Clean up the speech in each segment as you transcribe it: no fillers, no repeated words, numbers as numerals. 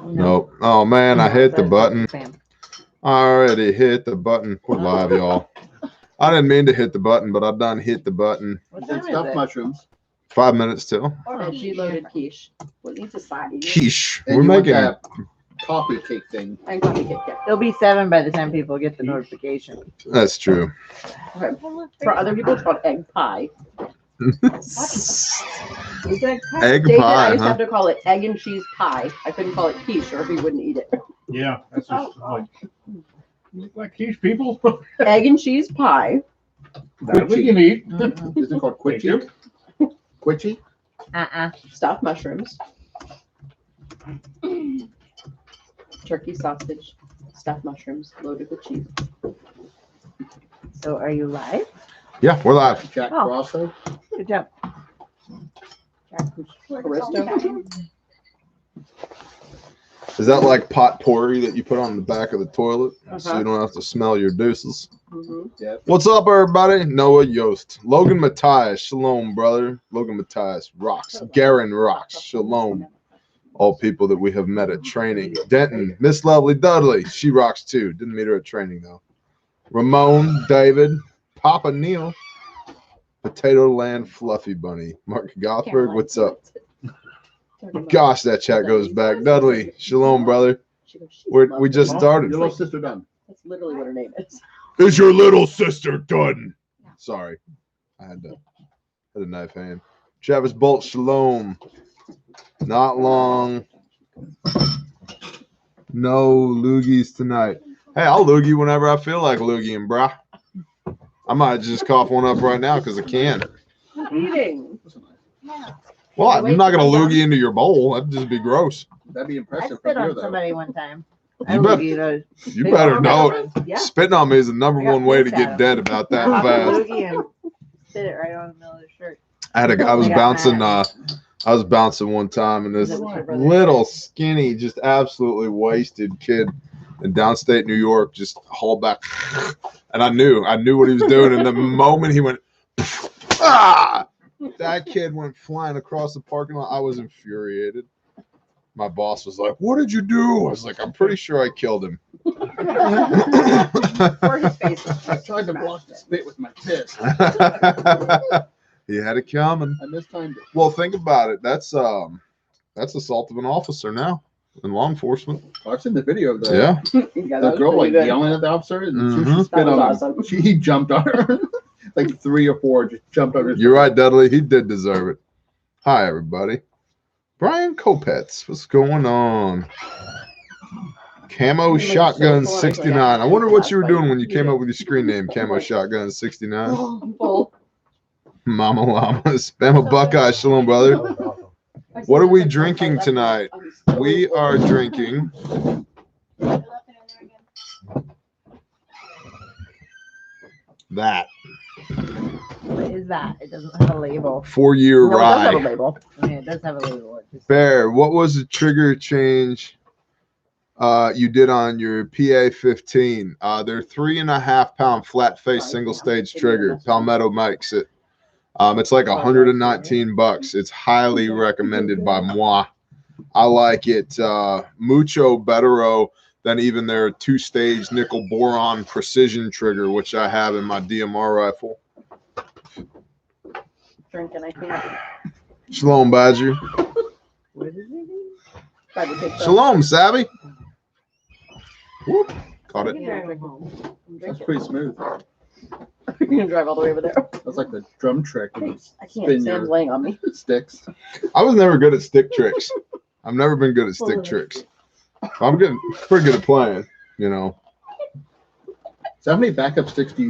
Nope. Oh man, I hit the button. I already hit the button. We're live, y'all. I didn't mean to hit the button, but I done hit the button. What's that stuffed mushrooms? 5 minutes till. Or veggie loaded quiche. What needs a side? Quiche. And We're making that coffee cake thing. And coffee cake, yeah. It'll be 7 by the time people get the notification. That's true. Okay. For other people, it's called egg pie. Egg David, pie, I used to huh? have to call it egg and cheese pie. I couldn't call it quiche, or he wouldn't eat it. Yeah, that's just like, you look like quiche people. Egg and cheese pie. That we can eat. Is it called quitchy? Quitchy? Stuffed mushrooms. Turkey sausage. Stuffed mushrooms loaded with cheese. So are you live? Yeah, we're live. Jack Oh. Frosto? Good job. Aristo. Is that like pot pourri that you put on the back of the toilet so you don't have to smell your deuces? Mm-hmm. What's up, everybody? Noah Yost. Logan Matthias. Shalom, brother. Logan Matthias rocks. Garen rocks. Shalom. All people that we have met at training. Denton. Miss Lovely Dudley. She rocks too. Didn't meet her at training, though. Ramon. David. Papa Neil. Potato Land Fluffy Bunny. Mark Gothberg. What's up? Gosh, that chat goes back. Dudley. Shalom, brother. We just started. Your little sister done. That's literally what her name is. Is your little sister done? Sorry. I had a knife hand. Travis Bolt, shalom. Not long. No loogies tonight. Hey, I'll loogie whenever I feel like loogieing, brah. I might just cough one up right now because I can. Eating. Well, I'm not going to loogie into your bowl. That'd just be gross. That'd be I impressive spit from here, on though. somebody one time. You bet- You better know it. Yeah. Spitting on me is the number I got one way to pissed at get him. dead about that Pop a fast. loogie and spit it right on the middle of the shirt. I was I got bouncing. mad. I was bouncing one time, and this little skinny, just absolutely wasted kid in downstate New York just hauled back, and I knew what he was doing. And the moment he went, ah, that kid went flying across the parking lot. I was infuriated. My boss was like, "What did you do?" I was like, "I'm pretty sure I killed him." Or his face. I tried to block the spit with my fist. He had it coming. I mistimed it. Well, think about it. That's assault of an officer now in law enforcement. I've seen the video of the, Yeah. the girl like yelling at the officer, and she spit That was on him. awesome. He jumped on her. Like 3 or 4 just jumped on her. You're right, Dudley. He did deserve it. Hi, everybody. Brian Kopetz, what's going on? Camo Shotgun 69. I wonder what you were doing when you came up with your screen name, Camo Shotgun 69. Full. Mama Llama, Spam a Buckeye. Shalom, brother. What are we drinking tonight? We are drinking that What is that? It doesn't have a label. 4-year No, it does have a rye. label. I mean, it does have a label. It just, Bear, what was the trigger change you did on your PA-15? They're 3.5 pound flat face single stage trigger. Palmetto makes it. It's like $119. It's highly recommended by moi. I like it mucho bettero than even their 2-stage nickel boron precision trigger, which I have in my DMR rifle. Drinking, I can't. Shalom, Badger. what is it? Tried to take the- Shalom, Savvy. Whoop. Caught it. Yeah, drink home. I'm That's drinking. pretty smooth. You're gonna drive all the way over there. That's like the drum trick. When you I can't. spin Sam's your laying on me. sticks. I was never good at stick tricks. I've never been good at stick tricks. I'm good, pretty good at playing, you know. So how many backup sticks do you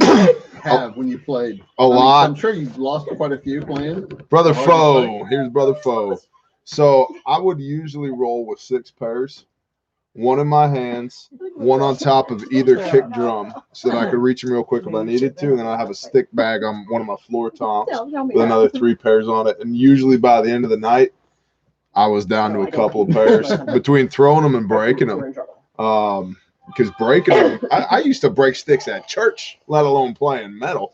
have when you played? A lot. I'm sure you've lost quite a few playing. Brother Hard to Foe. Here's Brother Foe. So I would usually roll with 6 pairs. One in my hands, one on top of either kick drum so that I could reach them real quick if I needed to. And then I have a stick bag on one of my floor tops with another 3 pairs on it. And usually by the end of the night, I was down to a couple of pairs between throwing them and breaking them. Because breaking them, I used to break sticks at church, let alone playing metal.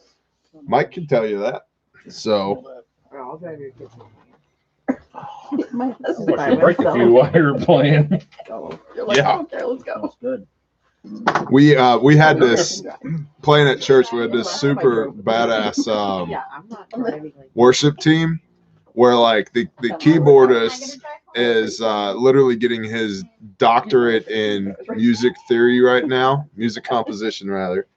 Mike can tell you that. So I'll drive your kitchen. My Watch husband. you break a few while you were playing. You're like, Yeah. okay, let's go. That's good. We had this playing at church. We had this super badass Yeah, I'm not driving like worship team where like the keyboardist is literally getting his doctorate in music theory right now, music composition rather.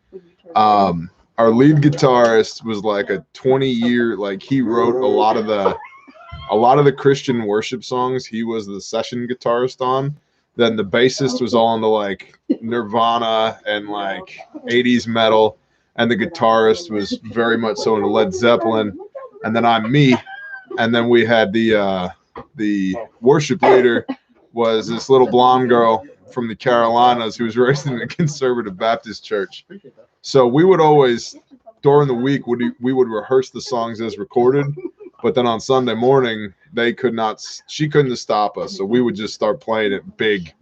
Our lead guitarist was like a 20-year, like he wrote a lot of the Christian worship songs. He was the session guitarist on. Then the bassist was all into like Nirvana and like 80s metal, and the guitarist was very much so into Led Zeppelin. And then I'm me, and then we had the worship leader was this little blonde girl from the Carolinas who was raised in a conservative Baptist church. Appreciate that. So we would always, during the week, we would rehearse the songs as recorded, but then on Sunday morning, she couldn't stop us. So we would just start playing it big.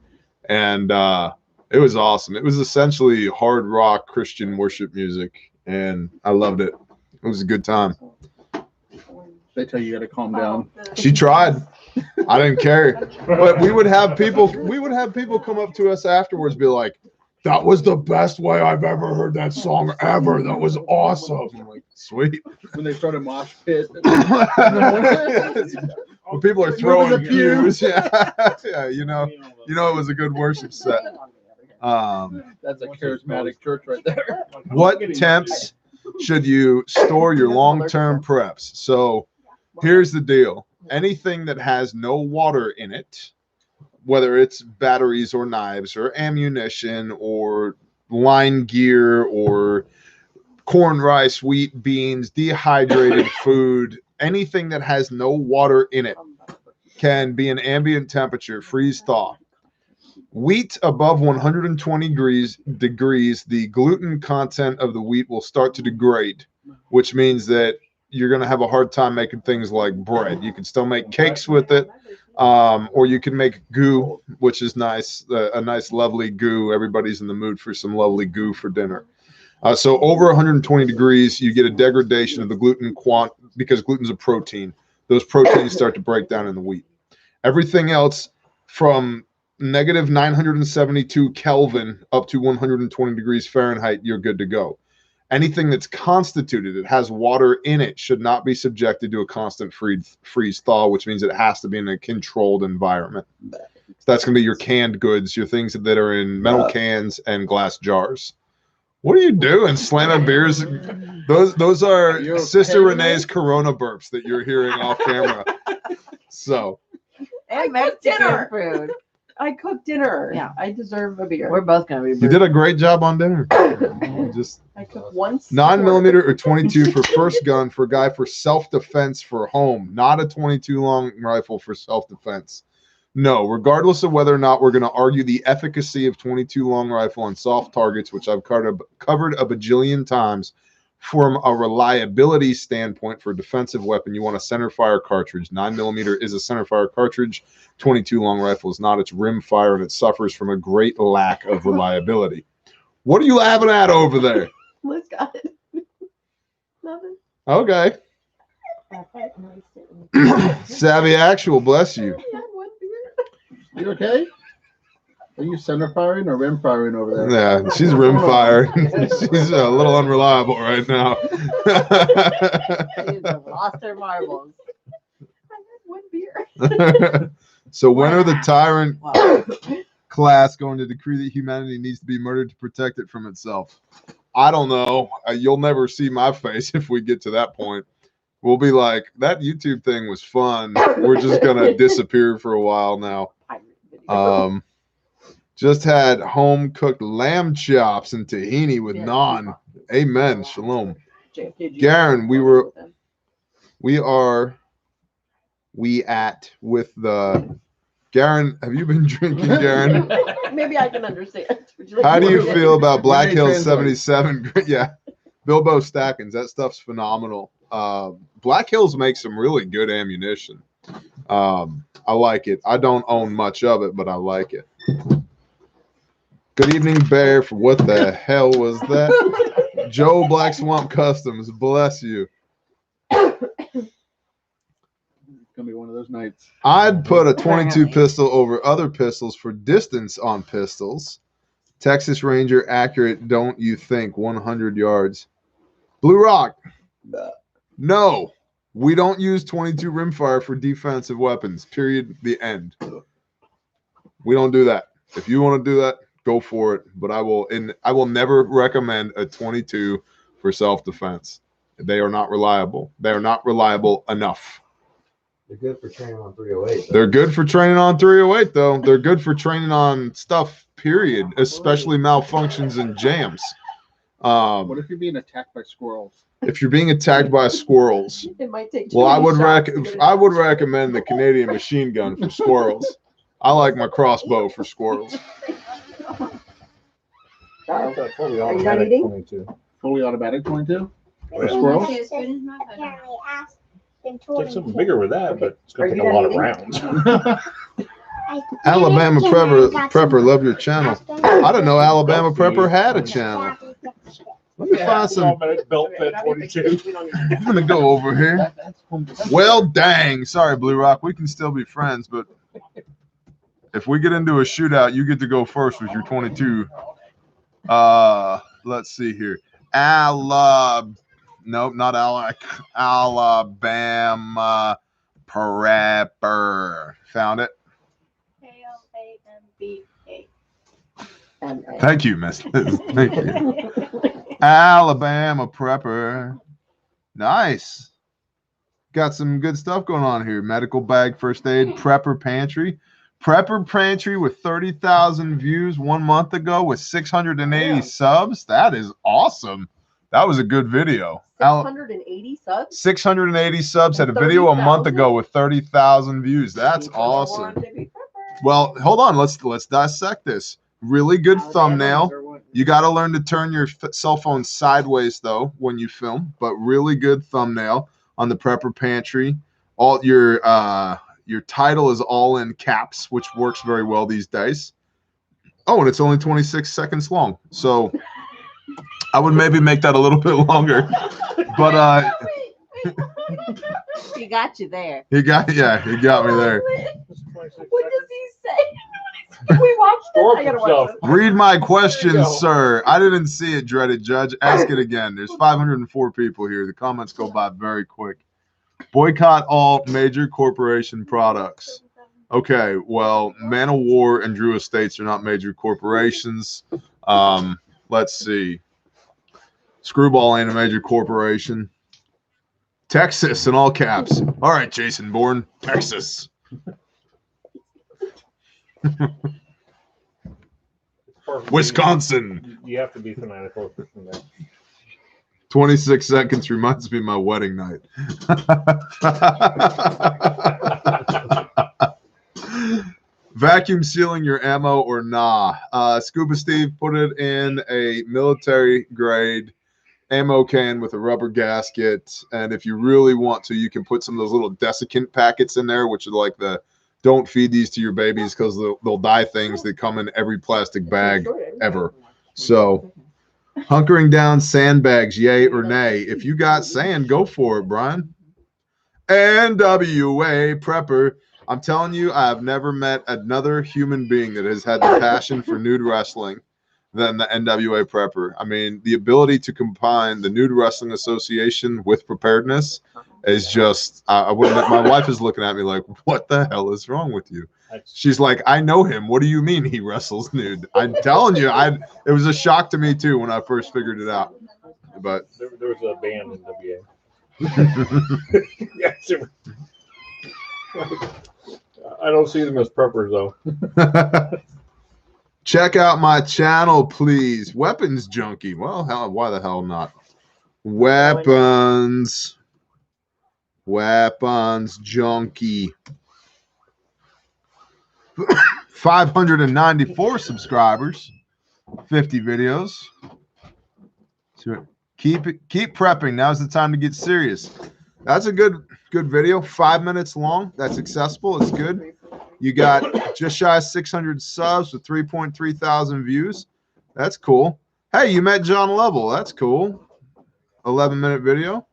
And it was awesome. It was essentially hard rock Christian worship music. And I loved it. It was a good time. They tell you got to calm down. She tried. I didn't care. But we would have people come up to us afterwards, be like, "That was the best way I've ever heard that song ever. That was awesome." I'm like, sweet. When they start a mosh pit. When people are throwing pews, yeah, you know, it was a good worship set. That's a charismatic church right there. What temps should you store your long-term preps? So here's the deal. Anything that has no water in it, whether it's batteries or knives or ammunition or line gear or corn, rice, wheat, beans, dehydrated food, anything that has no water in it can be an ambient temperature, freeze thaw. Wheat above 120 degrees, the gluten content of the wheat will start to degrade, which means that you're going to have a hard time making things like bread. You can still make cakes with it, or you can make goo, which is nice, a nice, lovely goo. Everybody's in the mood for some lovely goo for dinner. So over 120 degrees, you get a degradation of the gluten because gluten's a protein. Those proteins start to break down in the wheat. Everything else from negative 972 Kelvin up to 120 degrees Fahrenheit, you're good to go. Anything that's constituted, it has water in it, should not be subjected to a constant freeze thaw, which means it has to be in a controlled environment. So that's going to be your canned goods, your things that are in metal cans and glass jars. What are you doing? Slamming beers? Those are You're Sister okay, Renee's Corona burps that you're hearing off camera. So and Mexican food. I cooked dinner. Yeah. I deserve a beer. We're both gonna be. you did a great job on dinner. Just I cooked once. 9mm or 22 for first gun for a guy for self-defense for home, not a 22 long rifle for self-defense. No, regardless of whether or not we're going to argue the efficacy of 22 long rifle on soft targets, which I've covered a bajillion times, from a reliability standpoint for a defensive weapon, you want a center fire cartridge. 9mm is a center fire cartridge. 22 long rifle is not. It's rim fire, and it suffers from a great lack of reliability. What are you laughing at over there? Liz got it. Nothing. Okay. Savvy Actual, bless you. I had one beer. You okay? Are you center firing or rim firing over there? Yeah, she's rim fire. She's a little unreliable right now. She's lost her marbles. I had one beer. So when are the tyrant Wow. class going to decree that humanity needs to be murdered to protect it from itself? I don't know. You'll never see my face if we get to that point. We'll be like, that YouTube thing was fun. We're just going to disappear for a while now. Just had home-cooked lamb chops and tahini with naan. Amen. Shalom. Garen, Garen, have you been drinking, Garen? Maybe I can understand. How do you feel about Black Hills 77? Yeah, Bilbo Stackins. That stuff's phenomenal. Black Hills makes some really good ammunition. I like it. I don't own much of it, but I like it. Good evening, Bear. What the hell was that? Joe Black Swamp Customs. Bless you. gonna be one of those nights. I'd put a 22 Apparently. pistol over other pistols for distance on pistols. Texas Ranger accurate, don't you think? 100 yards. Blue Rock. No, we don't use 22 rimfire for defensive weapons. Period. The end. We don't do that. If you want to do that, go for it. But I will never recommend a 22 for self-defense. They are not reliable. They are not reliable enough. They're good for training on 308. They're good for training on 308, though. They're good for training on stuff, period, especially malfunctions and jams. What if you're being attacked by squirrels? If you're being attacked by squirrels, It might take. well, I would I recommend the Canadian machine gun for squirrels. I like my crossbow for squirrels. I've got fully Are you done automatic eating? 22. Fully automatic 22? Oh, yeah. Squirrels? Take something bigger with that, but it's Are going to you take a lot of done rounds. Alabama Prepper, love your channel. I didn't know Alabama Prepper had a channel. Let me find some. Automatic belt fed 22. I'm gonna go over here. Well, dang. Sorry, Blue Rock. We can still be friends, but if we get into a shootout, you get to go first with your 22. Let's see here. Nope, not Alabama Prepper. Found it. Thank you, Miss. Thank you. Alabama Prepper. Nice. Got some good stuff going on here. Medical bag, first aid, Prepper Pantry. Prepper Pantry with 30,000 views 1 month ago with 680 subs. That is awesome. That was a good video. 680 subs? 680 subs. Had a video a month ago with 30,000 views. That's awesome. Well, hold on. Let's dissect this. Really good thumbnail. You got to learn to turn your cell phone sideways though when you film, but really good thumbnail on the Prepper Pantry. All your title is all in caps, which works very well these days. Oh, and it's only 26 seconds long. So I would maybe make that a little bit longer. But He got you there. he got me there. What does he say? We watched this. I gotta watch this. Read my questions, go. sir. I didn't see it, dreaded judge. Ask it again. There's 504 people here. The comments go by very quick. Boycott all major corporation products. Okay, well, Man of War and Drew Estates are not major corporations. Let's see. Screwball ain't a major corporation. Texas in all caps. All right, Jason Bourne, Texas. Wisconsin. You have to be fanatical from that. 26 seconds reminds me of my wedding night. Vacuum sealing your ammo or nah? Scuba Steve put it in a military grade ammo can with a rubber gasket. And if you really want to, you can put some of those little desiccant packets in there, which are like the don't feed these to your babies because they'll die things that come in every plastic bag ever. So hunkering down sandbags, yay or nay? If you got sand, go for it, Brian. NWA Prepper. I'm telling you, I have never met another human being that has had the passion for nude wrestling than the NWA Prepper. I mean, the ability to combine the Nude Wrestling Association with preparedness is just, I wouldn't. My wife is looking at me like, what the hell is wrong with you? She's like, I know him. What do you mean he wrestles nude? I'm telling you, it was a shock to me too when I first figured it out. But There was a band in WA. Yes, I don't see them as preppers though. check out my channel, please. Weapons Junkie. Well, hell, why the hell not? Weapons Junkie. 594 subscribers, 50 videos. So keep prepping. Now's the time to get serious. That's a good video. 5 minutes long. That's accessible. It's good. You got just shy of 600 subs with 3.3 thousand views. That's cool. Hey, you met John Lovell. That's cool. 11-minute video.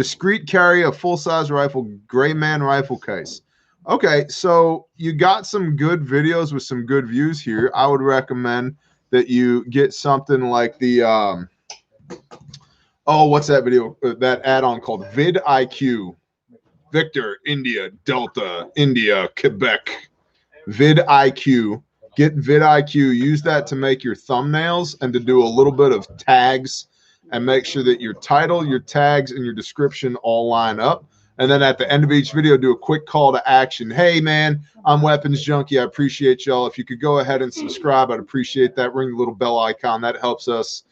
Discreet carry a full-size rifle, gray man rifle case. Okay, so you got some good videos with some good views here. I would recommend that you get something like the what's that video, that add-on called vidIQ. Victor, India, Delta, India, Quebec. vidIQ. Get vidIQ. Use that to make your thumbnails and to do a little bit of tags and make sure that your title, your tags, and your description all line up. And then at the end of each video, do a quick call to action. Hey, man, I'm Weapons Junkie. I appreciate y'all. If you could go ahead and subscribe, I'd appreciate that. Ring the little bell icon. That helps us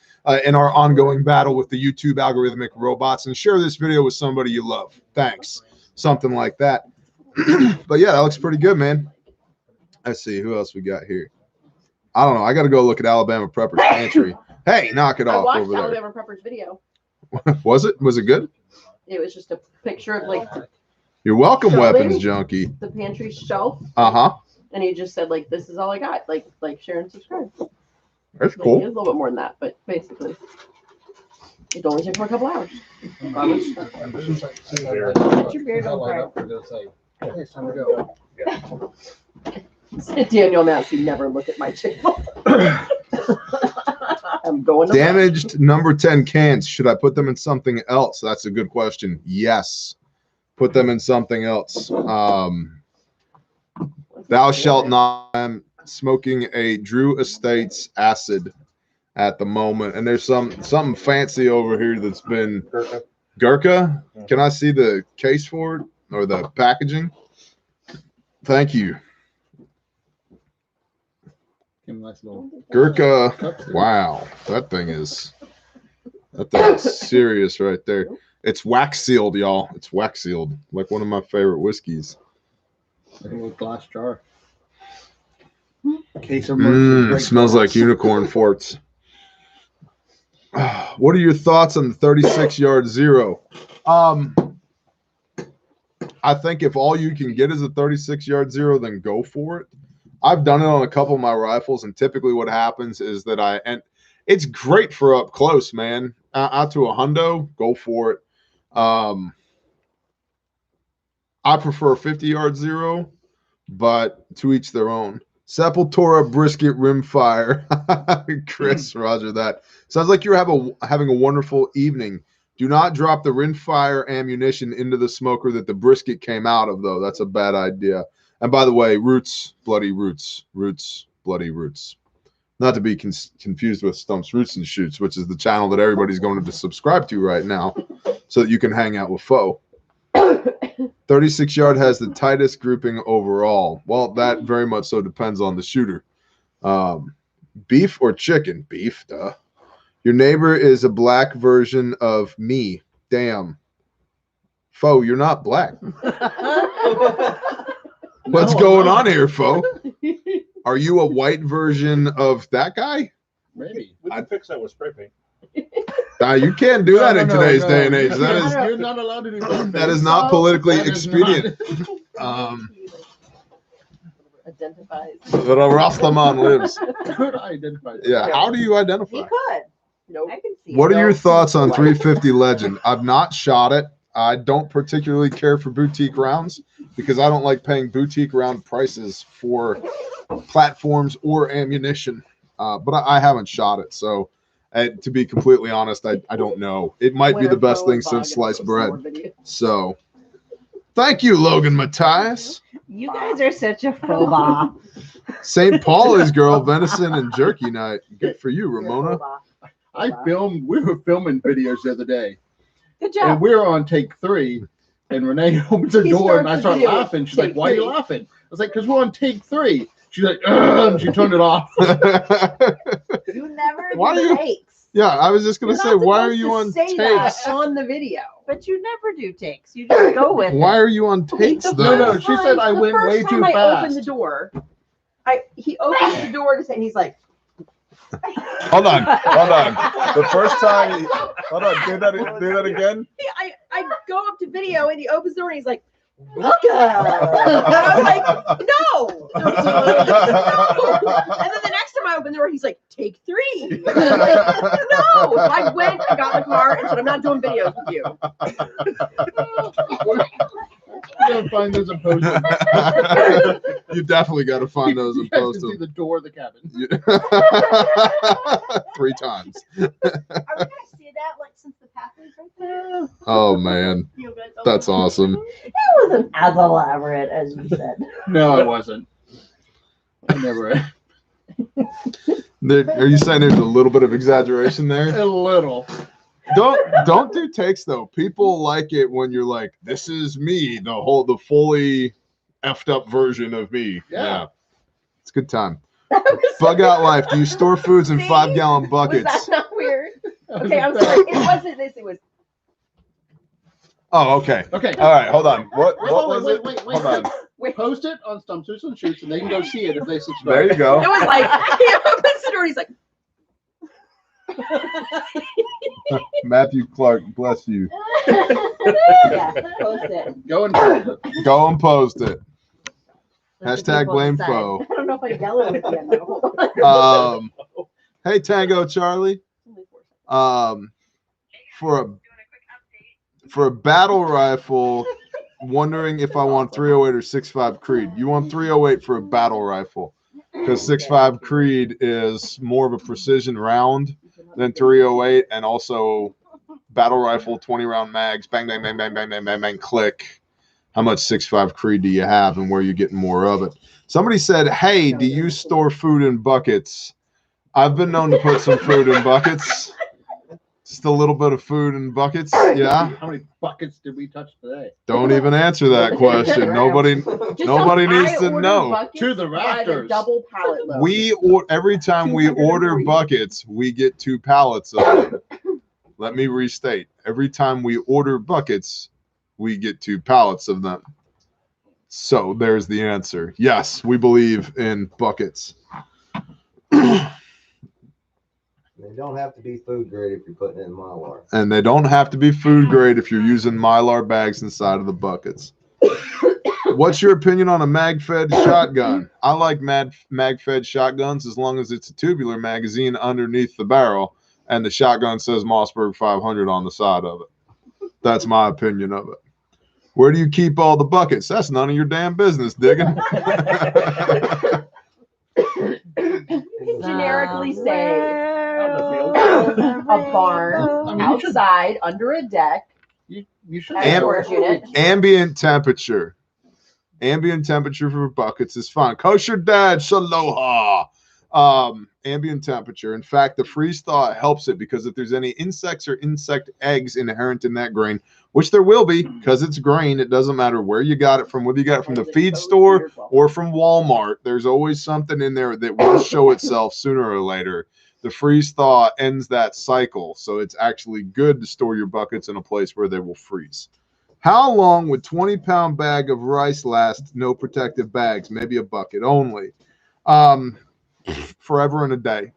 in our ongoing battle with the YouTube algorithmic robots. And share this video with somebody you love. Thanks. Something like that. But yeah, that looks pretty good, man. Let's see. Who else we got here? I don't know. I got to go look at Alabama Prepper's pantry. Hey, knock it off over there. I watched Alabama Prepper's video. Was it? Was it good? It was just a picture of like You're welcome, shelving, Weapons Junkie. the pantry shelf. And he just said like, this is all I got. Like, share and subscribe. That's Like, cool. it was a little bit more than that, but basically, it only took for a couple hours. Let your beard on fire. It's time to go. Daniel Massey never look at my channel. I'm going to Damaged number 10 cans. Should I put them in something else? That's a good question. Yes. Put them in something else. Thou shalt not. I'm smoking a Drew Estates acid at the moment. And there's something fancy over here that's been Gurkha. Can I see the case for it or the packaging? Thank you. Nice little Gurkha. cups there. Wow. That thing is serious right there. It's wax sealed, y'all. It's wax sealed. Like one of my favorite whiskeys. Like a little glass jar. Case of It smells like unicorn farts. What are your thoughts on the 36-yard zero? I think if all you can get is a 36-yard zero, then go for it. I've done it on a couple of my rifles, and typically what happens is that and it's great for up close, man. Out to a hundo, go for it. I prefer 50-yard zero, but to each their own. Sepultura brisket rimfire. Chris, roger that. Sounds like you're having a wonderful evening. Do not drop the rimfire ammunition into the smoker that the brisket came out of, though. That's a bad idea. And by the way, roots, bloody roots. Roots, bloody roots. Not to be confused with Stump's Roots and Shoots, which is the channel that everybody's going to subscribe to right now so that you can hang out with Foe. 36-yard has the tightest grouping overall. Well, that very much so depends on the shooter. Beef or chicken? Beef, duh. Your neighbor is a black version of me. Damn. Foe, you're not black. What's going on here, Foe? Are you a white version of that guy? Maybe. We can fix that with spray paint. You can't do that in today's day and age. That is You're not allowed to do that. that is not politically That is expedient. Identifies. But a Rastaman lives. Could identify. Yeah. How do you He identify? could. Nope. I can see What it. are your thoughts on 350 Legend? I've not shot it. I don't particularly care for boutique rounds because I don't like paying boutique round prices for platforms or ammunition. But I haven't shot it. So to be completely honest, I don't know. It might be the best thing since sliced bread. So thank you, Logan Matthias. You guys are such a faux St. Pauli's girl, venison and jerky night. Good for you, Ramona. We were filming videos the other day. Good And job. we were on take 3, and Renee opens the He door, and I starts the start video laughing. with She's like, take "Why are you 3." laughing?" I was like, "Because we're on take 3." She's like, "Ugh," and she turned it off. You never Why do are you- takes. Yeah, I was just gonna You're say, not why are supposed you to on say that takes? on the video? But you never do takes. You just go with Why it. are you on takes The though? No, first she said I the went first way time too I fast. opened the door. He opens the door to say, and he's like, Hold on. The first time, hold on, do that again. I go up to video and he opens the door and he's like, "Welcome." And I was like, "No." And then the next time I opened door. He's like, take 3. No. So I went and got in the car and said, I'm not doing videos with you. You gotta find those and post them. You definitely got to find those and You guys post can see them. the door of the cabin. 3 times. Are we gonna see that like since the pathway's right there? Oh man, that's awesome. It wasn't as elaborate as you said. No, it wasn't. I never. Are you saying there's a little bit of exaggeration there? A little. Don't do takes though. People like it when you're like, "This is me," the fully effed up version of me. Yeah. It's a good time. Bug out life. Do you store foods in 5-gallon Was buckets? that not weird? Okay, I'm sorry. It wasn't this. It was. Oh, okay. Okay. All right, hold on. What was wait, it? wait. Hold on. Post it on Stumps and Shoots, and they can go see it if they subscribe. There you go. It was like he opens the door. He's like. Matthew Clark, bless you. Yeah, post it. Go and post it. Go and post it. Let the Hashtag people blame decide. foe. I don't know if I yell at him again. Though. Hold on. Hey Tango Charlie. For a battle rifle, wondering if I want 308 or 6.5 Creed. You want 308 for a battle rifle because 6.5 Creed is more of a precision round than 308, and also battle rifle 20-round mags. Bang, bang, bang, bang, bang, bang, bang, bang, click. How much 6.5 Creed do you have, and where you're getting more of it? Somebody said, "Hey, do you store food in buckets?" I've been known to put some food in buckets. Just a little bit of food in buckets. Yeah. How many buckets did we touch today? Don't even answer that question. Nobody needs to know. To the rafters. Double pallet load. Every time we order buckets, we get 2 pallets of them. Let me restate. Every time we order buckets, we get 2 pallets of them. So there's the answer. Yes, we believe in buckets. They don't have to be food grade if you're putting it in Mylar. And they don't have to be food grade if you're using Mylar bags inside of the buckets. What's your opinion on a Magfed shotgun? I like Magfed shotguns as long as it's a tubular magazine underneath the barrel and the shotgun says Mossberg 500 on the side of it. That's my opinion of it. Where do you keep all the buckets? That's none of your damn business, digging. Generically say a barn, outside, under a deck, You should. at a storage unit. Ambient temperature. Ambient temperature for buckets is fine. Kosher Dad, shaloha. Ambient temperature. In fact, the freeze thaw helps it because if there's any insects or insect eggs inherent in that grain, which there will be because it's grain, it doesn't matter where you got it from, whether you got it from the feed store or from Walmart, there's always something in there that will show itself sooner or later. The freeze thaw ends that cycle, so it's actually good to store your buckets in a place where they will freeze. How long would 20-pound bag of rice last? No protective bags, maybe a bucket only. Forever and a day.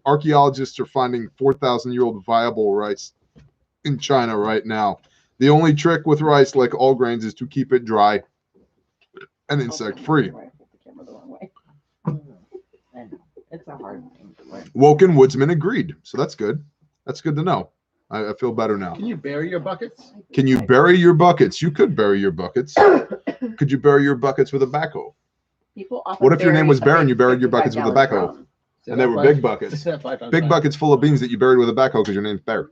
Archaeologists are finding 4,000-year-old viable rice in China right now. The only trick with rice, like all grains, is to keep it dry and insect-free. It's a hard thing to learn. Woken Woodsman agreed, so that's good. That's good to know. I feel better now. Can you bury your buckets? Can you bury your buckets? You could bury your buckets. Could you bury your buckets with a backhoe? What if your name was Bear and you buried your buckets with a backhoe? And they were big buckets. Big buckets full of beans that you buried with a backhoe because your name's Bear.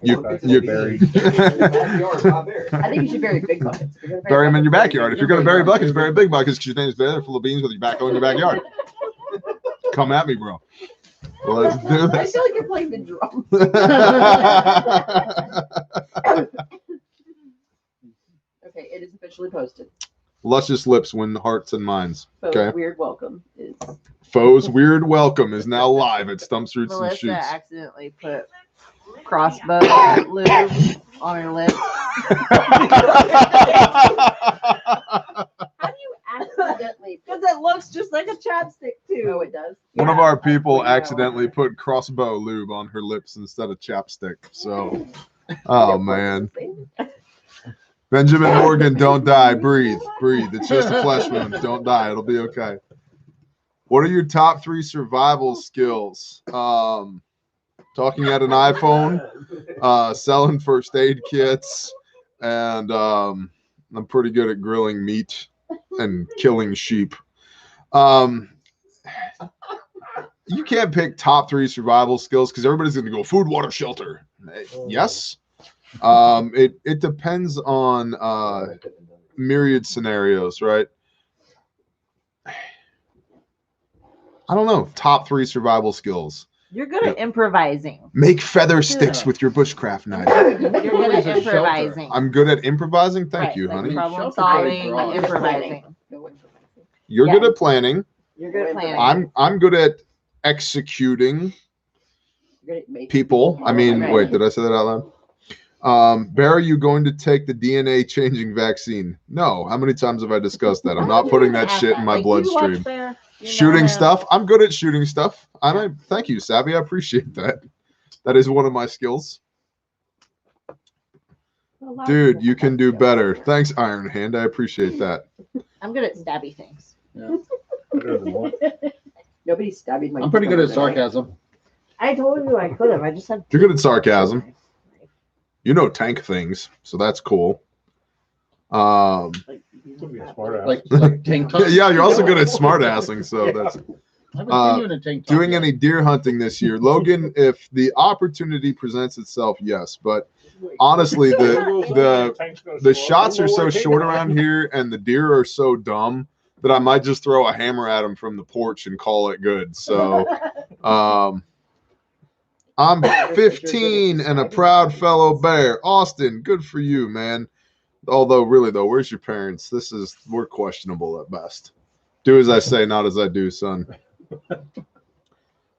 You buried. I think you should bury big buckets. bury them in your backyard. If you're going to bury buckets, bury big buckets because your name's Bear. They're full of beans with your backhoe in your backyard. Come at me, bro. Let's do I this. feel like you're playing the drum. Okay, it is officially posted. Luscious lips win hearts and minds. Foe's Okay. Weird welcome is. Foe's Weird Welcome is now live at Stumps, Roots, and Melissa Shoots. accidentally put crossbow lube on her lip. How do you accidentally? Because it looks just like a chapstick too. Oh, it does. One of our people accidentally put crossbow lube on her lips instead of chapstick. So, oh man. Benjamin Morgan, don't die. Breathe. Breathe. It's just a flesh wound. Don't die. It'll be okay. What are your top 3 survival skills? Talking at an iPhone, selling first aid kits, and I'm pretty good at grilling meat and killing sheep. You can't pick top 3 survival skills because everybody's going to go food, water, shelter. Yes. It depends on myriad scenarios, right? I don't know. Top 3 survival skills. You're good at improvising. Make feather sticks with your bushcraft knife. You're good at improvising. I'm good at improvising. Thank Right, you, like honey. problem solving, broad. improvising. You're Yeah. good at planning. You're good at planning. I'm good at executing people. I mean, Right. wait, did I say that out loud? Bear, are you going to take the DNA changing vaccine? No. How many times have I discussed that? I'm not putting that shit in my bloodstream. Shooting stuff. I'm good at shooting stuff. Thank you, Savvy. I appreciate that. That is one of my skills. Dude, you can do better. Thanks, Iron Hand. I appreciate that. I'm good at stabby things. Yeah. Nobody stabbed my. I'm pretty good at sarcasm. I told you I could have. I just had. You're good at sarcasm. You know tank things, so that's cool. Like tank top. Yeah, you're also good at smartassing, so that's I've been seeing you in a tank top doing yet. any deer hunting this year. Logan, if the opportunity presents itself, yes, but honestly, the shots are so short around here and the deer are so dumb that I might just throw a hammer at them from the porch and call it good. So I'm 15 and a proud fellow bear. Austin, good for you, man. Although, really, though, where's your parents? We're questionable at best. Do as I say, not as I do, son.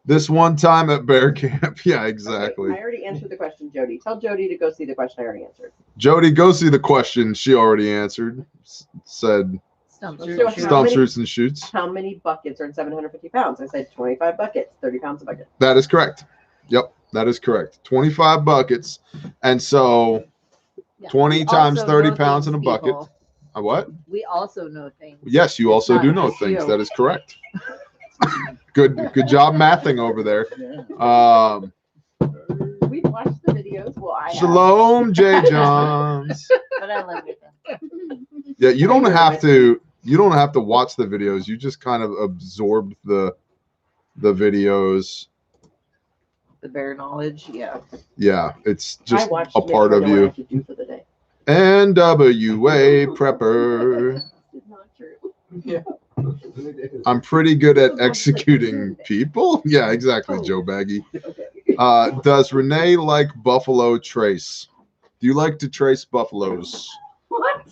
This one time at bear camp. Yeah, exactly. Okay, I already answered the question, Jody. Tell Jody to go see the question I already answered. Jody, go see the question she already answered. Said Stumps, roots, and shoots. How many buckets are in 750 pounds? I said 25 buckets, 30 pounds a bucket. That is correct. Yep, that is correct. 25 buckets. And so 20 We times also 30 know pounds in a things, bucket. people. A what? We also know things. Yes, you also not do know just things. you. That is correct. Good job mathing over there. Yeah. We've watched the videos. Well, I have. Shalom, J. Johns. But I love it. Yeah, you don't have to watch the videos. You just kind of absorbed the videos. The bear knowledge, yeah. Yeah, it's just I watched a to make part sure I of know what I you. have to do for the day. NWA Prepper. It's not true. I'm pretty good at executing people. Yeah, exactly, Joe Baggy. Okay. Does Renee like Buffalo Trace? Do you like to trace buffaloes? What?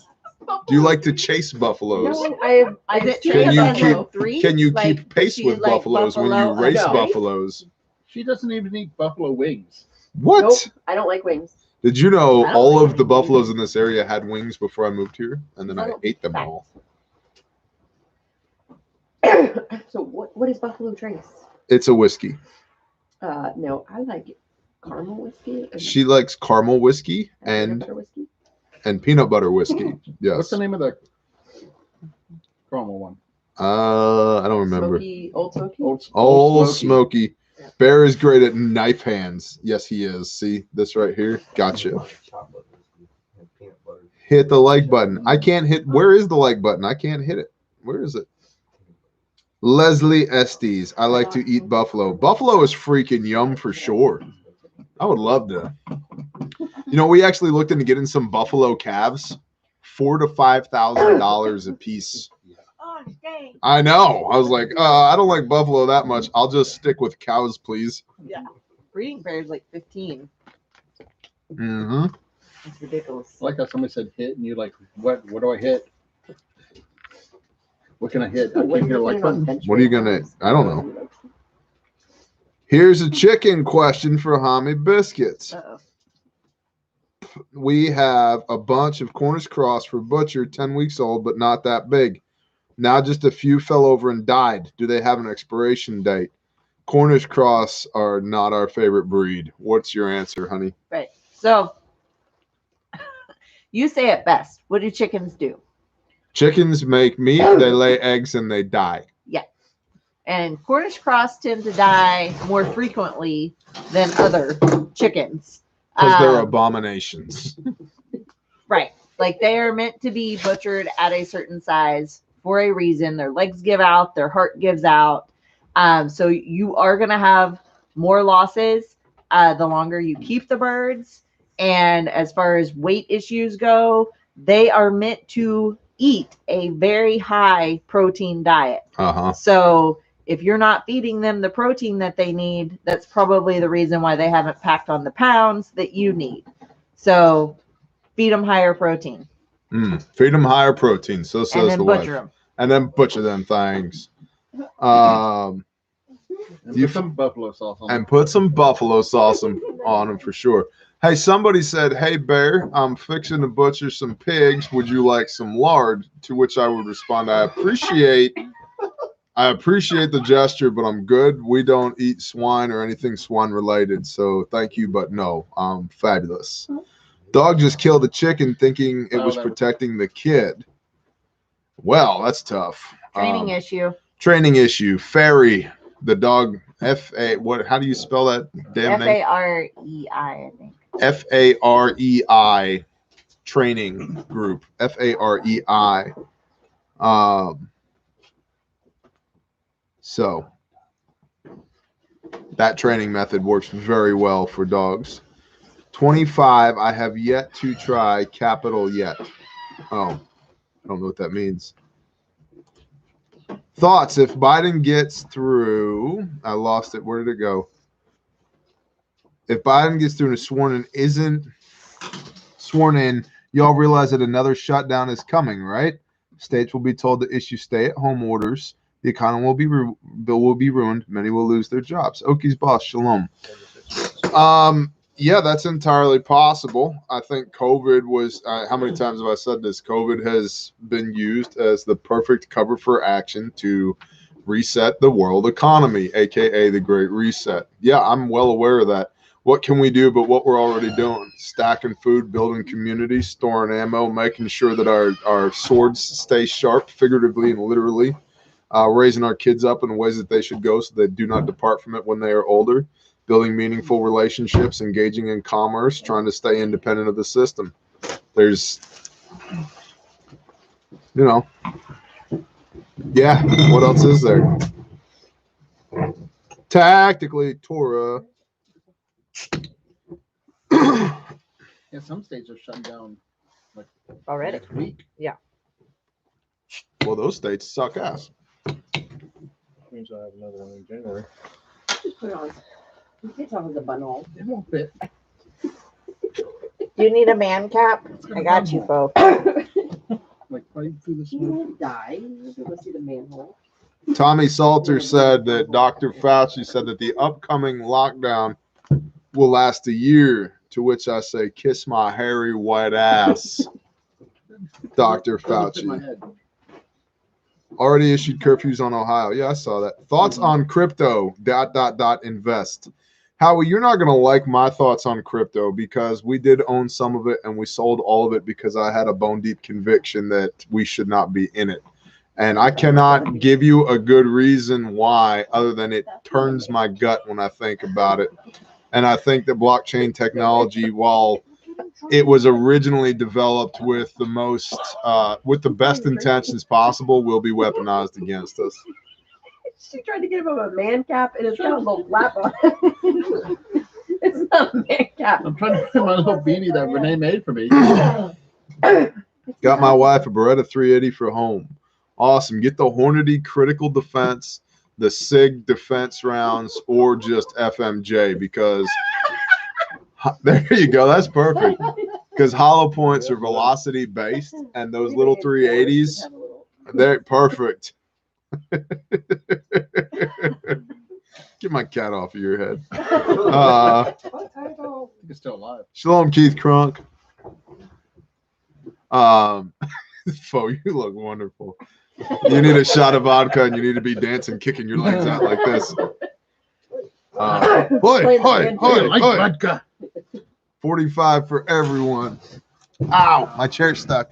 Do you like to chase buffaloes? No, I Is it Can you buffalo three? Can you Like, keep pace she with like buffaloes when you buffalo- race No. buffaloes? She doesn't even eat buffalo wings. What? Nope, I don't like wings. Did you know I don't all like of the buffaloes in this area had wings before I moved here, and then I ate them all? So what is Buffalo Trace? It's a whiskey. No, I like caramel whiskey. She likes caramel whiskey peanut butter whiskey. and peanut butter whiskey. What's Yes. the name of the caramel one? I don't remember. Smoky, old smoky. Old Smoky. Smoky. Bear is great at knife hands. Yes, he is. See this right here? Gotcha. Chocolate and peanut butter. Hit the like button. I can't hit. Where is the like button? I can't hit it. Where is it? Leslie Estes. I like to eat buffalo. Buffalo is freaking yum for sure. I would love to. You know, we actually looked into getting some buffalo calves, $4,000 to $5,000 a piece. Oh, dang. I know. I was like, I don't like buffalo that much. I'll just stick with cows, please. Yeah. Breeding bear's like 15. Mm-hmm. It's ridiculous. I like how somebody said hit, and you're like, what? What do I hit? What can I hit? I can't hear like button. What are you gonna? I don't know. Here's a chicken question for Homie Biscuits. Uh-oh. We have a bunch of Cornish cross for butcher, 10 weeks old, but not that big. Now just a few fell over and died. Do they have an expiration date? Cornish cross are not our favorite breed. What's your answer, honey? Right. So You say it best. What do chickens do? Chickens make meat, they lay eggs, and they die. And Cornish cross tend to die more frequently than other chickens. Because they're abominations. Right. Like they are meant to be butchered at a certain size for a reason. Their legs give out, their heart gives out. So you are going to have more losses the longer you keep the birds. And as far as weight issues go, they are meant to eat a very high protein diet. So if you're not feeding them the protein that they need, that's probably the reason why they haven't packed on the pounds that you need. So feed them higher protein. Feed them higher protein. So says and then the butcher wife. them. And then butcher them things. And put some buffalo sauce on And put some buffalo sauce on them for sure. Hey, somebody said, "Hey Bear, I'm fixing to butcher some pigs. Would you like some lard?" To which I would respond, I appreciate the gesture, but I'm good. We don't eat swine or anything swan related. So thank you, but no. Fabulous. Dog just killed a chicken thinking it was protecting the kid. Well, that's tough. Training issue. Training issue. Fairy, the dog. What? How do you spell that damn name? FAREI, I think. FAREI training group. FAREI. So that training method works very well for dogs. 25, I have yet to try capital yet. Oh, I don't know what that means. Thoughts if Biden gets through, I lost it. Where did it go? If Biden gets through and isn't sworn in, y'all realize that another shutdown is coming, right? States will be told to issue stay-at-home orders. The economy will be ruined. Many will lose their jobs. Oki's boss, shalom. Yeah, that's entirely possible. I think COVID was, how many times have I said this? COVID has been used as the perfect cover for action to reset the world economy, aka the Great Reset. Yeah, I'm well aware of that. What can we do but what we're already doing? Stacking food, building community, storing ammo, making sure that our swords stay sharp, figuratively and literally, raising our kids up in ways that they should go so they do not depart from it when they are older, building meaningful relationships, engaging in commerce, trying to stay independent of the system. There's, yeah, what else is there? Tactically, Torah. Yeah, some states are shut down like Already? next week. Yeah. Well, those states suck ass. Means I have another one in January. Just put it on. You can tell with the bundle. It won't fit. You need a man cap? I got you, folks. Like right through the You snow. will die. You go see the manhole. Tommy Salter said that Dr. Fauci said that the upcoming lockdown will last a year, to which I say, kiss my hairy white ass, Dr. Doesn't fit my Fauci. head. Already issued curfews on Ohio. Yeah, I saw that. Thoughts on crypto, ... invest. Howie, you're not going to like my thoughts on crypto because we did own some of it and we sold all of it because I had a bone deep conviction that we should not be in it. And I cannot give you a good reason why other than it turns my gut when I think about it. And I think that blockchain technology, while it was originally developed with the most, with the best intentions possible, will be weaponized against us. She tried to give him a man cap and it's got a little flap on it. It's not a man cap. I'm trying to find my little beanie that Renee made for me. Got my wife a Beretta 380 for home. Awesome. Get the Hornady critical defense, the SIG defense rounds, or just FMJ because there you go. That's perfect. Because hollow points are velocity based, and those little 380s, they're perfect. Get my cat off of your head. I think it's still alive. Shalom, Keith Crunk. Fo, you look wonderful. You need a shot of vodka and you need to be dancing, kicking your legs out like this. Hoi, hoi, hoi, hoi. 45 for everyone. Ow, my chair's stuck.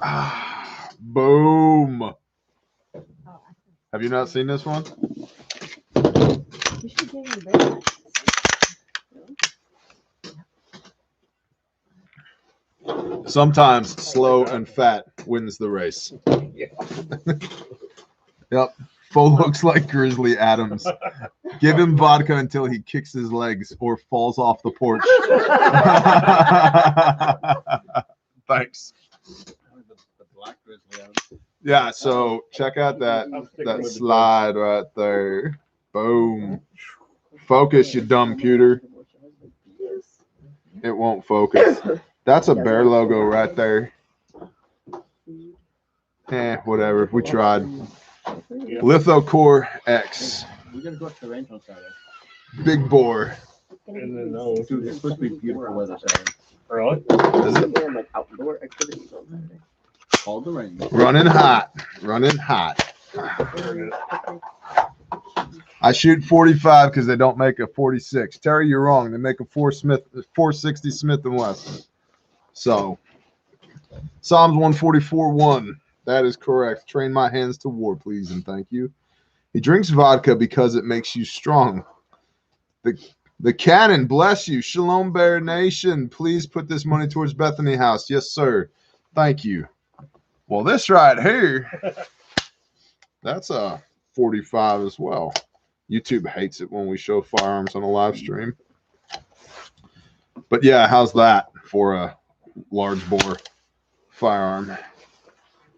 Ah, boom. Have you not seen this one? You should give him that. Sometimes slow and fat wins the race. Yep. Fo looks like Grizzly Adams. Give him vodka until he kicks his legs or falls off the porch. Thanks. The black grizzly. Yeah, so check out that slide right there. Boom. Focus, you dumb pewter. It won't focus. That's a bear logo right there. Whatever. We tried. Lithocore X. We're gonna go to the range on Saturday. Big bore. And then those. Dude, it's supposed to be beautiful weather Saturday. Really? Is it? Like outdoor activities on Saturday. All the rain. Running hot. Running hot. I shoot 45 because they don't make a 46. Terry, you're wrong. They make a 460 Smith & Wesson. So, Psalms 144:1. That is correct. Train my hands to war, please, and thank you. He drinks vodka because it makes you strong. The cannon, bless you. Shalom, Bear Nation. Please put this money towards Bethany House. Yes, sir. Thank you. Well, this right here, that's a 45 as well. YouTube hates it when we show firearms on a live stream. But yeah, how's that for a large bore firearm?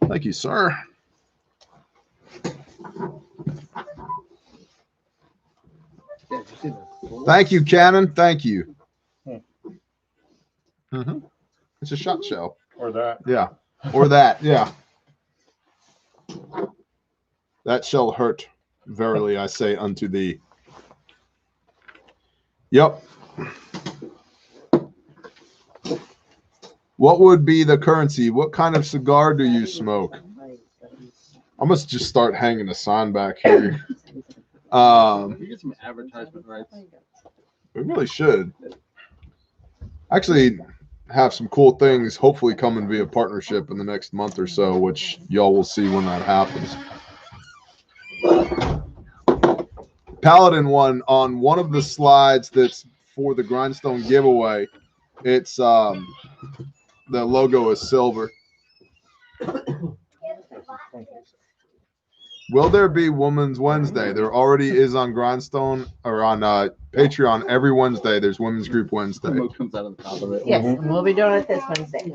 Thank you, sir. Yeah, did you see that? Thank you, Cannon. Thank you. It's a shot shell. Or that. Yeah. Or that. Yeah. That shall hurt. Verily, I say unto thee. Yep. What would be the currency? What kind of cigar do you smoke? I must just start hanging a sign back here. We get some advertisement rights. We really should. Actually, have some cool things hopefully coming via partnership in the next month or so, which y'all will see when that happens. Paladin one on one of the slides that's for the Grindstone giveaway. It's the logo is silver. Will there be Women's Wednesday? There already is on Grindstone or on Patreon every Wednesday. There's Women's Group Wednesday. Smoke comes out of the top of it. Yes, and we'll be doing it this Wednesday.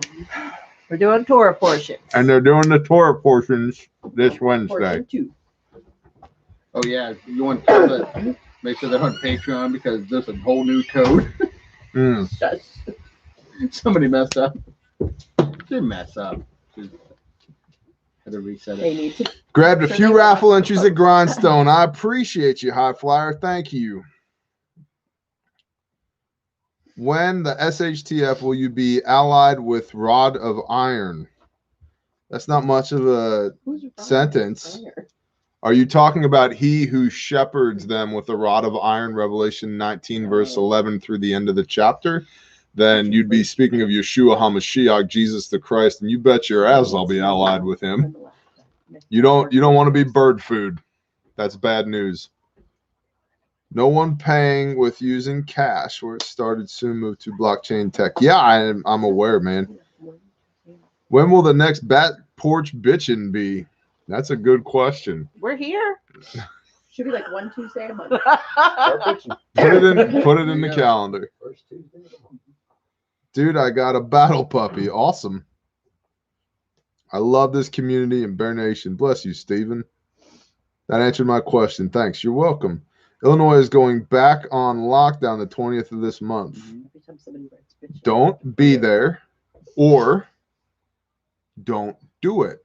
We're doing Torah portions. And they're doing the Torah portions this Wednesday. Portion 2. Oh yeah, you want to make sure they're on Patreon because there's a whole new code. Shush. Somebody messed up. Didn't mess up. Just had to reset They it. need to. Grabbed a few raffle entries at Grindstone. I appreciate you, High Flyer. Thank you. When the SHTF will you be allied with Rod of Iron? That's not much of a Who's your sentence. fire? Are you talking about he who shepherds them with the rod of iron, Revelation 19, verse 11 through the end of the chapter? Then you'd be speaking of Yeshua HaMashiach, Jesus the Christ, and you bet your ass I'll be allied with him. You don't want to be bird food. That's bad news. No one paying with using cash where it started, soon move to blockchain tech. Yeah, I'm aware, man. When will the next bat porch bitchin' be? That's a good question. We're here. Should be like 1 Tuesday a month. Put it in the calendar. First Tuesday of the month. Dude, I got a battle puppy. Awesome. I love this community and Bear Nation. Bless you, Steven. That answered my question. Thanks. You're welcome. Illinois is going back on lockdown the 20th of this month. Every time somebody writes bitch. Don't be there or don't do it.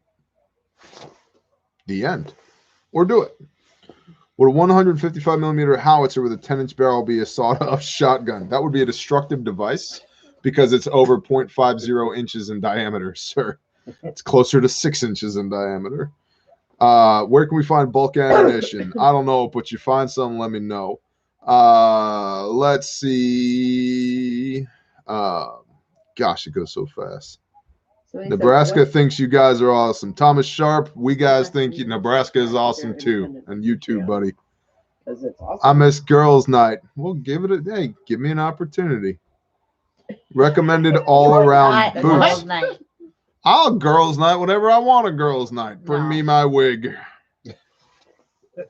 The end. Or do it. Would a 155 millimeter howitzer with a 10-inch barrel be a sawed-off shotgun? That would be a destructive device because it's over 0.50 inches in diameter, sir. It's closer to 6 inches in diameter. Where can we find bulk ammunition? I don't know, but you find some, let me know. Let's see. Gosh, it goes so fast. Somebody said, Nebraska what- thinks you guys are awesome. Thomas Sharp, we guys think Nebraska is awesome too. And you too, buddy. 'cause it's awesome. I miss girls' night. Well, give it a day. Give me an opportunity. Recommended all around Not boots. girls' boots. night. I'll girls' night whenever I want a girls' night. Bring No. me my wig.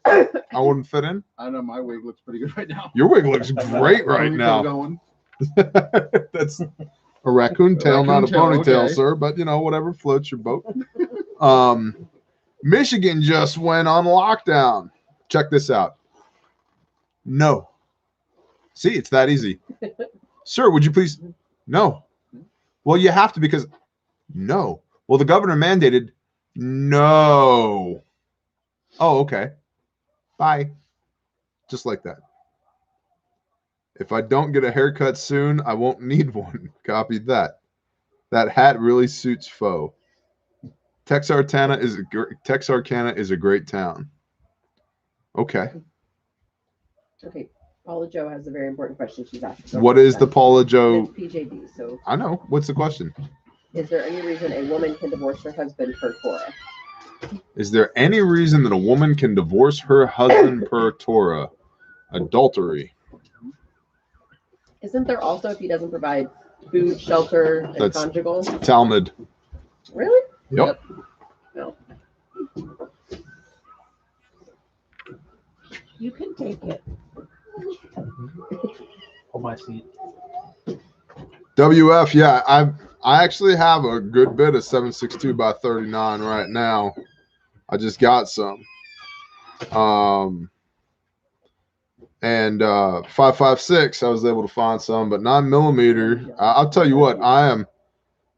I wouldn't fit in. I know my wig looks pretty good right now. Your wig looks great right Ponytail now. Going. That's a raccoon tail, not a raccoon tail, ponytail, okay. sir. But you know, whatever floats your boat. Michigan just went on lockdown. Check this out. No. See, it's that easy. Sir, would you please? No. Well, you have to because no. Well, the governor mandated no. Oh, okay. Bye. Just like that. If I don't get a haircut soon, I won't need one. Copy that. That hat really suits Foe. Texarkana is a great town. Okay. Okay, Paula Joe has a very important question she's asking. What is the Paula Joe? It's PJD. So, I know. What's the question? is there any reason a woman can divorce her husband per Torah? Is there any reason that a woman can divorce her husband per Torah? Adultery. Isn't there also if he doesn't provide food, shelter, and That's- conjugal? Talmud. Really? Yep. No. You can take it. On my seat. WF, yeah, I actually have a good bit of 7.62 by 39 right now. I just got some. And 5.56, I was able to find some, but 9mm. I'll tell you what, I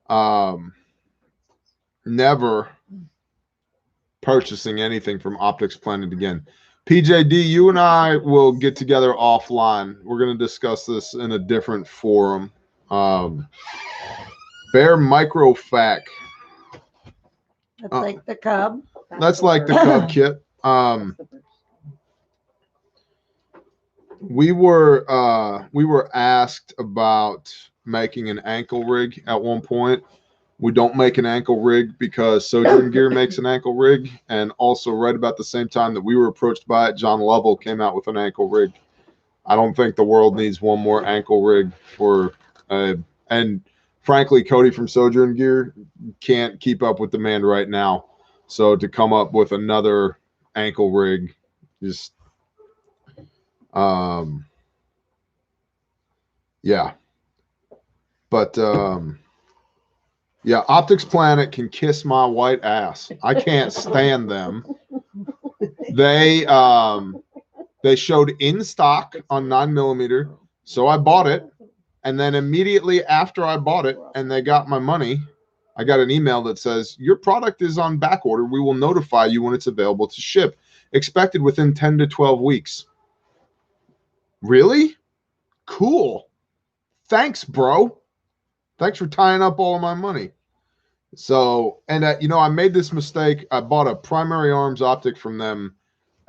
am never purchasing anything from opticsplanet again. PJD, you and I will get together offline. We're going to discuss this in a different forum. Bear Microfac. That's like the cub. That's like the Cub kit. We were asked about making an ankle rig at one point. We don't make an ankle rig because Sojourn Gear makes an ankle rig, and also right about the same time that we were approached by it, John Lovell came out with an ankle rig. I don't think the world needs one more ankle rig for and frankly, Cody from Sojourn Gear can't keep up with demand right now. So to come up with another ankle rig, just yeah. But yeah, opticsplanet can kiss my white ass. I can't stand them. They showed in stock on 9mm, so I bought it. And then immediately after I bought it and they got my money, I got an email that says, your product is on back order. We will notify you when it's available to ship. Expected within 10 to 12 weeks. Really? Cool. Thanks, bro. Thanks for tying up all of my money. So, and you know, I made this mistake. I bought a primary arms optic from them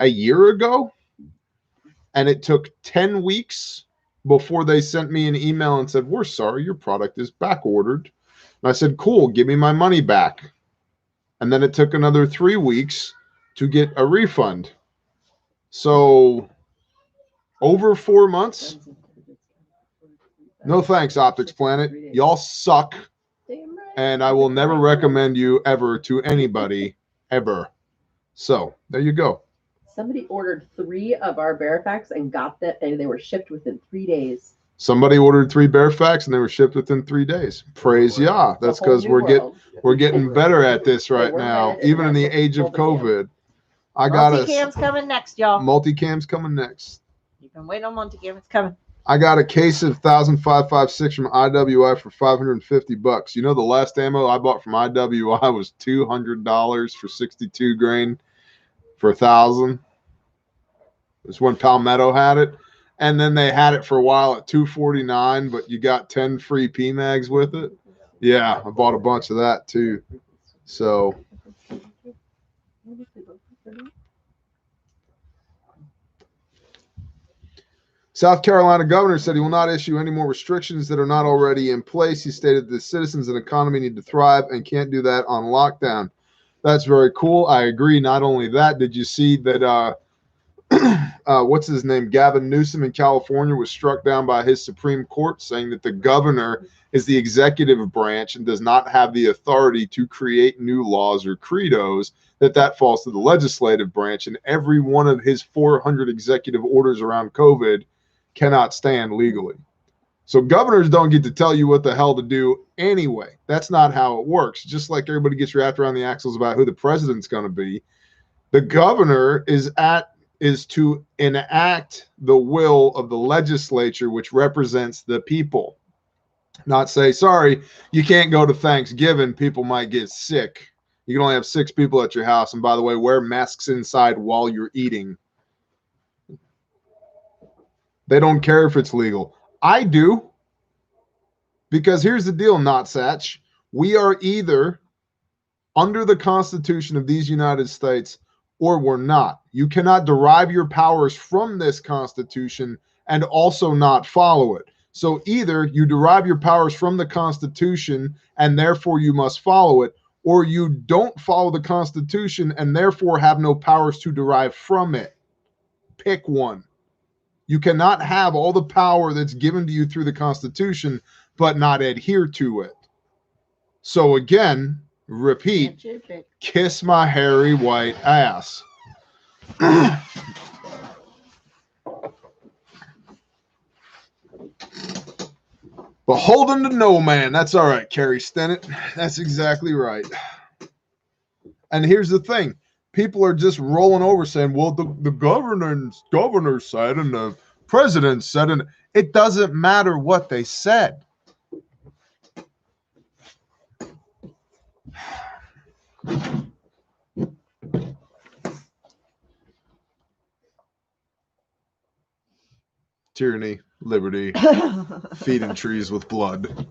a year ago, and it took 10 weeks before they sent me an email and said, we're sorry, your product is back ordered. And I said, cool, give me my money back. And then it took another 3 weeks to get a refund. So over 4 months. No thanks, opticsplanet. Y'all suck. And I will never recommend you ever to anybody, ever. So there you go. Somebody ordered 3 of our Bearfax and got that, and they were shipped within 3 days. Somebody ordered 3 Bearfax and they were shipped within 3 days. Praise Yah. That's It's a whole because new we're world. getting better at this right We're now, better, even in the and age of that's what COVID. I got Multicam's coming next, y'all. multicam's coming next. You've been waiting on multicam. It's coming. I got a case of 1556 from IWI for $550. You know, the last ammo I bought from IWI was $200 for 62 grain for 1,000. It's when Palmetto had it, and then they had it for a while at $249, but you got 10 free PMags with it. Yeah, I bought a bunch of that too. So South Carolina governor said he will not issue any more restrictions that are not already in place. He stated the citizens and economy need to thrive and can't do that on lockdown. That's very cool. I agree. Not only that, did you see that what's his name? Gavin Newsom in California was struck down by his Supreme Court, saying that the governor is the executive branch and does not have the authority to create new laws or credos, that falls to the legislative branch, and every one of his 400 executive orders around COVID cannot stand legally. So governors don't get to tell you what the hell to do anyway. That's not how it works. Just like everybody gets wrapped around the axles about who the president's going to be, the governor is to enact the will of the legislature, which represents the people. Not say, sorry, you can't go to Thanksgiving, people might get sick. You can only have 6 people at your house. And by the way, wear masks inside while you're eating. They don't care if it's legal. I do. Because here's the deal, Notsatch. We are either under the Constitution of these United States or we're not. You cannot derive your powers from this Constitution and also not follow it. So either you derive your powers from the Constitution and therefore you must follow it, or you don't follow the Constitution and therefore have no powers to derive from it. Pick one. You cannot have all the power that's given to you through the Constitution but not adhere to it. So again, repeat, kiss my hairy white ass. Beholden to no man. That's all right, Carrie Stennett. That's exactly right. And here's the thing. People are just rolling over saying, well, the governor said and the president said, and it doesn't matter what they said. Tyranny, liberty, feeding trees with blood.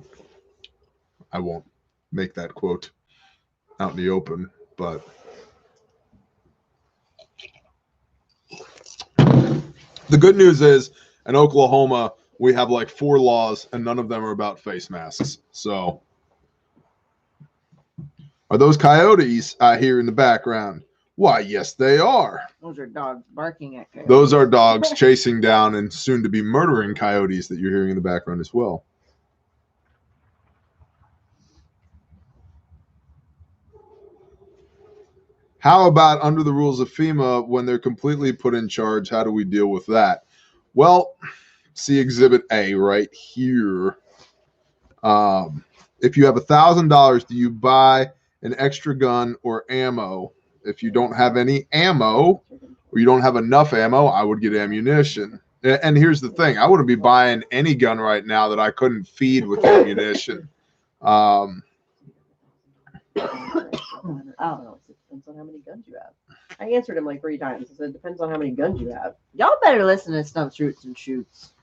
I won't make that quote out in the open, but the good news is in Oklahoma, we have like 4 laws and none of them are about face masks. So are those coyotes I hear in the background? Why, yes, they are. Those are dogs barking at coyotes. Those are dogs chasing down and soon to be murdering coyotes that you're hearing in the background as well. How about under the rules of FEMA when they're completely put in charge? How do we deal with that? Well, see Exhibit A right here. If you have $1,000, do you buy an extra gun or ammo? If you don't have any ammo or you don't have enough ammo, I would get ammunition. And here's the thing. I wouldn't be buying any gun right now that I couldn't feed with ammunition. I don't know. It depends on how many guns you have. I answered him like 3 times. I said, it depends on how many guns you have. Y'all better listen to Stumps, Roots, and Shoots.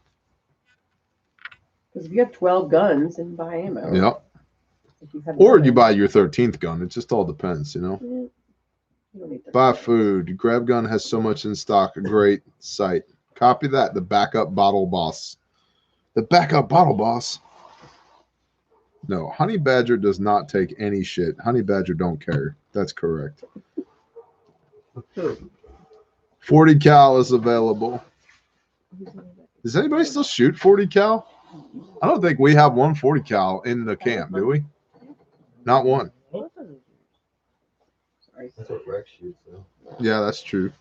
Because if you have 12 guns, then buy ammo. Yep. If you have Or none, you buy your 13th gun. It just all depends, you know. you don't need 13 Buy guns. food. Grab Gun has so much in stock. A great site. Copy that. The Backup Bottle Boss. The Backup Bottle Boss. No, Honey Badger does not take any shit. Honey Badger don't care. That's correct. 40 cal is available. Does anybody still shoot 40 cal? I don't think we have one 40 cal in the camp, do we? Not one. Sorry. That's what Rex shoots, though. Yeah, that's true.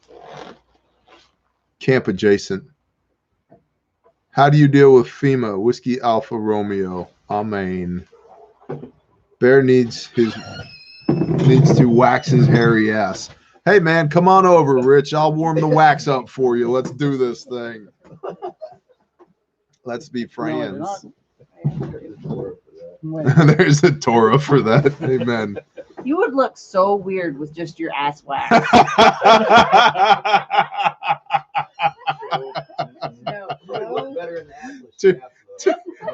Camp adjacent. How do you deal with FEMA? Whiskey Alpha Romeo. Amen. Bear needs to wax his hairy ass. Hey man, come on over, Rich. I'll warm the wax up for you. Let's do this thing. Let's be friends. There's a Torah for that. Amen. You would look so weird with just your ass wax.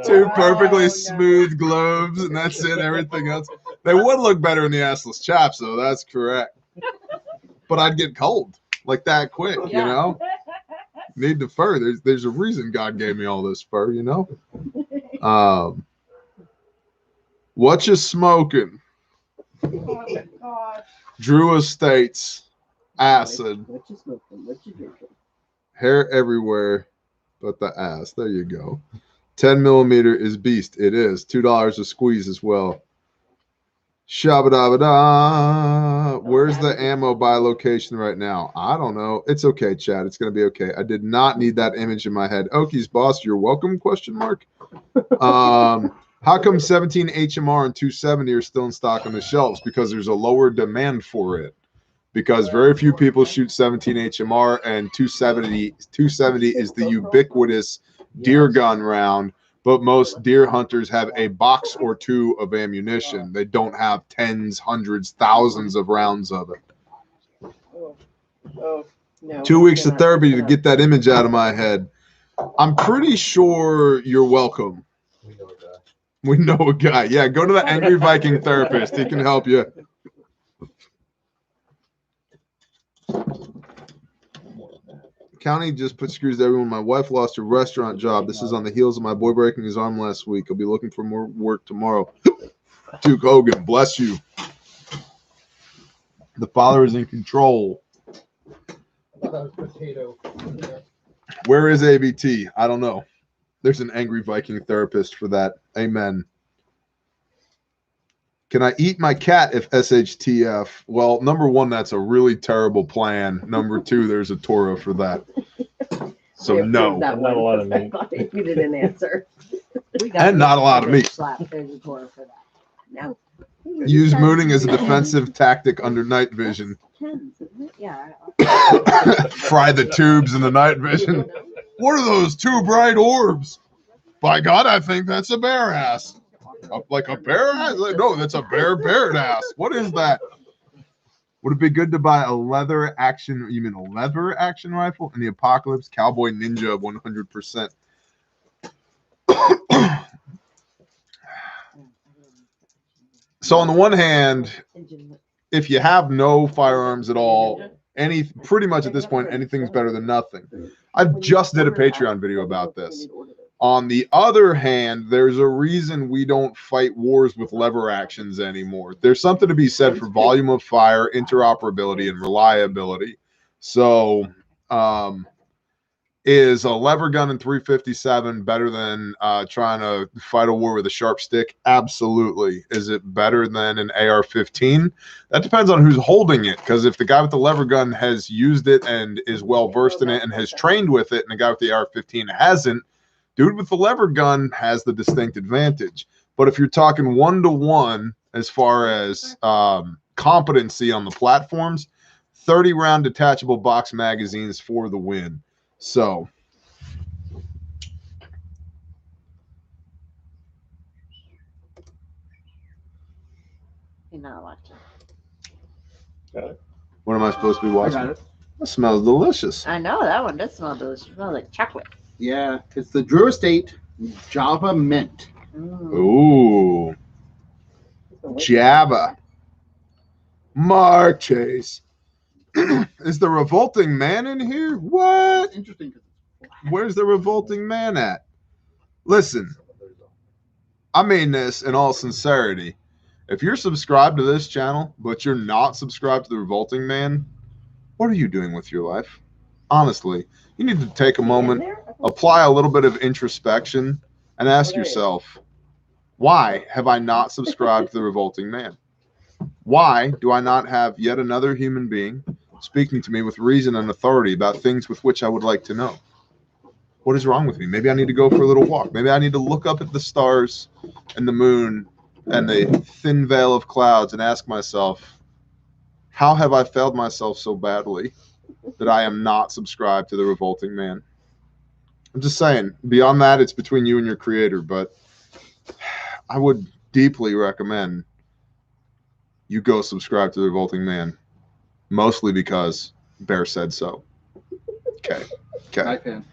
Two perfectly smooth globes, and that's it. Everything else. They would look better in the assless chaps, though. That's correct. But I'd get cold like that quick, you know? Need the fur. There's a reason God gave me all this fur, you know. What you smoking? Oh, God. Drew Estates, acid, What you smoking? What you drinking? hair everywhere, but the ass. There you go. 10 millimeter is beast. It is $2 a squeeze as well. Shabba-dabba-da. Where's the ammo by location right now? I don't know. It's okay, Chad. It's gonna be okay. I did not need that image in my head. Okie's boss, you're welcome? Question mark. How come 17 HMR and 270 are still in stock on the shelves? Because there's a lower demand for it. Because very few people shoot 17 HMR, and 270 is the ubiquitous deer gun round. But most deer hunters have a box or two of ammunition. They don't have tens, hundreds, thousands of rounds of it. Oh, no. 2 weeks of therapy to get that image out of my head. I'm pretty sure you're welcome. We know a guy. We know a guy. Yeah, go to the Angry Viking therapist. He can help you. County just put screws to everyone. My wife lost her restaurant job. This is on the heels of my boy breaking his arm last week. I'll be looking for more work tomorrow. Duke Hogan, bless you. The father is in control. Where is ABT? I don't know. There's an Angry Viking therapist for that. Amen. Can I eat my cat if SHTF? Well, number one, that's a really terrible plan. Number two, there's a Torah for that. So no. That Not a lot of one. meat. I thought you didn't answer. And not a lot of meat. There's a Torah for that. No. Use mooning as a defensive tactic under night vision. Tens, isn't it? Yeah. Fry the tubes in the night vision. What are those two bright orbs? By God, I think that's a bear ass. Like a bear ass? No, that's a bear ass. What is that? Would it be good to buy a leather action? You mean a leather action rifle in the apocalypse? Cowboy Ninja 100%. So on the one hand, if you have no firearms at all, pretty much at this point, anything's better than nothing. I just did a Patreon video about this. On the other hand, there's a reason we don't fight wars with lever actions anymore. There's something to be said for volume of fire, interoperability, and reliability. So, is a lever gun in 357 better than trying to fight a war with a sharp stick? Absolutely. Is it better than an AR-15? That depends on who's holding it, because if the guy with the lever gun has used it and is well versed in it and has trained with it, and the guy with the AR-15 hasn't, dude with the lever gun has the distinct advantage. But if you're talking one-to-one as far as competency on the platforms, 30-round detachable box magazines for the win. So You're not watching. what am I supposed to be I watching? got it. It smells delicious. I know that one does smell delicious. It smells like chocolate. Yeah, it's the Drew Estate Java Mint. Ooh, Jabba. Mark Chase. Is the Revolting Man in here? What? Interesting. Where's the Revolting Man at? Listen, I mean this in all sincerity. If you're subscribed to this channel, but you're not subscribed to the Revolting Man, what are you doing with your life? Honestly, you need to take a moment, apply a little bit of introspection, and ask yourself, why have I not subscribed to the Revolting Man? Why do I not have yet another human being speaking to me with reason and authority about things with which I would like to know? What is wrong with me? Maybe I need to go for a little walk. Maybe I need to look up at the stars and the moon and the thin veil of clouds and ask myself, how have I failed myself so badly that I am not subscribed to the Revolting Man? I'm just saying, beyond that, it's between you and your creator, but I would deeply recommend you go subscribe to the Revolting Man, mostly because Bear said so. Okay. Hi, fan.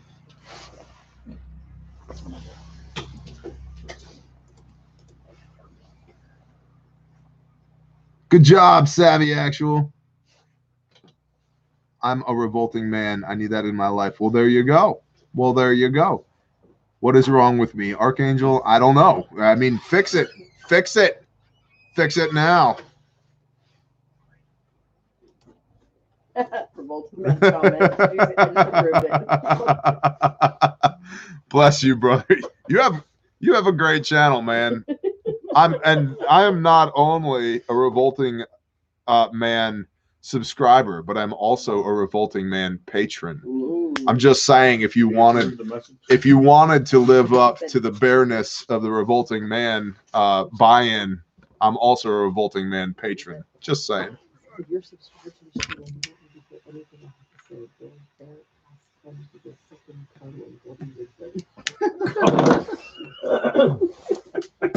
Good job, Savvy Actual. I'm a revolting man. I need that in my life. Well, there you go. Well, there you go. What is wrong with me? Archangel, I don't know. I mean, fix it. Fix it. Fix it now. Revolting Man comment. Bless you, brother. You have a great channel, man. I am not only a revolting man subscriber, but I'm also a revolting man patron. Ooh. I'm just saying, if you wanted to live up to the bareness of the revolting man buy-in, I'm also a revolting man patron. Just saying. If you're subscribed to the channel, you don't need to put anything I have to say. They're asking to get second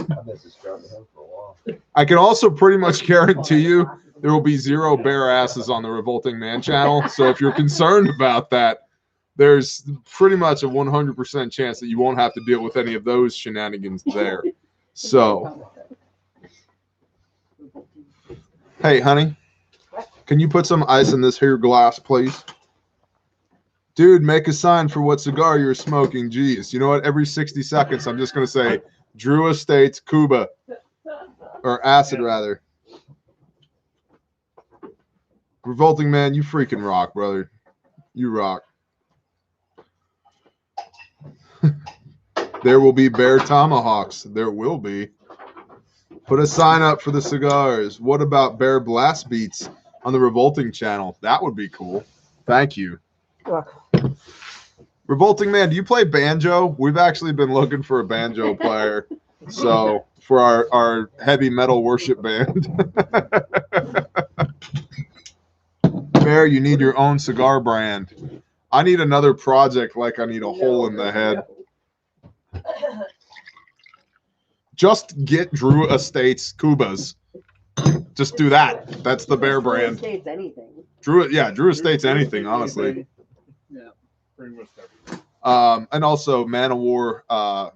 I've been subscribed to him for a while. I can also pretty much guarantee you there will be 0 bare asses on the Revolting Man channel. So if you're concerned about that, there's pretty much a 100% chance that you won't have to deal with any of those shenanigans there. So, hey, honey, can you put some ice in this here glass, please? Dude, make a sign for what cigar you're smoking. Jeez, you know what? Every 60 seconds, I'm just going to say, Drew Estates, Cuba. Or acid, rather. Revolting Man, you freaking rock, brother. You rock. There will be bear tomahawks. There will be. Put a sign up for the cigars. What about bear blast beats on the Revolting channel? That would be cool. Thank you. Revolting Man, do you play banjo? We've actually been looking for a banjo player. So, for our heavy metal worship band. Bear, you need your own cigar brand. I need another project like I need a hole in the head. Just get Drew Estates Cubas. Just do that. That's the Bear brand. Drew Estates anything. Drew Estates anything, honestly. Yeah, pretty much everything. And also Man of War,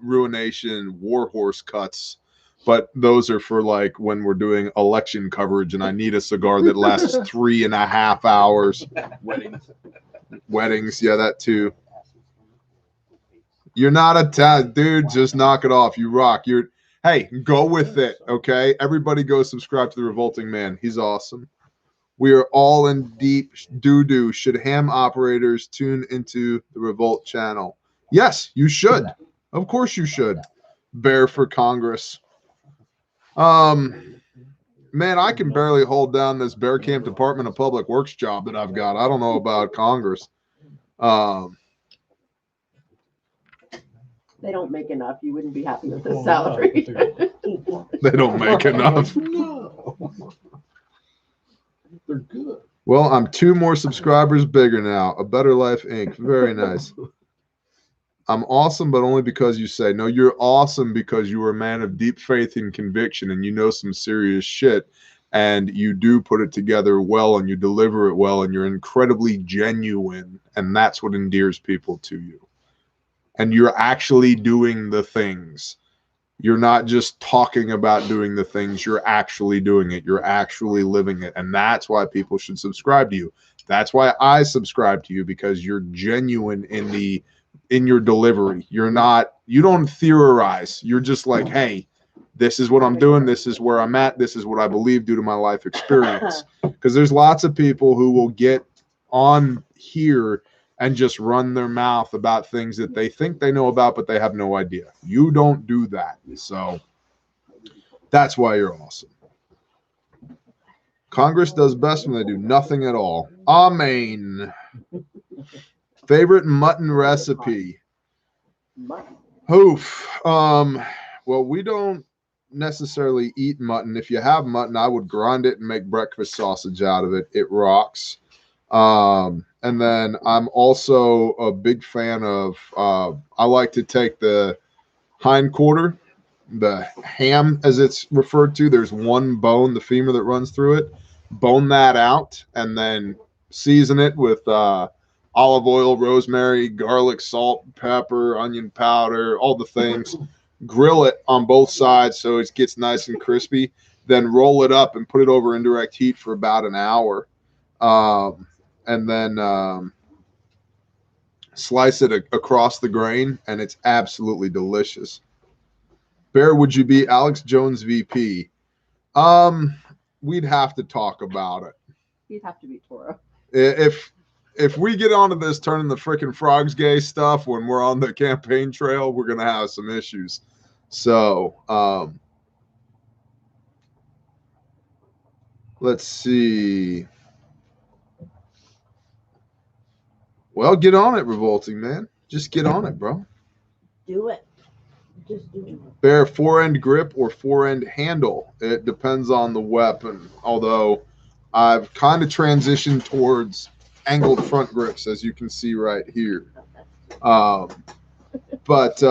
Ruination, Warhorse cuts. But those are for like when we're doing election coverage and I need a cigar that lasts 3.5 hours. Weddings, yeah, that too. You're not a dude, just knock it off. You rock. Hey, go with it, okay? Everybody go subscribe to the Revolting Man. He's awesome. We are all in deep doo-doo. Should ham operators tune into the Revolt channel? Yes, you should. Of course you should. Bear for Congress. Man, I can barely hold down this Bear Camp Department of Public Works job that I've got. I don't know about Congress. They don't make enough. You wouldn't be happy with the salary. They don't make enough. No. They're good. Well, I'm 2 more subscribers bigger now. A Better Life Inc. Very nice. I'm awesome, but only because you say. No, you're awesome because you are a man of deep faith and conviction, and you know some serious shit, and you do put it together well, and you deliver it well, and you're incredibly genuine, and that's what endears people to you. And you're actually doing the things. You're not just talking about doing the things. You're actually doing it. You're actually living it, and that's why people should subscribe to you. That's why I subscribe to you, because you're genuine in your delivery. You don't theorize. You're just like, hey, this is what I'm doing. This is where I'm at. This is what I believe due to my life experience. Because there's lots of people who will get on here and just run their mouth about things that they think they know about, but they have no idea. You don't do that. So that's why you're awesome. Congress does best when they do nothing at all. Amen. Favorite mutton recipe? Oof. Well, we don't necessarily eat mutton. If you have mutton, I would grind it and make breakfast sausage out of it. It rocks. And then I'm also a big fan of, I like to take the hind quarter, the ham as it's referred to. There's one bone, the femur that runs through it. Bone that out and then season it with olive oil, rosemary, garlic, salt, pepper, onion powder, all the things. Grill it on both sides so it gets nice and crispy. Then roll it up and put it over indirect heat for about an hour. and then slice it across the grain, and it's absolutely delicious. Bear, would you be Alex Jones VP? We'd have to talk about it. He'd have to be Torah. If we get onto this turning the freaking frogs gay stuff when we're on the campaign trail, we're gonna have some issues. So let's see. Well, get on it, Revolting Man. Just get on it, bro. Do it. Just do it. Bear, 4-end grip or 4-end handle. It depends on the weapon. Although I've kind of transitioned towards angled front grips, as you can see right here. But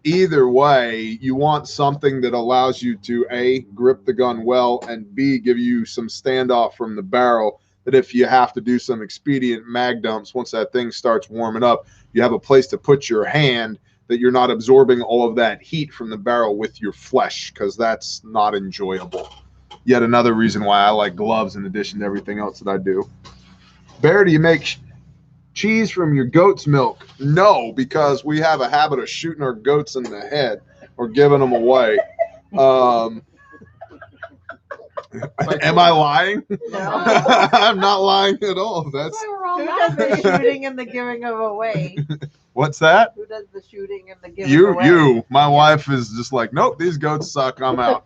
either way, you want something that allows you to A, grip the gun well, and B, give you some standoff from the barrel, that if you have to do some expedient mag dumps, once that thing starts warming up, you have a place to put your hand, that you're not absorbing all of that heat from the barrel with your flesh, because that's not enjoyable. Yet another reason why I like gloves in addition to everything else that I do. Bear, do you make cheese from your goat's milk? No, because we have a habit of shooting our goats in the head or giving them away. Am I lying? No. I'm not lying at all. That's Who does the shooting and the giving of away? what's that? Who does the shooting and the giving away? You. My wife is just like, nope, these goats suck. I'm out.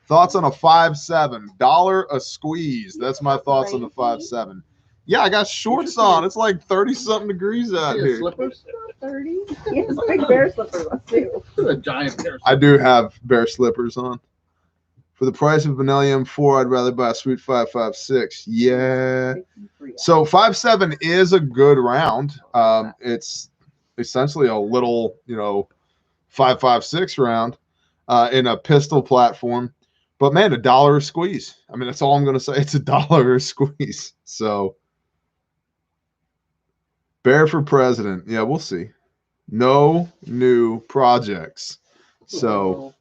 Thoughts on a 5.7 $1 a squeeze? That's my thoughts on the 5.7. Yeah, I got shorts on. It's like 30-something degrees out here. Slippers? 30. He has big bear slippers on too. A giant pair. I do have bear slippers on. For the price of Vanilla M4, I'd rather buy a sweet 5.56. Yeah. So 5.7 is a good round. It's essentially a little, 5.56 round in a pistol platform. But man, $1 a squeeze. I mean, that's all I'm going to say. It's $1 a squeeze. So Bear for president. Yeah, we'll see. No new projects. So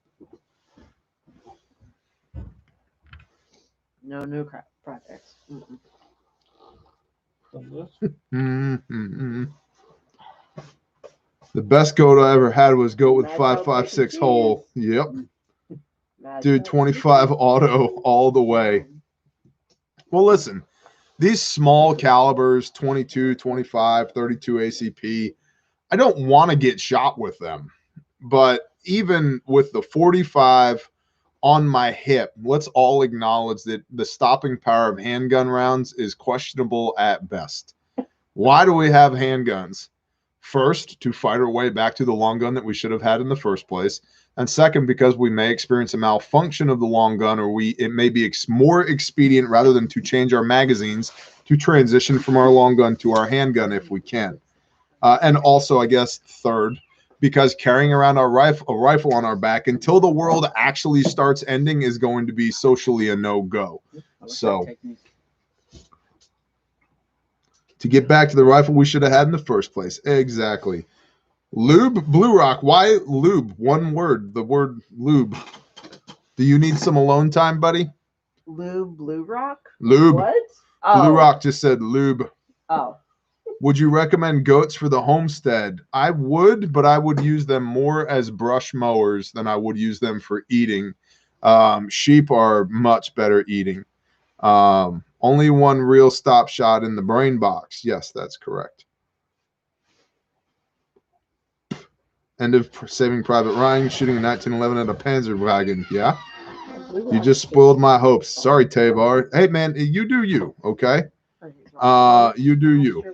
No new projects. The best goat I ever had was goat with 5.56 hole. Yep. Dude, 25 auto all the way. Well, listen, these small calibers, 22, 25, 32 ACP, I don't want to get shot with them. But even with the 45 on my hip, let's all acknowledge that the stopping power of handgun rounds is questionable at best. Why do we have handguns? First, to fight our way back to the long gun that we should have had in the first place. And second, because we may experience a malfunction of the long gun, or it may be more expedient, rather than to change our magazines, to transition from our long gun to our handgun if we can. And also, I guess, third, because carrying around a rifle on our back until the world actually starts ending is going to be socially a no-go. So to get back to the rifle we should have had in the first place. Exactly. Lube, Blue Rock. Why lube? One word. The word lube. Do you need some alone time, buddy? Lube, Blue Rock? Lube. What? Oh. Blue Rock just said lube. Oh. Would you recommend goats for the homestead? I would, but I would use them more as brush mowers than I would use them for eating. Sheep are much better eating. Only one real stop shot in the brain box. Yes, that's correct. End of Saving Private Ryan, shooting in 1911 at a Panzer wagon. Yeah. You just spoiled my hopes. Sorry, Tavar. Hey, man, you do you, okay? You do you.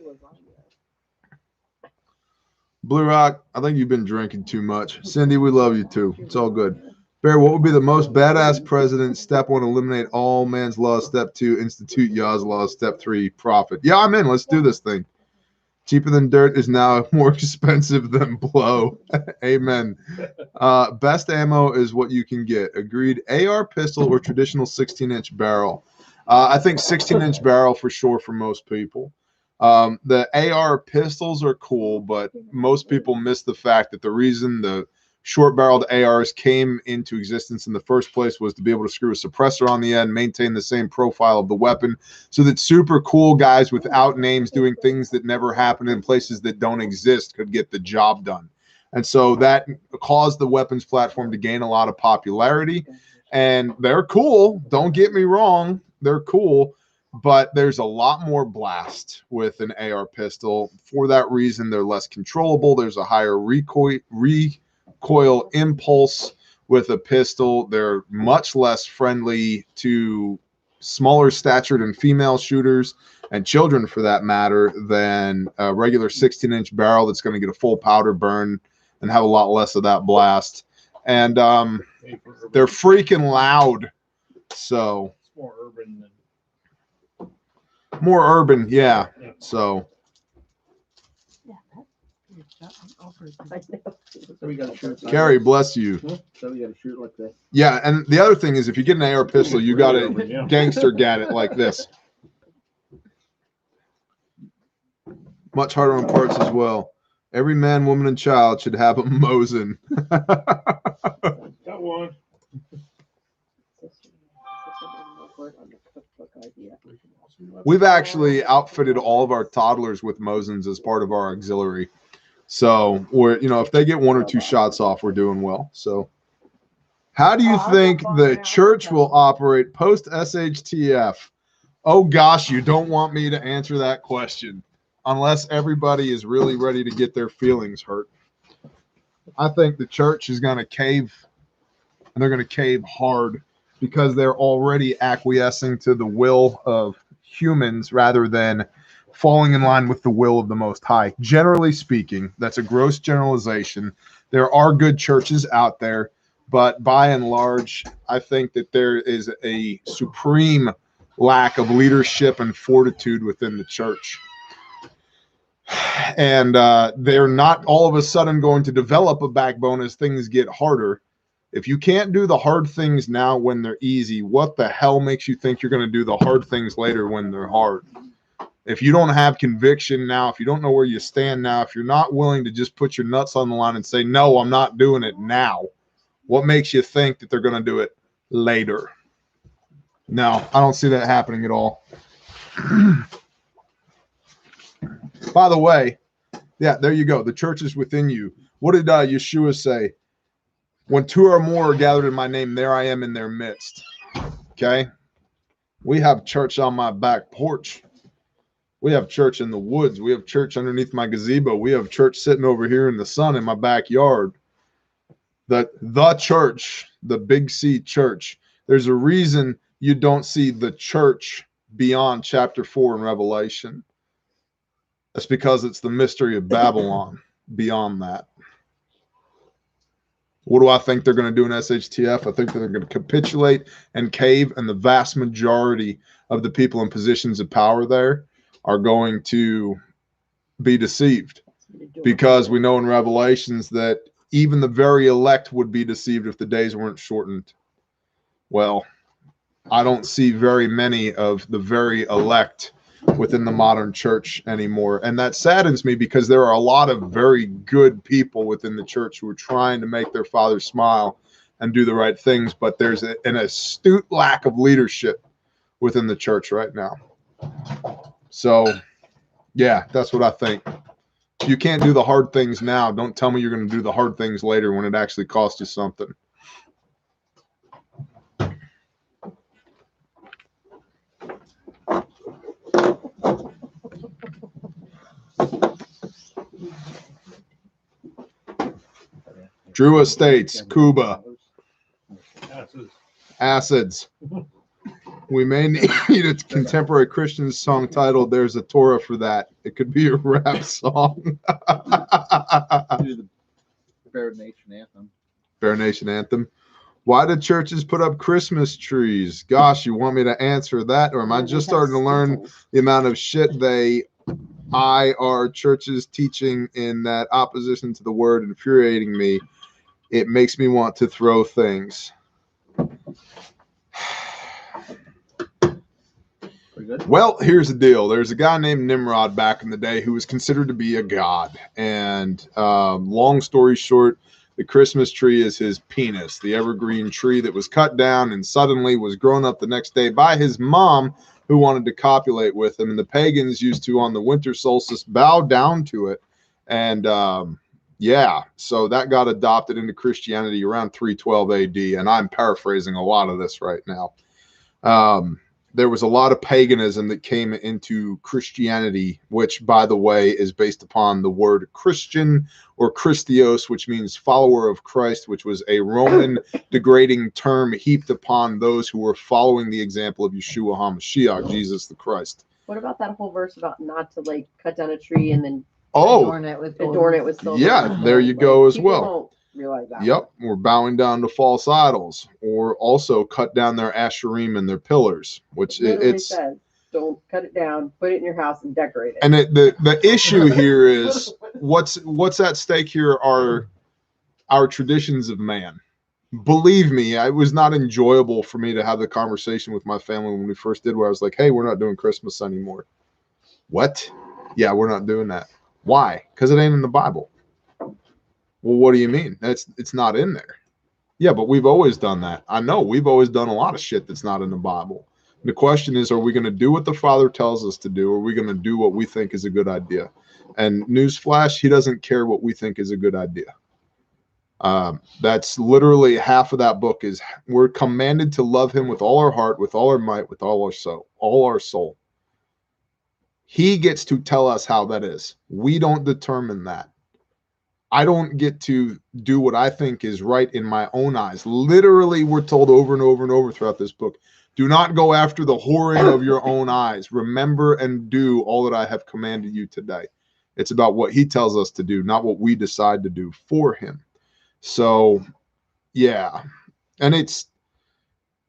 Blue Rock, I think you've been drinking too much. Cindy, we love you too. It's all good. Bear, what would be the most badass president? Step 1, eliminate all man's laws. Step 2, institute Yah's laws. Step 3, profit. Yeah, I'm in. Let's do this thing. Cheaper than dirt is now more expensive than blow. Amen. Best ammo is what you can get. Agreed. AR pistol or traditional 16-inch barrel? I think 16-inch barrel for sure for most people. The AR pistols are cool, but most people miss the fact that the reason the short-barreled ARs came into existence in the first place was to be able to screw a suppressor on the end, maintain the same profile of the weapon, so that super cool guys without names doing things that never happened in places that don't exist could get the job done. And so that caused the weapons platform to gain a lot of popularity. And they're cool. Don't get me wrong. They're cool. But there's a lot more blast with an AR pistol. For that reason, they're less controllable. There's a higher recoil impulse with a pistol. They're much less friendly to smaller statured and female shooters and children, for that matter, than a regular 16-inch barrel that's going to get a full powder burn and have a lot less of that blast. And they're freaking loud. So It's more urban than. more urban, yeah. So I know. So we got to shoot. Carrie, bless you. So we got to shoot like this. Yeah, and the other thing is, if you get an AR pistol, you got to gangster gat it like this. Much harder on parts as well. Every man, woman, and child should have a Mosin. Got one. We've actually outfitted all of our toddlers with Mosins as part of our auxiliary. So we're, you know, if they get 1 or 2 shots off, we're doing well. So how do you think the church will operate post SHTF? Oh gosh, you don't want me to answer that question unless everybody is really ready to get their feelings hurt. I think the church is going to cave, and they're going to cave hard, because they're already acquiescing to the will of humans rather than falling in line with the will of the Most High. Generally speaking, that's a gross generalization. There are good churches out there, but by and large, I think that there is a supreme lack of leadership and fortitude within the church. And they're not all of a sudden going to develop a backbone as things get harder. If you can't do the hard things now when they're easy, what the hell makes you think you're going to do the hard things later when they're hard? If you don't have conviction now, if you don't know where you stand now, if you're not willing to just put your nuts on the line and say, no, I'm not doing it now, what makes you think that they're going to do it later? No, I don't see that happening at all. By the way, yeah, there you go. The church is within you. What did Yeshua say? When 2 or more are gathered in my name, there I am in their midst. Okay? We have church on my back porch. We have church in the woods. We have church underneath my gazebo. We have church sitting over here in the sun in my backyard. The church, the Big C church. There's a reason you don't see the church beyond chapter 4 in Revelation. That's because it's the mystery of Babylon beyond that. What do I think they're going to do in SHTF? I think they're going to capitulate and cave, and the vast majority of the people in positions of power there are going to be deceived, because we know in Revelations that even the very elect would be deceived if the days weren't shortened. Well, I don't see very many of the very elect within the modern church anymore. And that saddens me, because there are a lot of very good people within the church who are trying to make their Father smile and do the right things. But there's an astute lack of leadership within the church right now. So, yeah, that's what I think. If you can't do the hard things now, don't tell me you're going to do the hard things later when it actually costs you something. Drew Estates, Cuba. Acids. We may need a contemporary Christian song titled "There's a Torah for That." It could be a rap song. Do the Bear Nation Anthem. Bear Nation Anthem. Why do churches put up Christmas trees? Gosh, you want me to answer that? Or am I just starting to learn the amount of shit our churches teaching in that opposition to the word infuriating me? It makes me want to throw things. Well, here's the deal. There's a guy named Nimrod back in the day who was considered to be a god. And long story short, The Christmas tree is his penis, the evergreen tree that was cut down and suddenly was grown up the next day by his mom, who wanted to copulate with him. And the pagans used to, on the winter solstice, bow down to it. And yeah, so that got adopted into Christianity around 312 AD. And I'm paraphrasing a lot of this right now. There was a lot of paganism that came into Christianity, which, by the way, is based upon the word Christian or Christios, which means follower of Christ, which was a Roman degrading term heaped upon those who were following the example of Yeshua HaMashiach, Jesus the Christ. What about that whole verse about not to like cut down a tree and then Adorn it with gold. adorn it with silver? Yeah, there you go as people well. Don't realize that. Yep, we're bowing down to false idols, or also cut down their asherim and their pillars, which it's says, don't cut it down, put it in your house and decorate it. and the issue here is what's at stake here are our traditions of man. Believe me, it was not enjoyable for me to have the conversation with my family when we first did, where I was like, hey, we're not doing Christmas anymore. What? Yeah, we're not doing that. Why? Because it ain't in the Bible. Well, what do you mean? It's not in there. Yeah, but we've always done that. I know we've always done a lot of shit that's not in the Bible. The question is, are we going to do what the Father tells us to do, or are we going to do what we think is a good idea? And newsflash, he doesn't care what we think is a good idea. That's literally half of that book is we're commanded to love him with all our heart, with all our might, with all our soul. He gets to tell us how that is. We don't determine that. I don't get to do what I think is right in my own eyes. Literally, we're told over and over and over throughout this book, do not go after the whoring of your own eyes. Remember and do all that I have commanded you today. It's about what he tells us to do, not what we decide to do for him. So, yeah. And it's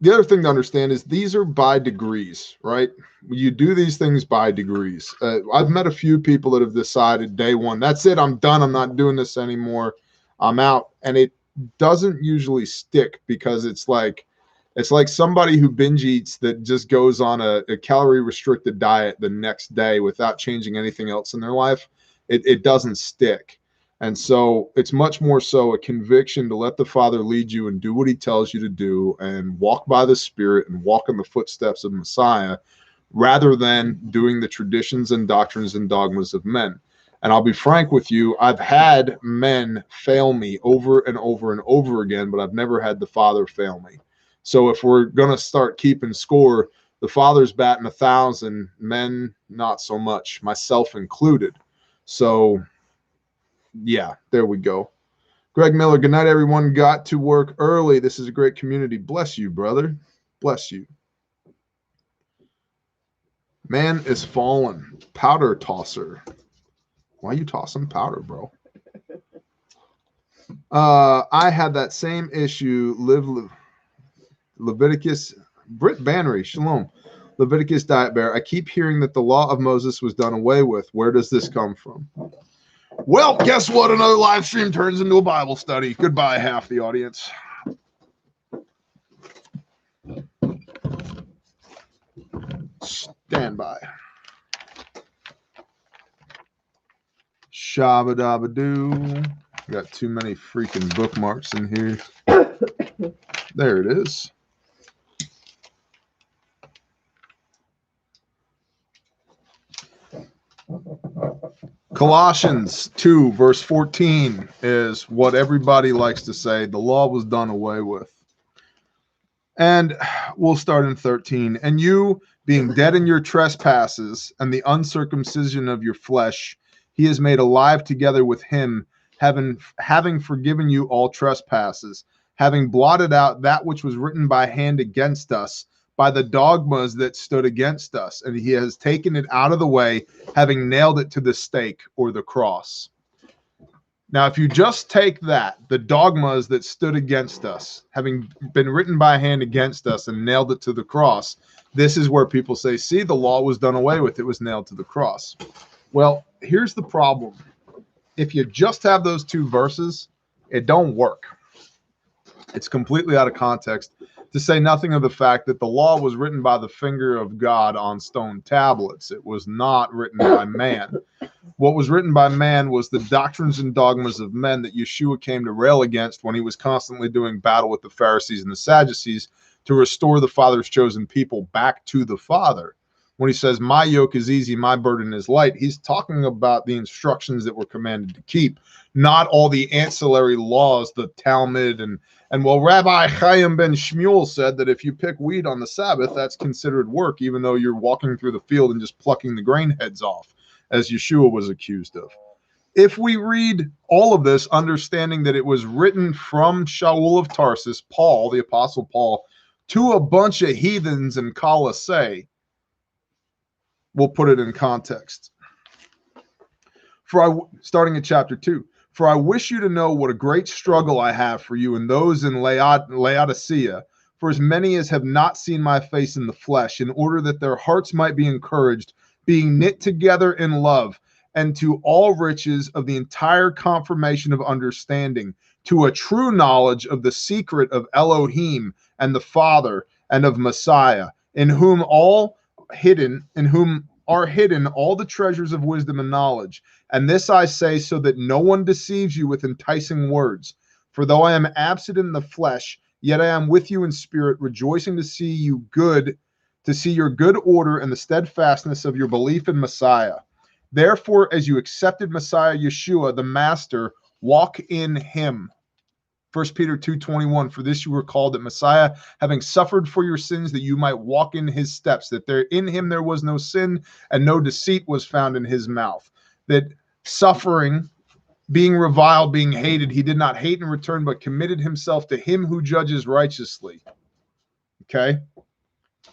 the other thing to understand is these are by degrees, right? You do these things by degrees. I've met a few people that have decided day one, that's it, I'm done, I'm not doing this anymore, I'm out. And it doesn't usually stick because it's like somebody who binge eats that just goes on a calorie restricted diet the next day without changing anything else in their life. It doesn't stick. And so it's much more so a conviction to let the Father lead you and do what he tells you to do and walk by the Spirit and walk in the footsteps of Messiah rather than doing the traditions and doctrines and dogmas of men. And I'll be frank with you, I've had men fail me over and over and over again, but I've never had the Father fail me. So if we're going to start keeping score, the Father's batting 1,000, men not so much, myself included. So yeah, there we go. Greg Miller, good night, everyone. Got to work early. This is a great community. Bless you, brother. Bless you. Man is fallen. Powder tosser. Why are you tossing powder, bro? I had that same issue. Leviticus. Britt Bannery, shalom. Leviticus Diet Bear. I keep hearing that the law of Moses was done away with. Where does this come from? Well, guess what? Another live stream turns into a Bible study. Goodbye, half the audience. Stand by. Shabba dabba doo. Got too many freaking bookmarks in here. There it is. Colossians 2 verse 14 is what everybody likes to say. The law was done away with. And we'll start in 13. And you, being dead in your trespasses and the uncircumcision of your flesh, he has made alive together with him, having forgiven you all trespasses, having blotted out that which was written by hand against us, by the dogmas that stood against us, and he has taken it out of the way, having nailed it to the stake or the cross. Now, if you just take that, the dogmas that stood against us, having been written by hand against us and nailed it to the cross, this is where people say, see, the law was done away with. It was nailed to the cross. Well, here's the problem. If you just have those two verses, it don't work. It's completely out of context. To say nothing of the fact that the law was written by the finger of God on stone tablets. It was not written by man. What was written by man was the doctrines and dogmas of men that Yeshua came to rail against when he was constantly doing battle with the Pharisees and the Sadducees to restore the Father's chosen people back to the Father. When he says, my yoke is easy, my burden is light, he's talking about the instructions that we're commanded to keep, not all the ancillary laws, the Talmud, and well, Rabbi Chaim ben Shmuel said that if you pick weed on the Sabbath, that's considered work, even though you're walking through the field and just plucking the grain heads off, as Yeshua was accused of. If we read all of this, understanding that it was written from Shaul of Tarsus, Paul, the Apostle Paul, to a bunch of heathens in Colossae, we'll put it in context. Starting at chapter 2. For I wish you to know what a great struggle I have for you and those in Laodicea, for as many as have not seen my face in the flesh, in order that their hearts might be encouraged, being knit together in love, and to all riches of the entire confirmation of understanding, to a true knowledge of the secret of Elohim and the Father and of Messiah, in whom are hidden all the treasures of wisdom and knowledge. And this I say so that no one deceives you with enticing words. For though I am absent in the flesh, yet I am with you in spirit, rejoicing to see your good order and the steadfastness of your belief in Messiah. Therefore, as you accepted Messiah Yeshua, the Master, walk in him. 1 Peter 2:21, for this you were called, that Messiah, having suffered for your sins, that you might walk in his steps, that there in him there was no sin, and no deceit was found in his mouth. That suffering, being reviled, being hated, he did not hate in return, but committed himself to him who judges righteously. Okay?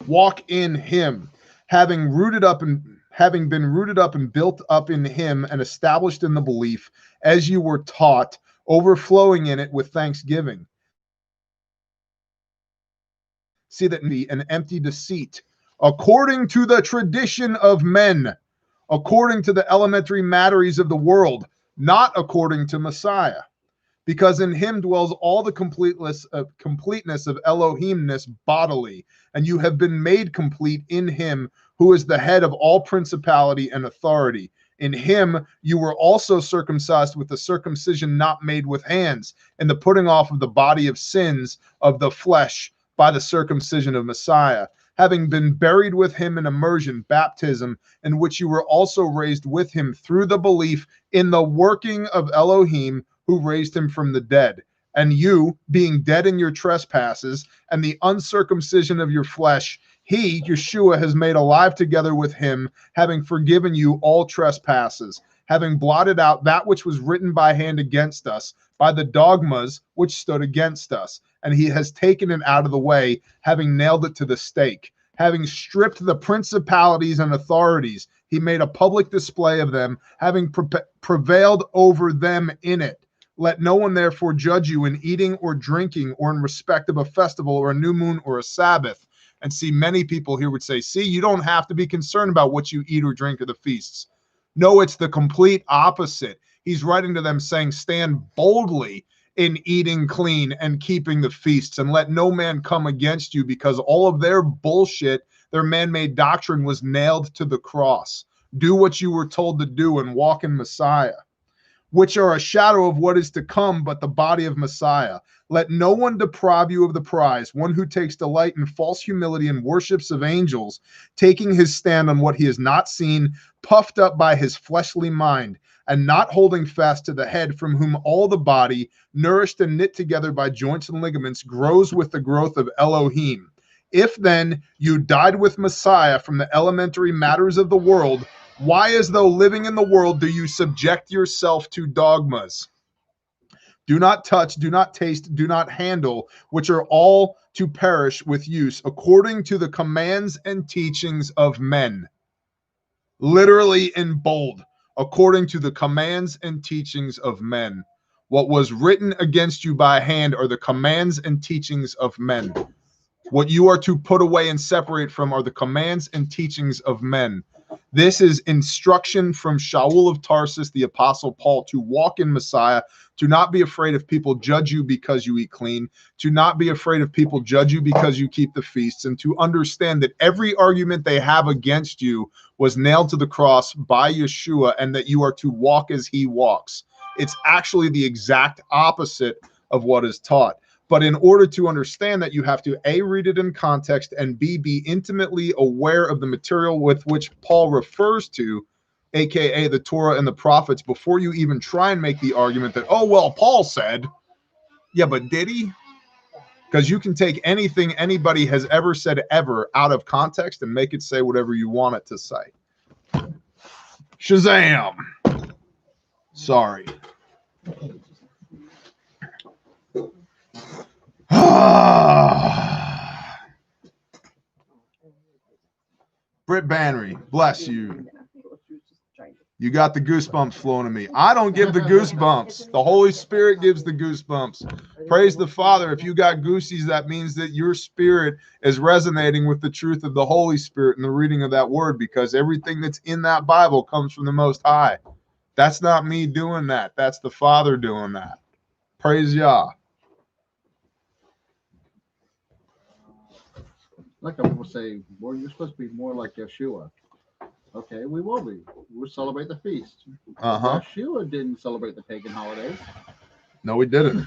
Walk in him, having been rooted up and built up in him and established in the belief, as you were taught, overflowing in it with thanksgiving. See that be an empty deceit, according to the tradition of men, according to the elementary matters of the world, not according to Messiah. Because in him dwells all the completeness of Elohimness bodily, and you have been made complete in him, who is the head of all principality and authority. In him you were also circumcised with the circumcision not made with hands, and the putting off of the body of sins of the flesh by the circumcision of Messiah, having been buried with him in immersion, baptism, in which you were also raised with him through the belief in the working of Elohim, who raised him from the dead. And you, being dead in your trespasses and the uncircumcision of your flesh, he, Yeshua, has made alive together with him, having forgiven you all trespasses, having blotted out that which was written by hand against us, by the dogmas which stood against us. And he has taken it out of the way, having nailed it to the stake. Having stripped the principalities and authorities, he made a public display of them, having prevailed over them in it. Let no one therefore judge you in eating or drinking, or in respect of a festival or a new moon or a Sabbath. And see, many people here would say, see, you don't have to be concerned about what you eat or drink at the feasts. No, it's the complete opposite. He's writing to them saying, stand boldly in eating clean and keeping the feasts, and let no man come against you, because all of their bullshit, their man-made doctrine, was nailed to the cross. Do what you were told to do and walk in Messiah, which are a shadow of what is to come, but the body of Messiah. Let no one deprive you of the prize, one who takes delight in false humility and worships of angels, taking his stand on what he has not seen, puffed up by his fleshly mind, and not holding fast to the head, from whom all the body, nourished and knit together by joints and ligaments, grows with the growth of Elohim. If then you died with Messiah from the elementary matters of the world, why, as though living in the world, do you subject yourself to dogmas? Do not touch, do not taste, do not handle, which are all to perish with use, according to the commands and teachings of men. Literally in bold, according to the commands and teachings of men. What was written against you by hand are the commands and teachings of men. What you are to put away and separate from are the commands and teachings of men. This is instruction from Shaul of Tarsus, the Apostle Paul, to walk in Messiah, to not be afraid if people judge you because you eat clean, to not be afraid if people judge you because you keep the feasts, and to understand that every argument they have against you was nailed to the cross by Yeshua, and that you are to walk as he walks. It's actually the exact opposite of what is taught. But in order to understand that, you have to A, read it in context, and B, be intimately aware of the material with which Paul refers to, aka the Torah and the prophets, before you even try and make the argument that, oh, well, Paul said. Yeah, but did he? Because you can take anything anybody has ever said ever out of context and make it say whatever you want it to say. Shazam! Sorry. Britt Bannery, bless you. You got the goosebumps flowing to me. I don't give the goosebumps. The Holy Spirit gives the goosebumps. Praise the Father. If you got goosies, that means that your spirit is resonating with the truth of the Holy Spirit and the reading of that word, because everything that's in that Bible comes from the Most High. That's not me doing that. That's the Father doing that. Praise Yah. Like people say, well, you're supposed to be more like Yeshua. Okay, we will be. We'll celebrate the feast. Yeshua didn't celebrate the pagan holidays. No, we didn't.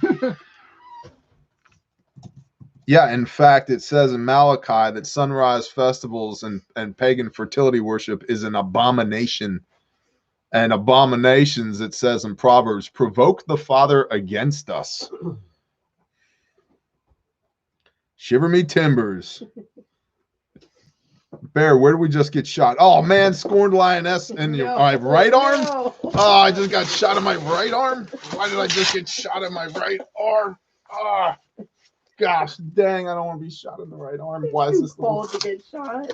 Yeah, in fact, it says in Malachi that sunrise festivals and pagan fertility worship is an abomination. And abominations, it says in Proverbs, provoke the Father against us. Shiver me timbers. Bear, where did we just get shot? Oh, man, scorned lioness in my right arm. No. Oh, I just got shot in my right arm. Why did I just get shot in my right arm? Oh, gosh, dang, I don't want to be shot in the right arm. Why is this cold to get shot?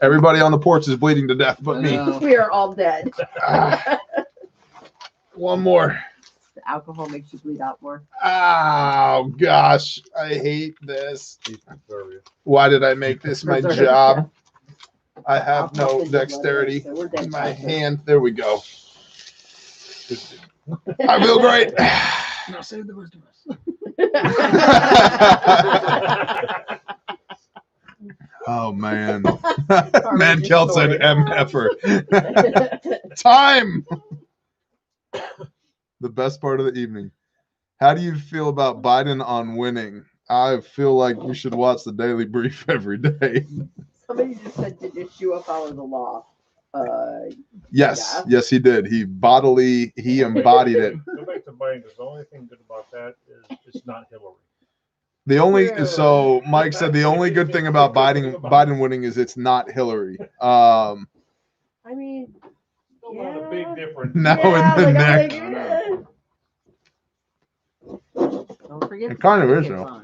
Everybody on the porch is bleeding to death but me. We are all dead. One more. The alcohol makes you bleed out more. Oh, gosh, I hate this. Why did I make this my job? I have no dexterity in my hand. There we go. I feel great. Now save the rest of us. Oh, man. Man, Kelt said MFer. Time. The best part of the evening. How do you feel about Biden on winning? I feel like we should watch the Daily Brief every day. Somebody just said, did Yeshua follow the law? Yes, yes, he did. He embodied it. Go back to Biden, because the only thing good about that is it's not Hillary. So Mike said the only good thing about Biden winning is it's not Hillary. I mean, Still not a big difference. Now in the neck. Don't forget. It kind of is though.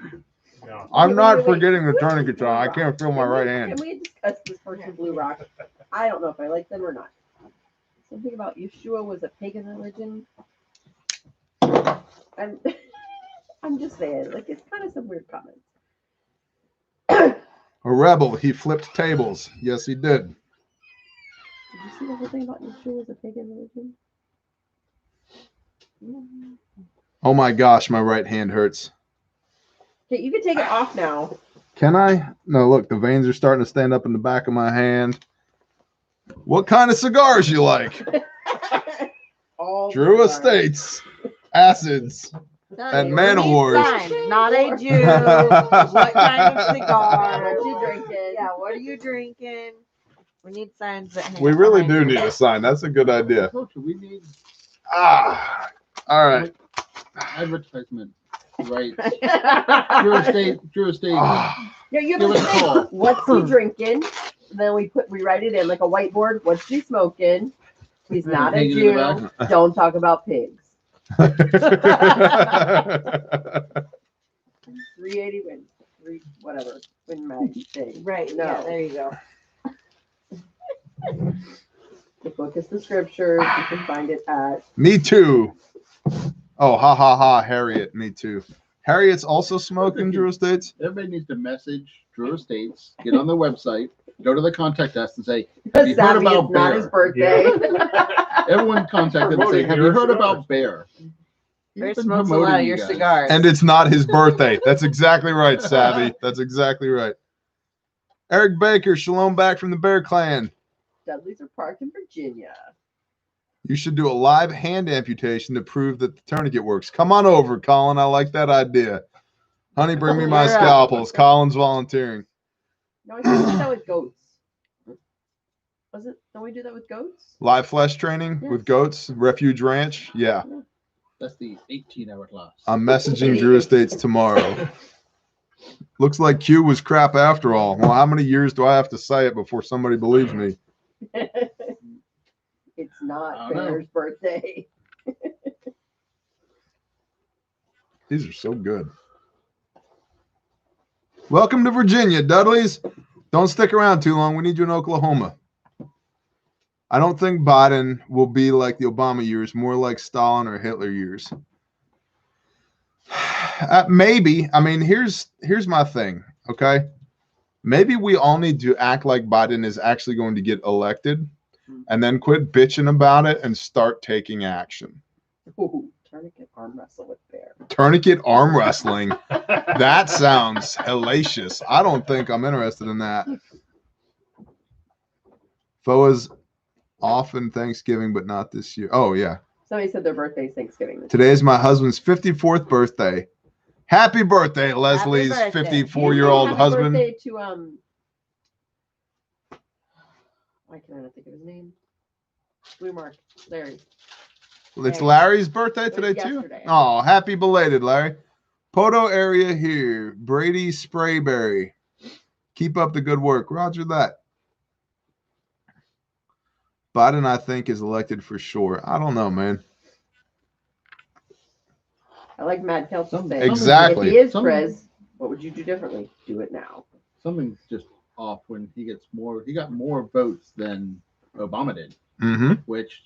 Yeah. I'm not forgetting the tourniquets on. I can't feel my right hand. Can we discuss this person Blue Rock? I don't know if I like them or not. Something about Yeshua was a pagan religion. I'm just saying, like, it's kind of some weird comments. A rebel. He flipped tables. Yes, he did. Did you see the whole thing about Yeshua was a pagan religion? Oh my gosh, my right hand hurts. Okay, you can take it off now. Can I? No, look, the veins are starting to stand up in the back of my hand. What kind of cigars you like? All Drew the time. Estates, Acids, and Man Wars. Not a Jew. What kind of cigar? What you drinking? Yeah, what are you drinking? We need signs that hang We up really behind do you. need a sign. That's a good idea. We need All right. advertisement. Right. Drew Estate. No, you Give have us to a say, call. what's he drinking? Then we write it in like a whiteboard. What's he smoking? He's not a Hang it in the Jew. Don't talk about pigs. 380 wins. Whatever. Win mag thing. Right. No. Yeah, there you go. The book is the scriptures. You can find it at. Me too. Oh, ha ha ha, Harriet. Me too. Harriet's also smoking Drew Estates. Everybody needs to message Drew Estates, get on their website, Go to the contact us and say, have you heard Savvy, about it's not his bear? birthday. Everyone contact them and say, have you heard about bear? Bear He's been smokes a lot promoting of you your guys. cigars. And it's not his birthday. That's exactly right, Savvy. That's exactly right. Eric Baker, shalom back from the Bear Clan. Dudleys are parked in Virginia. You should do a live hand amputation to prove that the tourniquet works. Come on over, Colin. I like that idea. Honey, bring me my You're up. scalpels. Colin's volunteering. No, I think we did that with goats. Was it? Don't we do that with goats? Live flesh training with goats, Refuge Ranch. Yeah. That's the 18-hour class. I'm messaging Drew Estates tomorrow. Looks like Q was crap after all. Well, how many years do I have to say it before somebody believes me? It's not I don't know. Bear's birthday. These are so good. Welcome to Virginia, Dudleys. Don't stick around too long. We need you in Oklahoma. I don't think Biden will be like the Obama years, more like Stalin or Hitler years. Maybe. I mean, here's my thing, okay? Maybe we all need to act like Biden is actually going to get elected and then quit bitching about it and start taking action. Ooh, tourniquet arm wrestle with Bear. Tourniquet arm wrestling. That sounds hellacious. I don't think I'm interested in that. FOA's often Thanksgiving, but not this year. Oh, yeah. Somebody said their birthday's Thanksgiving. This Today is my husband's 54th birthday. Happy birthday, Leslie's birthday. 54-year-old Happy husband. birthday to why can I not think of his name? Blue Mark, Larry. It's Larry's birthday today, too? Yesterday. Oh, happy belated, Larry. Poto area here. Brady Sprayberry. Keep up the good work. Roger that. Biden, I think, is elected for sure. I don't know, man. I like Matt Kelso saying, Exactly. if he is Some- Prez, what would you do differently? Do it now. Something's just off when he got more votes than Obama did, Mm-hmm. which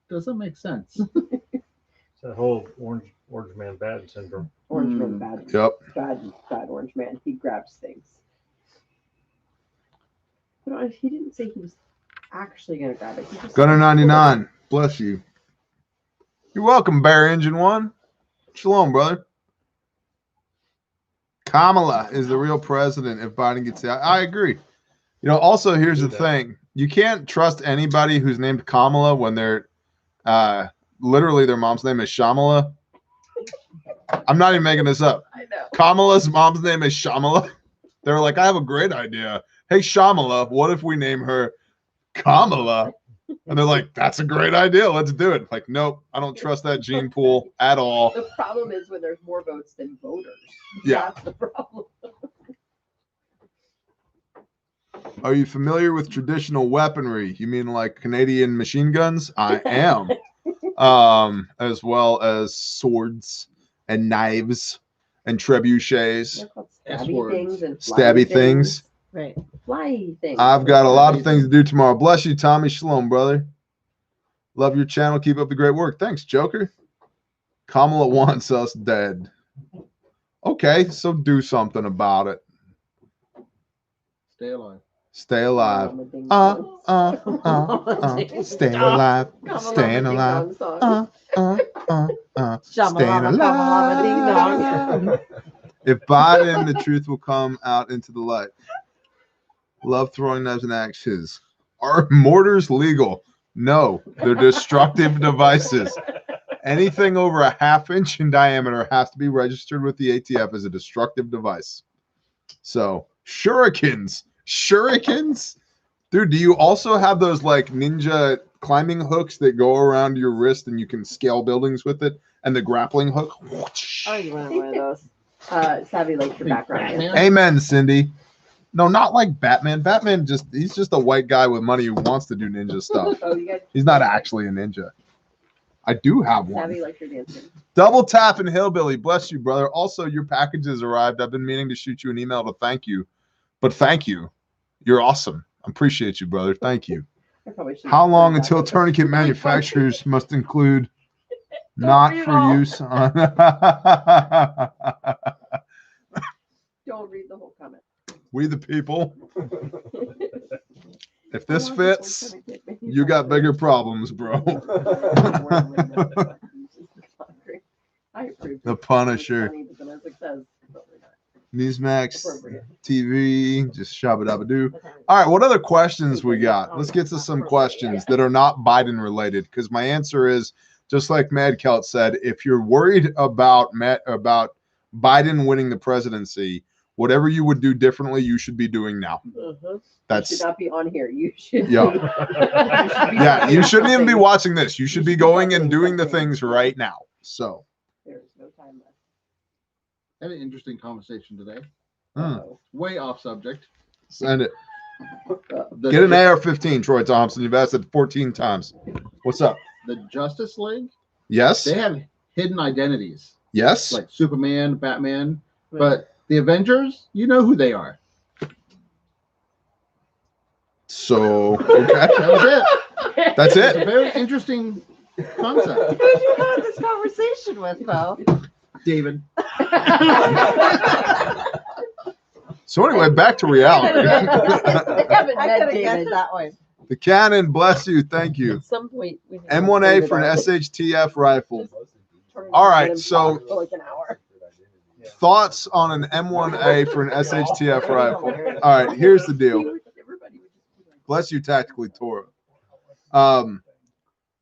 doesn't make sense. It's that whole orange man bad syndrome. Orange man, bad, Yep. bad orange man. He grabs things. But he didn't say he was actually going to grab it. He just Gunner said, 99. Bless you. You're welcome, Bear Engine 1. Shalom, brother. Kamala is the real president if Biden gets out. I agree. You know, also, here's the thing. You can't trust anybody who's named Kamala when they're literally their mom's name is Shamala. I'm not even making this up. I know. Kamala's mom's name is Shamala. They're like, I have a great idea. Hey, Shamala, what if we name her Kamala? And they're like, that's a great idea. Let's do it. Like, nope, I don't trust that gene pool at all. The problem is when there's more votes than voters. Yeah. That's the problem. Are you familiar with traditional weaponry? You mean like Canadian machine guns? I am. As well as swords and knives and trebuchets. They're called S stabby words. things and Stabby things. Right. Fly things. I've got a lot of things to do tomorrow. Bless you, Tommy. Shalom, brother. Love your channel. Keep up the great work. Thanks, Joker. Kamala wants us dead. Okay, so do something about it. Stay alive. Stay alive. Stay alive. Staying alive. Staying alive. If Biden, the truth will come out into the light. Love throwing knives and axes. Are mortars legal? No, they're destructive devices. Anything over a ½ inch in diameter has to be registered with the ATF as a destructive device. So, shurikens. Dude, do you also have those like ninja climbing hooks that go around your wrist and you can scale buildings with it? And the grappling hook? I already wanted one of those. Savvy likes your background. Amen, Cindy. No, not like Batman. Batman he's just a white guy with money who wants to do ninja stuff. Oh, you guys. He's not actually a ninja. I do have one. Savvy likes your dancing. Double tap and hillbilly. Bless you, brother. Also, your packages arrived. I've been meaning to shoot you an email to thank you. But thank you. You're awesome. I appreciate you, brother. Thank you. I probably shouldn't How have long said until that. tourniquet manufacturers must include not read for all. use on Don't read the whole comment. We the people. If this fits, you got bigger problems, bro. I approve. The Punisher. Newsmax TV, just shabba-dabba-doo. All right, what other questions we got? Let's get to some questions that are not Biden related, because my answer is, just like Mad Kelt said, if you're worried about Biden winning the presidency, whatever you would do differently, you should be doing now. That's You should not be on here. You should. Yeah. Yeah, you shouldn't even be watching this. You should be going and doing the things right now. So There is no time left. Had an interesting conversation today. Uh-oh. Way off subject. send it. The Get an AR-15, Troy Thompson. You've asked it 14 times. What's up? The Justice League, Yes. they have hidden identities Yes. like Superman, Batman, but the Avengers, you know who they are. So okay. That was it. That's It's a it. very interesting concept. Who did you have this conversation with, Bo? David. So anyway, back to reality. I could have guessed that one. The cannon, bless you, thank you. At some point, we have M1A to for an SHTF rifle. turn All right, around and so- talk for like an hour. Thoughts on an M1A for an SHTF rifle? All right, here's the deal. Everybody would just be like, Bless you, tactically Torah.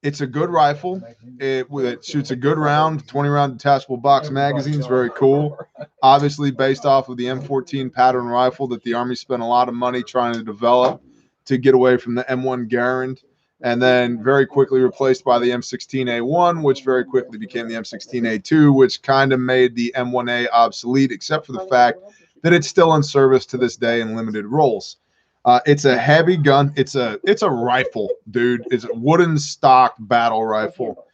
It's a good rifle. It shoots a good round, 20-round detachable box magazine is very cool. Obviously, based off of the M14 pattern rifle that the Army spent a lot of money trying to develop to get away from the M1 Garand, and then very quickly replaced by the M16A1, which very quickly became the M16A2, which kind of made the M1A obsolete, except for the fact that it's still in service to this day in limited roles. It's a heavy gun. It's a rifle, dude. It's a wooden stock battle rifle.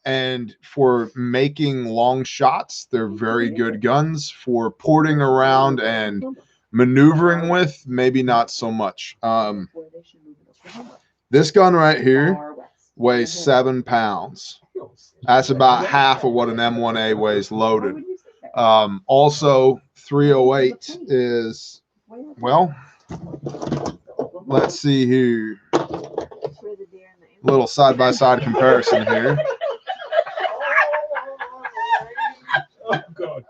And for making long shots, they're very good guns. For porting around and maneuvering with, maybe not so much. This gun right here weighs 7 pounds. That's about half of what an M1A weighs loaded. Also, 308 is, well, let's see here. Little side-by-side comparison here. Oh, God.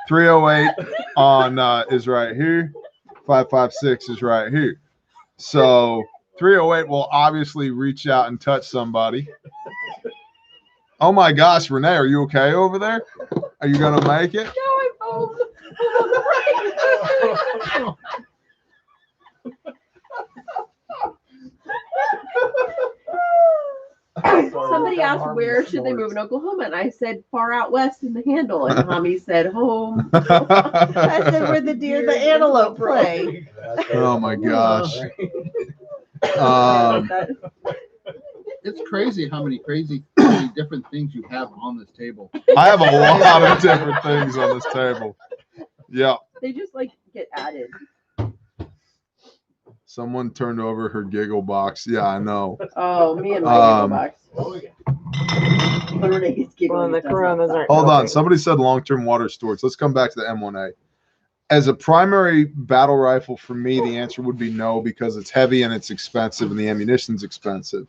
308 on is right here. 5.56 is right here. So 308 will obviously reach out and touch somebody. Oh my gosh, Renee, are you okay over there? Are you gonna make it? Somebody asked where should they move in Oklahoma, and I said far out west in the handle, and Tommy said home. I said where the deer, the antelope play. Oh my gosh. It's crazy how many different things you have on this table. I have a lot of different things on this table. Yeah. They just like get added. Someone turned over her giggle box. Yeah, I know. Oh, me and my giggle box. Oh, yeah. Well, the Coronas aren't. Hold on. Somebody said long-term water storage. Let's come back to the M1A. As a primary battle rifle, for me, the answer would be no, because it's heavy and it's expensive and the ammunition's expensive.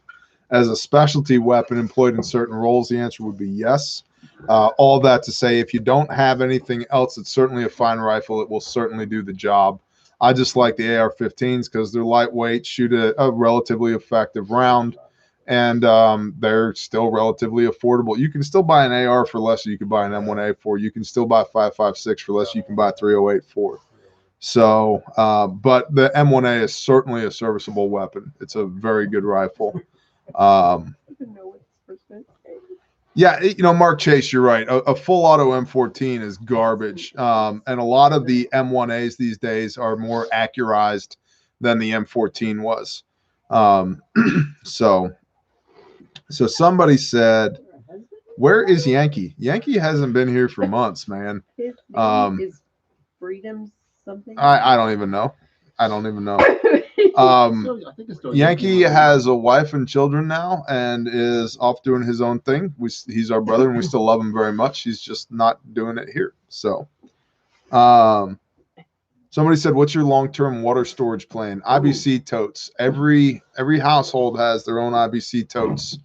As a specialty weapon employed in certain roles, the answer would be yes. All that to say, if you don't have anything else, it's certainly a fine rifle. It will certainly do the job. I just like the AR-15s because they're lightweight, shoot a relatively effective round, and they're still relatively affordable. You can still buy an AR for less than you can buy an M1A for. You can still buy 5.56 for less than you can buy 308 for. So, but the M1A is certainly a serviceable weapon. It's a very good rifle. Yeah, you know, Mark Chase, you're right. A full auto M14 is garbage. And a lot of the M1As these days are more accurized than the M14 was. So somebody said, where is Yankee? Yankee hasn't been here for months, man. His name is Freedom something. I don't even know. I don't even know. I think it's still Yankee has a wife and children now and is off doing his own thing. He's our brother and we still love him very much. He's just not doing it here. So, Somebody said, "What's your long-term water storage plan?" IBC totes. Every household has their own IBC totes.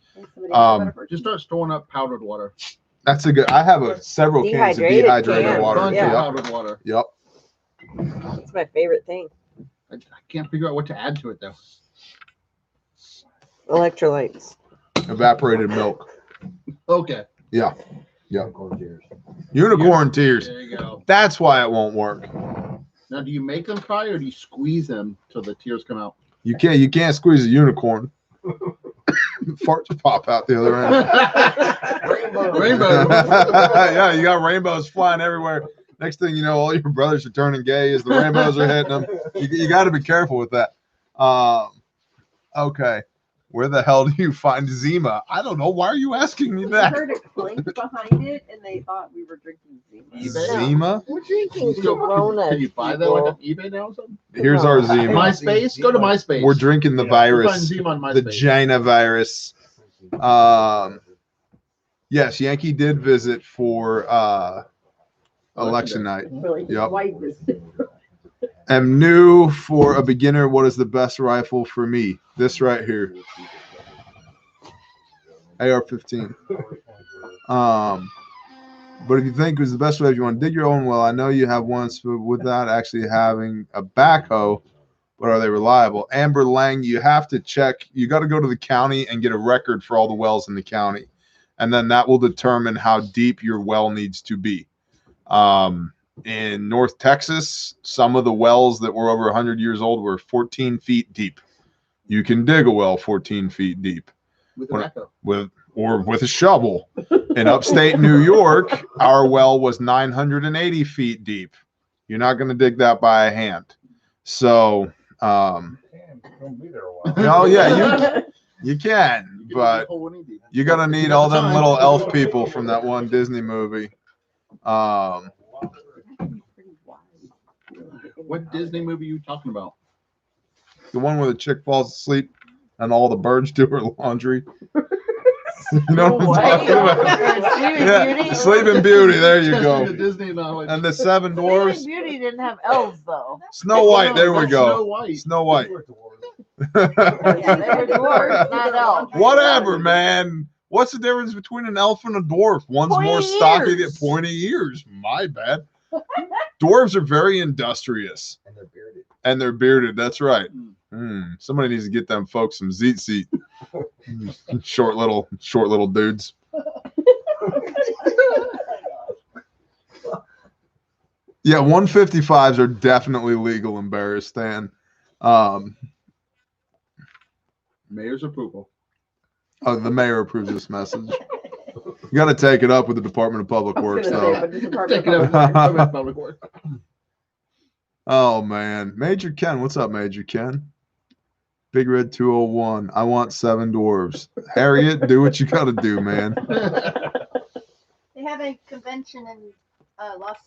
Just start storing up powdered water. That's a good. I have several cans of Dehydrated dehydrated cans. water. Bunch of Yeah. powdered water. Yep. It's my favorite thing. I can't figure out what to add to it though. Electrolytes. Evaporated milk. Okay. Yeah. Unicorn tears. Unicorn tears. There you go. That's why it won't work. Now, do you make them cry or do you squeeze them till the tears come out? You can't squeeze a unicorn. Farts pop out the other end. Rainbow. Yeah, you got rainbows flying everywhere. Next thing you know, all your brothers are turning gay as the rainbows are hitting them. You got to be careful with that. Okay. Where the hell do you find Zima? I don't know. Why are you asking me I that? heard a clink behind it, and they thought we were drinking Zima. Zima? We're drinking Still, Corona. can you buy that like on eBay now or something? Here's our Zima. MySpace? Go to MySpace. We're drinking the You'll find virus, Zima on the MySpace. China virus. Yes, Yankee did visit for election night. Really, Yep. white was Am new for a beginner. What is the best rifle for me? This right here. AR-15. But if you think it was the best way, if you want to dig your own well, I know you have one without actually having a backhoe, but are they reliable? Amber Lang, you have to check. You got to go to the county and get a record for all the wells in the county, and then that will determine how deep your well needs to be. In North Texas, some of the wells that were over 100 years old were 14 feet deep. You can dig a well 14 feet deep With a backhoe. with a shovel. In upstate New York, our well was 980 feet deep. You're not going to dig that by hand. So, Damn, it's gonna be there a while. oh yeah, you can, but Whole one easy. you're gonna need all them little elf people from that one Disney movie. What Disney movie are you talking about? The one where the chick falls asleep and all the birds do her laundry. You know what I'm talking about? Sleeping Yeah, Beauty? Sleeping Beauty. There you go. The Disney knowledge. And the Seven Sleeping Dwarfs. Beauty didn't have elves though. Snow White. There we That's go. Snow White. Snow White. Yeah, they were dwarves, not elves. Whatever, man. What's the difference between an elf and a dwarf? One's Pointy more stocky than ears. pointy ears. My bad. Dwarves are very industrious. And they're bearded. And they're bearded. That's right. Somebody needs to get them folks some zeet seat. Short little dudes. Yeah, 155s are definitely legal in Barristan. Mayor's approval. Oh, the mayor approves this message. You got to take it up with the Department of Public Works, though. Take it up. Public Works. Oh man, Major Ken, what's up, Major Ken? Big Red 201. I want 7 dwarves. Harriet, do what you got to do, man. They have a convention in Las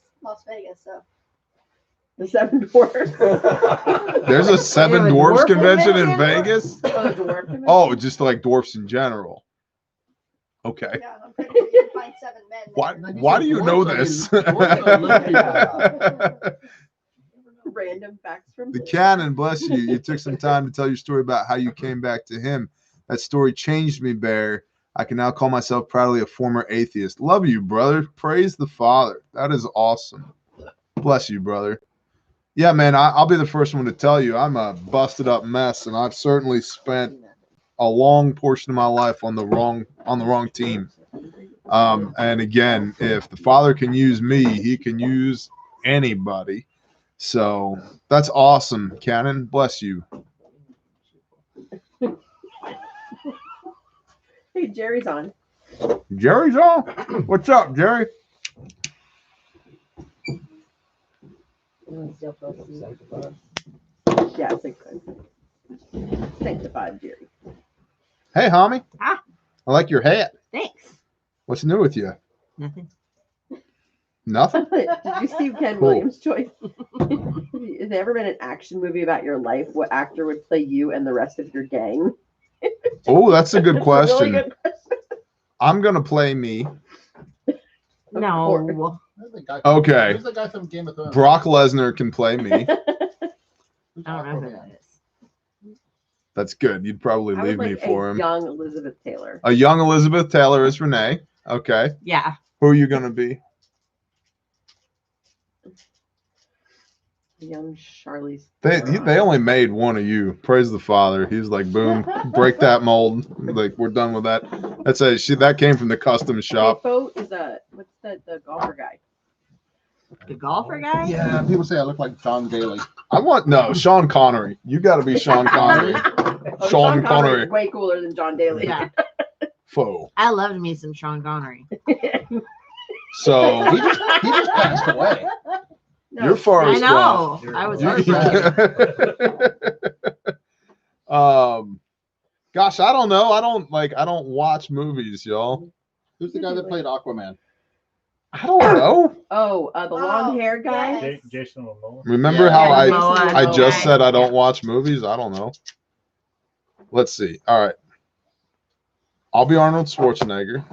Vegas, so the Seven Dwarfs. There's a 7 a dwarves dwarf convention in convention? Vegas. Oh, the dwarf convention? Oh, just like dwarfs in general. Okay. yeah, I'm pretty sure you can find 7 men. there. Why do you know this? Random facts from The Cannon, bless you. You took some time to tell your story about how you came back to him. That story changed me, Bear. I can now call myself proudly a former atheist. Love you, brother. Praise the Father. That is awesome. Bless you, brother. Yeah, man, I'll be the first one to tell you I'm a busted up mess, and I've certainly spent a long portion of my life on the wrong team. And again, if the Father can use me, he can use anybody. So that's awesome, Cannon. Bless you. Hey, Jerry's on. Jerry's on. What's up, Jerry? Yeah, sanctified Jerry. Hey, homie. Ah. I like your hat. Thanks. What's new with you? Nothing. Nothing? Did you see Ken Cool. Williams' choice? Has there ever been an action movie about your life? What actor would play you and the rest of your gang? Oh, that's a good It's a question. really good question. I'm going to play me. No. There's the guy Okay. Who's the guy from Game of Thrones? Brock Lesnar can play me. Who's I don't know who Aquaman? that is. That's good. You'd probably I leave would me like for a him. young Elizabeth Taylor. A young Elizabeth Taylor is Renee. Okay. Yeah. Who are you gonna be? A young Charlize. They only made one of you. Praise the Father. He's like, boom, break that mold. Like, we're done with that. That's that came from the custom shop. Fo is what's the golfer guy? The golfer guy? Yeah, people say I look like John Daly. Sean Connery. You got to be Sean Connery. Oh, Sean Connery. is way cooler than John Daly. Yeah. Foe. I loved me some Sean Connery. So He just passed away. No, you're Forrest I know. Gump. I was You- heartbroken. Gosh, I don't know. I don't watch movies, y'all. Who's the guy that played Aquaman? I don't know. Oh, the long hair guy. yes. Jason Momoa. Remember Yeah, how Momoa. I just Okay. said I don't watch movies? I don't know. Let's see. All right. I'll be Arnold Schwarzenegger.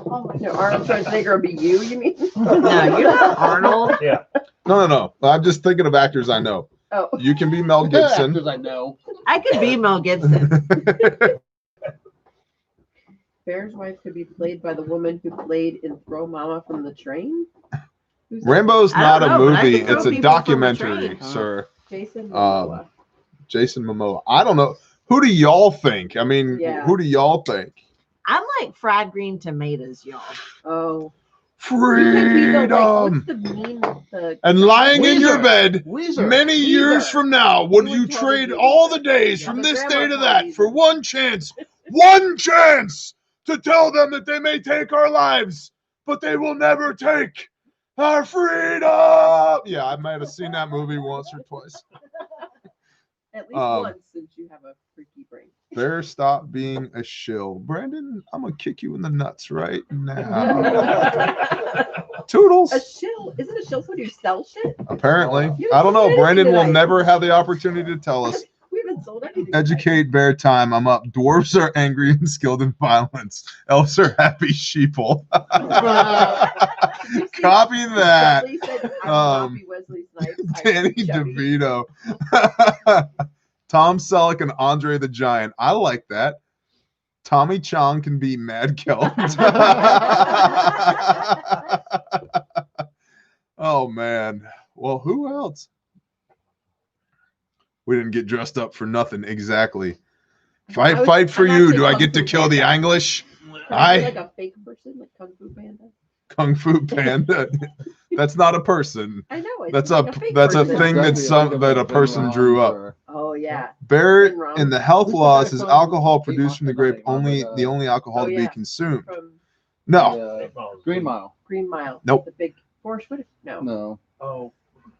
Oh my No, Arnold Schwarzenegger will be you. You mean? No, you're not Arnold. Yeah. No. I'm just thinking of actors I know. Oh, You can be Mel Gibson. Because I know. I could be Mel Gibson. Bear's wife could be played by the woman who played in Throw Mama from the Train. Who's that? Rambo's I not don't a know, but I movie. can throw It's a people from a documentary, train. sir. Jason Momoa. Jason Momoa. I don't know. Who do y'all think? I mean, Yeah. who do y'all think? I'm like fried green tomatoes, y'all. Oh. You could be the, Freedom. what's the meme? The And lying in your Weezer. bed Weezer. many years Weezer. from now, would You you would totally trade be all Weezer. the days Yeah, from my this grandma day to called that Weezer. for one chance to tell them that they may take our lives, but they will never take our freedom? Yeah, I might have seen that movie once or twice. At least once, since you have a freaky brain. Better stop being a shill. Brandon, I'm going to kick you in the nuts right now. Toodles. A shill? Isn't a shill someone who sells shit? Apparently. You I don't know. didn't say Brandon will anything never tonight. have the opportunity to tell us. We haven't sold anything. Educate bear time. I'm up. Dwarves are angry and skilled in violence. Elves are happy sheeple. Copy that. Dudley said, I will Um, not be Wesley Snipes. I Danny am Chubby. DeVito. Tom Selleck and Andre the Giant. I like that. Tommy Chong can be Mad Kelp. Oh, man. Well, who else? We didn't get dressed up for nothing. Exactly. Fight for I'm you. actually Do I Kung get to Fu kill the Panda. English? Can I- be like a fake person, like Kung Fu Panda. Kung Fu Panda. That's not a person. I know. It's That's like a that's a person. thing that Exactly, a person drew up. or- Oh yeah. Bear Nothing wrong. in the health Who's the laws guy is from alcohol Kate produced from the grape Moss, the only alcohol Oh, to yeah. be consumed. From No, Green Mile. Green Mile. Nope. The big Forrest Whitaker. No. No. Oh,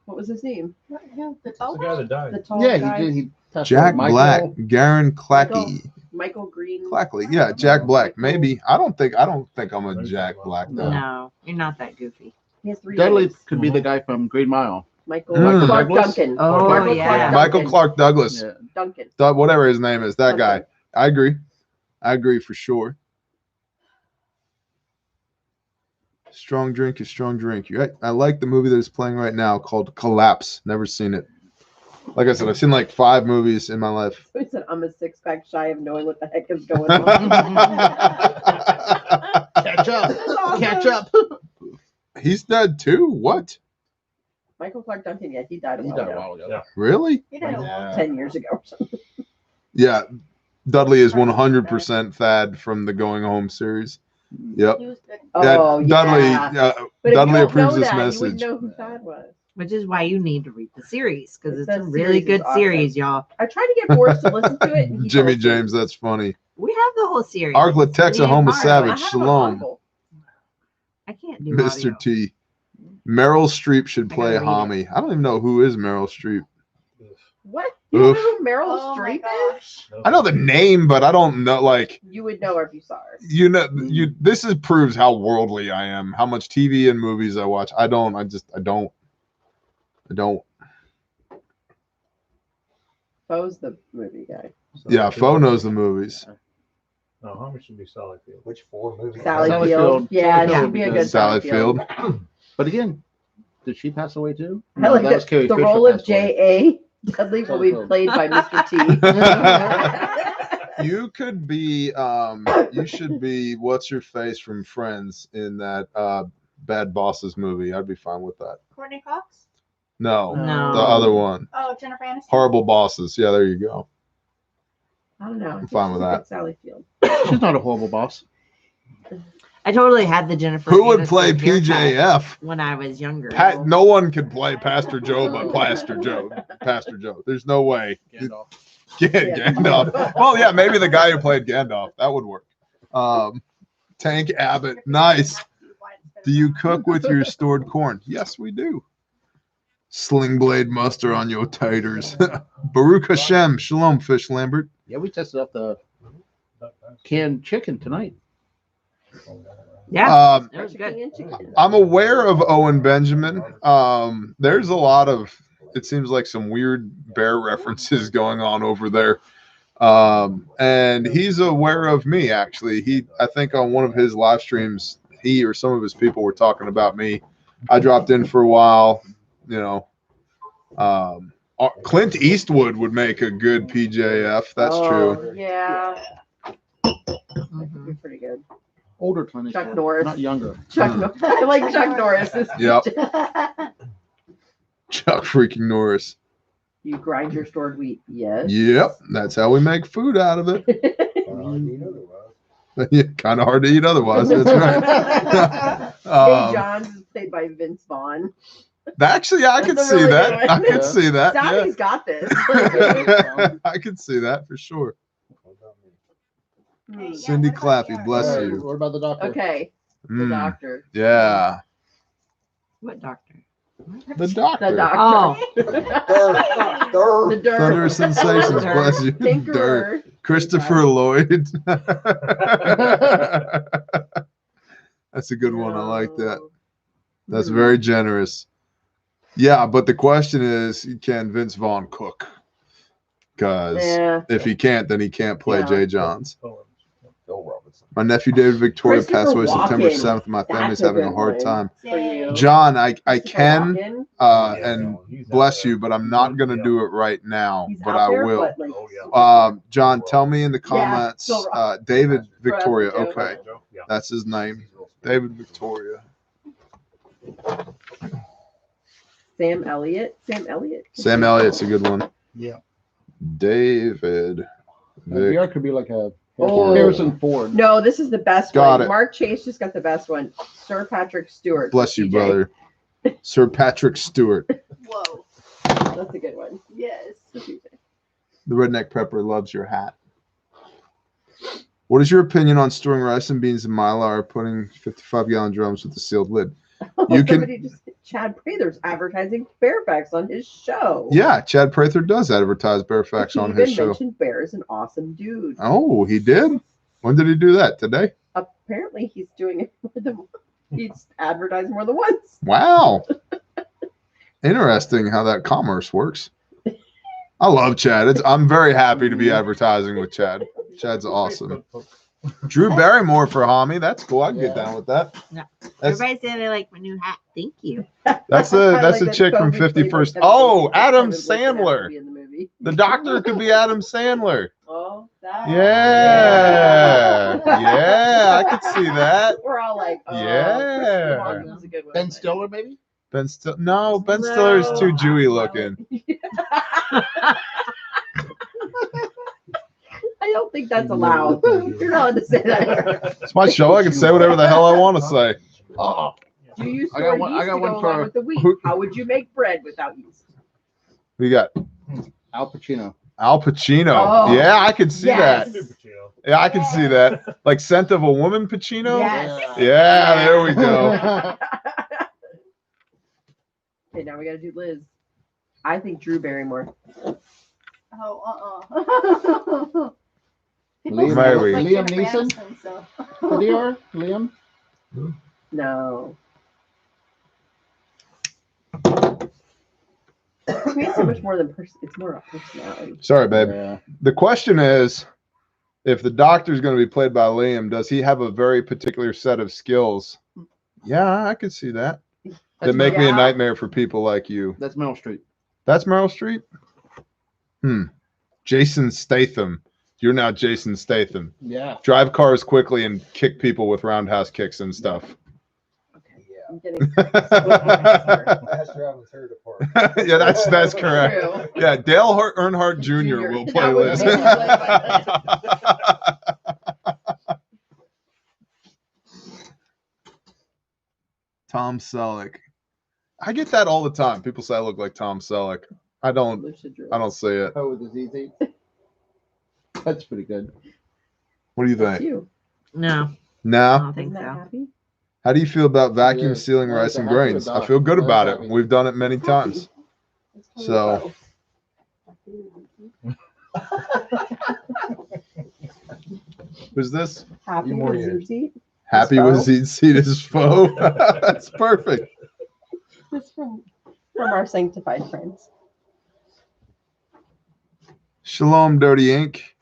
What was his name? The that's tall the guy that died. The tall Yeah, guy. he did. He touched Jack Michael. Black, Garen Clacky, Michael Green. Clackley. Yeah, Jack Black. Maybe I don't think I'm a Jack Black though. No, you're not that goofy. He has 3 Dudley names. could be the guy from Green Mile. Michael Mm. Clark Douglas? Duncan. Oh, Michael yeah. Clark Michael Duncan. Clark Douglas, Yeah. Duncan. Whatever his name is, that guy. Duncan. I agree. I agree for sure. Strong drink is strong drink. I like the movie that is playing right now called Collapse. Never seen it. Like I said, I've seen like 5 movies in my life. He said, I'm a 6-pack shy of knowing what the heck is going on. Catch up. That's awesome. Catch up. He's dead too? What? Michael Clark Duncan, yeah, he died a He while died a ago. while ago. Yeah. Really? He did a long Yeah. 10 years ago or something. Yeah. Dudley is 100% Thad from the Going Home series. Yep. He was good. Oh, Dudley, yeah. But if Dudley you don't approves know this that, message. you wouldn't know who Thad was. Which is why you need to read the series because it's The a really series is good awesome. series, y'all. I tried to get Forrest to listen to it. And he Jimmy fell asleep. James, that's funny. We have the whole series. Arkla Texa The Homo entire- Savage. I have Shalom. Audible. I can't do Mr. audio. T. Meryl Streep should I play gotta read Homie. I don't even know who is Meryl Streep. What? You don't Oof. know who Meryl Oh my Streep is? gosh. I know the name, but I don't know. Like You would know her if you saw her. you know, This proves how worldly I am. How much TV and movies I watch. I don't. Foe's the movie guy. Yeah, Fo knows the movies. No, homie should be Sally Field. Which 4 movies? Sally Sally Field. Field. Yeah, Sally she'd Field be a would be good good. Sally Field. But again, did she pass away too? I No, like that was that. Carrie The Fisher role of passed away. J.A. Dudley will be played by Mr. T. You could be, you should be, what's your face from Friends in that Bad Bosses movie? I'd be fine with that. Courtney Cox? No, No. the other one. Oh, Jennifer Aniston? Horrible Bosses. Yeah, there you go. I don't know. I'm fine with that. Sally Field. She's not a horrible boss. I totally had the Jennifer. Who would Aniston play haircut PJF? when I was younger? No one could play Pastor Joe but Pastor Joe. Pastor Joe. There's no way. Gandalf. Gandalf. Well, yeah, maybe the guy who played Gandalf. That would work. Tank Abbott. Nice. Do you cook with your stored corn? Yes, we do. Sling blade muster on your taters. Baruch Hashem. Shalom, Fish Lambert. Yeah, we tested out the canned chicken tonight. Yeah, that was good. I'm aware of Owen Benjamin. There's a lot of, it seems like some weird bear references going on over there. And he's aware of me, actually. I think on one of his live streams, he or some of his people were talking about me. I dropped in for a while, you know. Clint Eastwood would make a good PJF. That's true. Yeah. Mhm. That'd be pretty good. Older Clint Chuck Eastwood, Norris. not younger. Chuck Norris. I like Chuck Norris. Yep. Chuck freaking Norris. You grind your stored wheat. Yes. Yep. That's how we make food out of it. Yeah, kind of hard to eat otherwise. That's right. Hey, Johns is played by Vince Vaughn. Actually, I could That's a see really that. good one. I could see that. Sally's got this. Yeah. I could see that for sure. Hmm. Cindy Clappy, bless All right, you. What about the doctor? Okay. The Mm, doctor. yeah. What doctor? The doctor. The doctor. Oh. The dirt. Thunder Sensations, bless you. Dirt. Tinkerer. Christopher Lloyd. That's a good one. I like that. That's very generous. Yeah, but the question is, can Vince Vaughn cook? Because Yeah. if he can't, then he can't play Yeah. Jay Johns. Phil Robinson. My nephew David Victoria passed away Christopher September Walken. 7th. My family's That's a having a good hard one. time. For you. John, I Christopher can, Walken. and bless you, but I'm not going to do it right now, He's but out I there, will. but, like, John, tell me in the Yeah, comments, Phil David Victoria, Joe. okay, Yeah. that's his name, David Victoria. Sam Elliott. Sam Elliott. Sam Elliott's a good one. Yeah. David Vic. VR could be like a Oh. Harrison Ford. No, this is the best Got one. it. Mark Chase just got the best one. Sir Patrick Stewart. Bless you, TJ. brother. Sir Patrick Stewart. Whoa. That's a good one. Yes. The redneck prepper loves your hat. What is your opinion on storing rice and beans in Mylar or putting 55-gallon drums with a sealed lid? You can- Somebody just Chad Prather's advertising Fairfax on his show. Yeah, Chad Prather does advertise Fairfax He on even his show. mentioned Bear is an awesome dude. Oh, he did? When did he do that? Today? Apparently, he's doing it more than he's advertised more than once. Wow. Interesting how that commerce works. I love Chad. I'm very happy to be advertising with Chad. Chad's awesome. Drew Barrymore for Hami. That's cool. I can get down with that. Yeah. That's Everybody said they like my new hat. Thank you. that's I a like that chick from Kobe played 51st. by Oh, Adam Kevin Bacon has to Sandler. be in the movie. The doctor could be Adam Sandler. Oh, that. Yeah. Yeah, I could see that. We're all like, oh, Yeah. Christopher Walken's a good one. Ben Stiller, maybe? Ben Stiller is too Jewy looking. I don't think that's allowed. You're not allowed to say that. It's my show. I can say whatever the hell I want to say. Oh, Do you I got store one- I yeast got to one go for- along with the wheat? How would you make bread without yeast? We got Al Pacino. Al Pacino. Oh, Yeah, I could see yes. that. Yeah, I can see that. Like Scent of a Woman Pacino? Yes. Yeah, there we go. Okay, now we gotta do Liz. I think Drew Barrymore. Oh, Liam, Maybe. Liam Neeson? So. VR? Liam? No. To me, it's so much more than it's more a personality. Sorry, babe. Yeah. The question is, If the doctor's going to be played by Liam, does he have a very particular set of skills? Yeah, I could see that. That make me a nightmare for people like you. That's Meryl Streep. That's Meryl Streep? Jason Statham. You're now Jason Statham. Yeah. Drive cars quickly and kick people with roundhouse kicks and stuff. I'm getting That's Robin's her department. Yeah, that's correct. Yeah, Dale Earnhardt Jr. will play Liz. Tom Selleck. I get that all the time. People say I look like Tom Selleck. I don't see it. Oh, with the ZZ. That's pretty good. What do you think? You. No, I Now, don't think Isn't that so. happy? how do you feel about vacuum Yeah, sealing I rice like and to have grains? to I adopt. feel good I about like it. that. We've done it many times. It's So- Who's this? happy You more with years. ZZ. Happy foe? with Seed foe. That's perfect. It's from our sanctified friends. Shalom, Dirty Ink.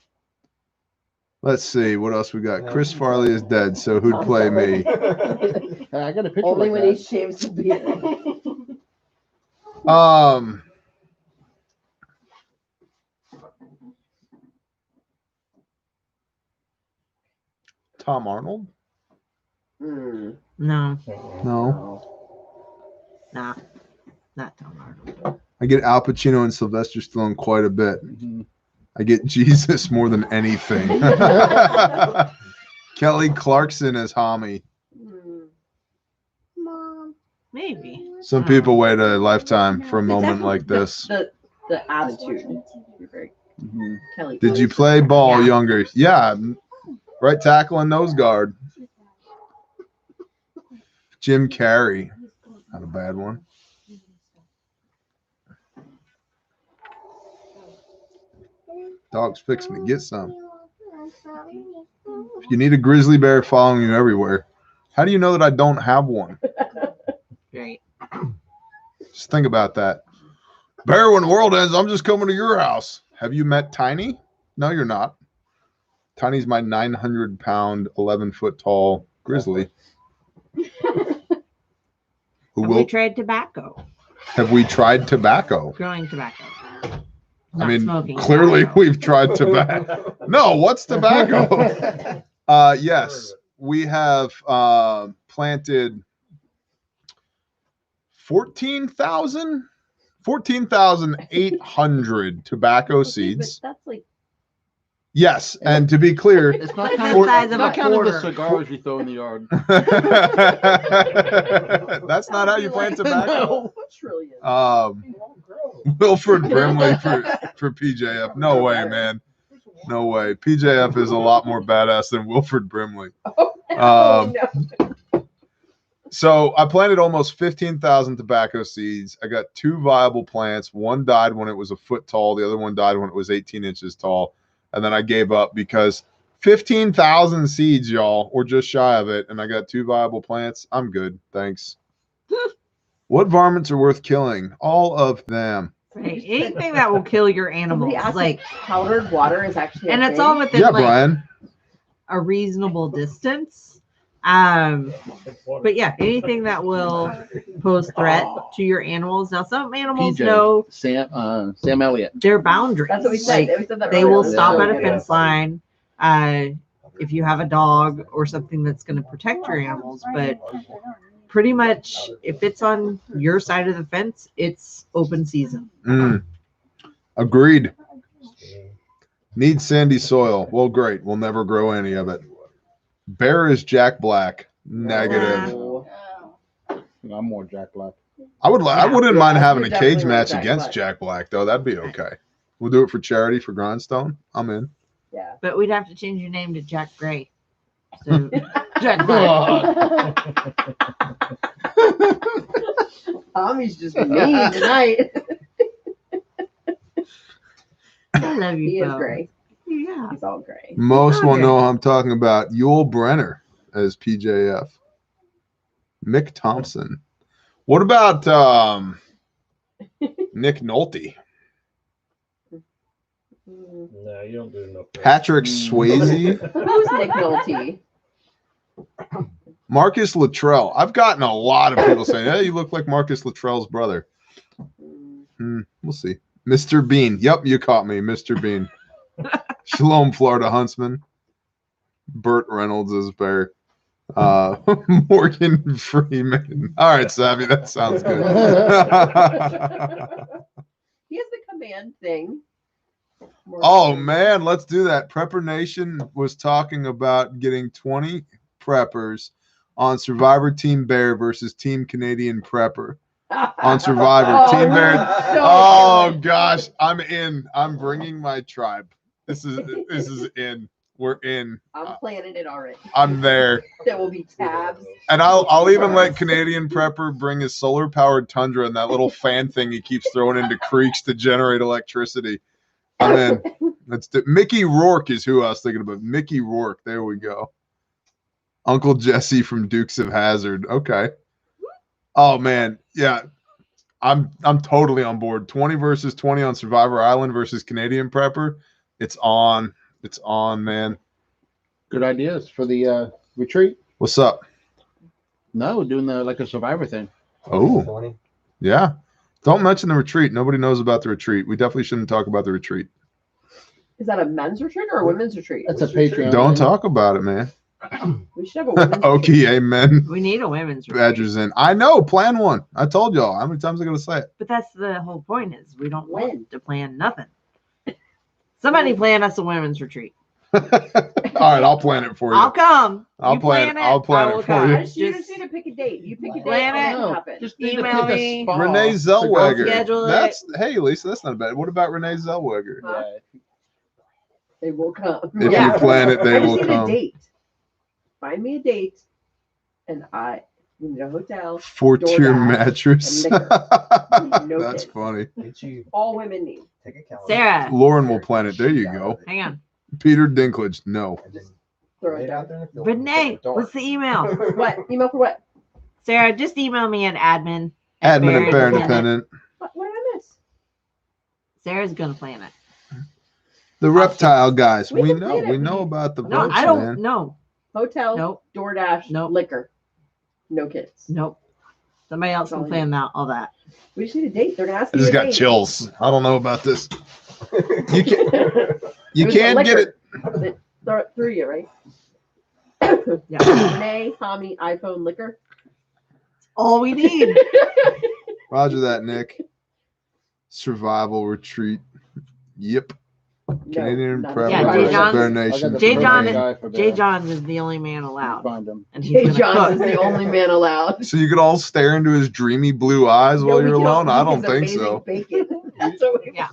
Let's see what else we got. Chris Farley is dead, so who'd play me? Hey, I got a picture Only like when he that. shaves the beard. Tom Arnold? Hmm. No, No. nah, not Tom Arnold. I get Al Pacino and Sylvester Stallone quite a bit. Mhm. I get Jesus more than anything. Kelly Clarkson as Homie. Hmm. Maybe. Some people wait a lifetime for a moment like this. The attitude. Mhm. Kelly. Did you play ball Yeah. younger? Yeah. Right tackle and nose guard. Jim Carrey. Not a bad one. Dog's fixing to get some. If you need a grizzly bear following you everywhere, how do you know that I don't have one? Right. Just think about that. Bear, when the world ends, I'm just coming to your house. Have you met Tiny? No, you're not. Tiny's my 900-pound, 11-foot tall grizzly. Who Have will? we tried tobacco? Have we tried tobacco? Growing tobacco. I Not mean, smoking clearly tobacco. we've tried tobacco. No, what's tobacco? Yes, we have planted 14,800 tobacco Okay, seeds. but that's like Yes, and to be clear, It's not The counting, size of not a counting the quarter. cigars you throw in the yard. that's not how you plant tobacco. trillion. Wilford Brimley for PJF. No way, man. No way. PJF is a lot more badass than Wilford Brimley. Oh, no. So I planted almost 15,000 tobacco seeds. I got 2 viable plants. One died when it was a foot tall. The other one died when it was 18 inches tall. And then I gave up because 15,000 seeds, y'all, or just shy of it. And I got 2 viable plants. I'm good. Thanks. What varmints are worth killing? All of them. Right. Anything that will kill your animals, Somebody asked like, if powdered water is actually and a it's thing. all within Yeah, like Brian. a reasonable distance. But yeah, anything that will pose threat to your animals. Now, some animals PJ. know Sam Elliott. their boundaries. That's what we said. Like, We said that they earlier. will stop at a Yeah. fence line. If you have a dog or something that's going to protect your animals, but pretty much if it's on your side of the fence, it's open season. Agreed. Need sandy soil. Well, great. We'll never grow any of it. Bear is Jack Black. Negative. I'm more Jack Black. I wouldn't mind having a you're cage definitely match Jack against Black. Jack Black, though. That'd be okay. We'll do it for charity for Grindstone. I'm in. Yeah. But we'd have to change your name to Jack Gray. So Jack Black. Tommy's just mean tonight. I love you, He is Bo. gray. Yeah. He's all gray. Most will Okay. know I'm talking about Yul Brenner as PJF. Mick Thompson. What about Nick Nolte? No, you don't do enough. Patrick Swayze, Who's Nick Nolte? Marcus Luttrell. I've gotten a lot of people saying, "Hey, you look like Marcus Luttrell's brother." We'll see. Mr. Bean. Yep, you caught me, Mr. Bean. Shalom, Florida Huntsman. Burt Reynolds is bear. Morgan Freeman. All right, Savvy, that sounds good. He has the command thing. Oh man, let's do that. Prepper Nation was talking about getting 20 preppers on Survivor Team Bear versus Team Canadian Prepper on Survivor. Team Bear. Oh gosh, I'm in. I'm bringing my tribe. This is in. We're in. I'm planning it already. I'm there. There will be tabs. And I'll even let Canadian Prepper bring his solar powered Tundra and that little fan thing he keeps throwing into creeks to generate electricity. I'm in. Mickey Rourke is who I was thinking about. Mickey Rourke. There we go. Uncle Jesse from Dukes of Hazzard. Okay. Oh man, yeah. I'm totally on board. 20 versus 20 on Survivor Island versus Canadian Prepper. It's on. It's on, man. Good ideas for the retreat. What's up? No, doing like a Survivor thing. Oh, 20. yeah. Don't mention the retreat. Nobody knows about the retreat. We definitely shouldn't talk about the retreat. Is that a men's retreat or a women's retreat? That's a Patreon. Don't talk about it, man. We should have a women's Okay, retreat. amen. We need a women's retreat. Badgers in. I know. Plan one. I told y'all. How many times am I going to say it? But that's the whole point is we don't When? want to plan nothing. Somebody plan us a women's retreat. All right, I'll plan it for you. I'll come. I'll You plan it. I'll plan I it will for come. you. I just, you Just just need to pick a date. You pick a date Plan and it. it'll happen. Just need to Email pick me. a spa Renee to go Zellweger. to. Schedule it. That's hey, Lisa. That's not bad. What about Renee Zellweger? Huh? They will come. If Yeah. you plan it, they I just will need come. a date. Find me a date, and we need a hotel. Four-tier DoorDash, mattress. and No That's kids. funny. Get you All women need. take a calendar. Sarah, Lauren will plan it. There you go. hang on. Peter Dinklage. No. And just Throw lay it it out down. there in the field. Renee, Don't what's the email? What? Email for what? Sarah, just email me an admin. Admin at Bear Independent. Independent. What did I miss? Sarah's gonna plan it. The reptile guys. We We can know. plan it. We know about the No, boats, I don't man. know. Hotel. Nope. DoorDash. Nope. Liquor. No kids. Nope. Somebody else can plan that all that. We just need a date. They're gonna ask I me just a got date. chills. I don't know about this. You can you Who's can't the get it. liquor? Through you, right? Yeah. Renee, Tommy, iPhone, liquor. All we need. Roger that, Nick. Survival retreat. Yep. Canadian none. Prepper Yeah, Jay versus John's- Bear I got Nation. the Jay perfect John- guy for Jay that. Johns is the only man allowed. Find him. And he's Jay gonna Johns cook. is the only man allowed. So you could all stare into his dreamy blue eyes No, while we you're can alone? all I eat don't his think amazing so. Bacon. That's what we Yeah.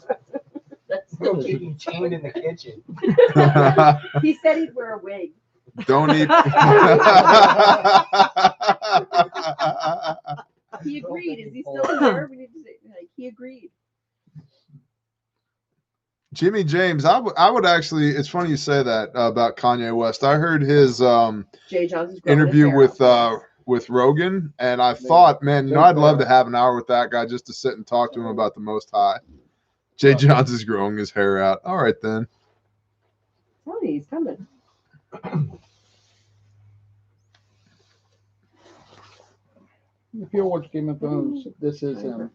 That's We'll the keep you chained in the kitchen. He said he'd wear a wig. Don't eat. He agreed. Is he still there? We need to say, like, he agreed. Jimmy James, I would actually. It's funny you say that about Kanye West. I heard his Jay Johns is growing his interview hair out. with Rogan, and I thought, man, you know, I'd love to have an hour with that guy just to sit and talk to him about the Most High. Jay Johns is growing his hair out. All right then. Tony, he's coming. If you watch Game of Thrones, this is him.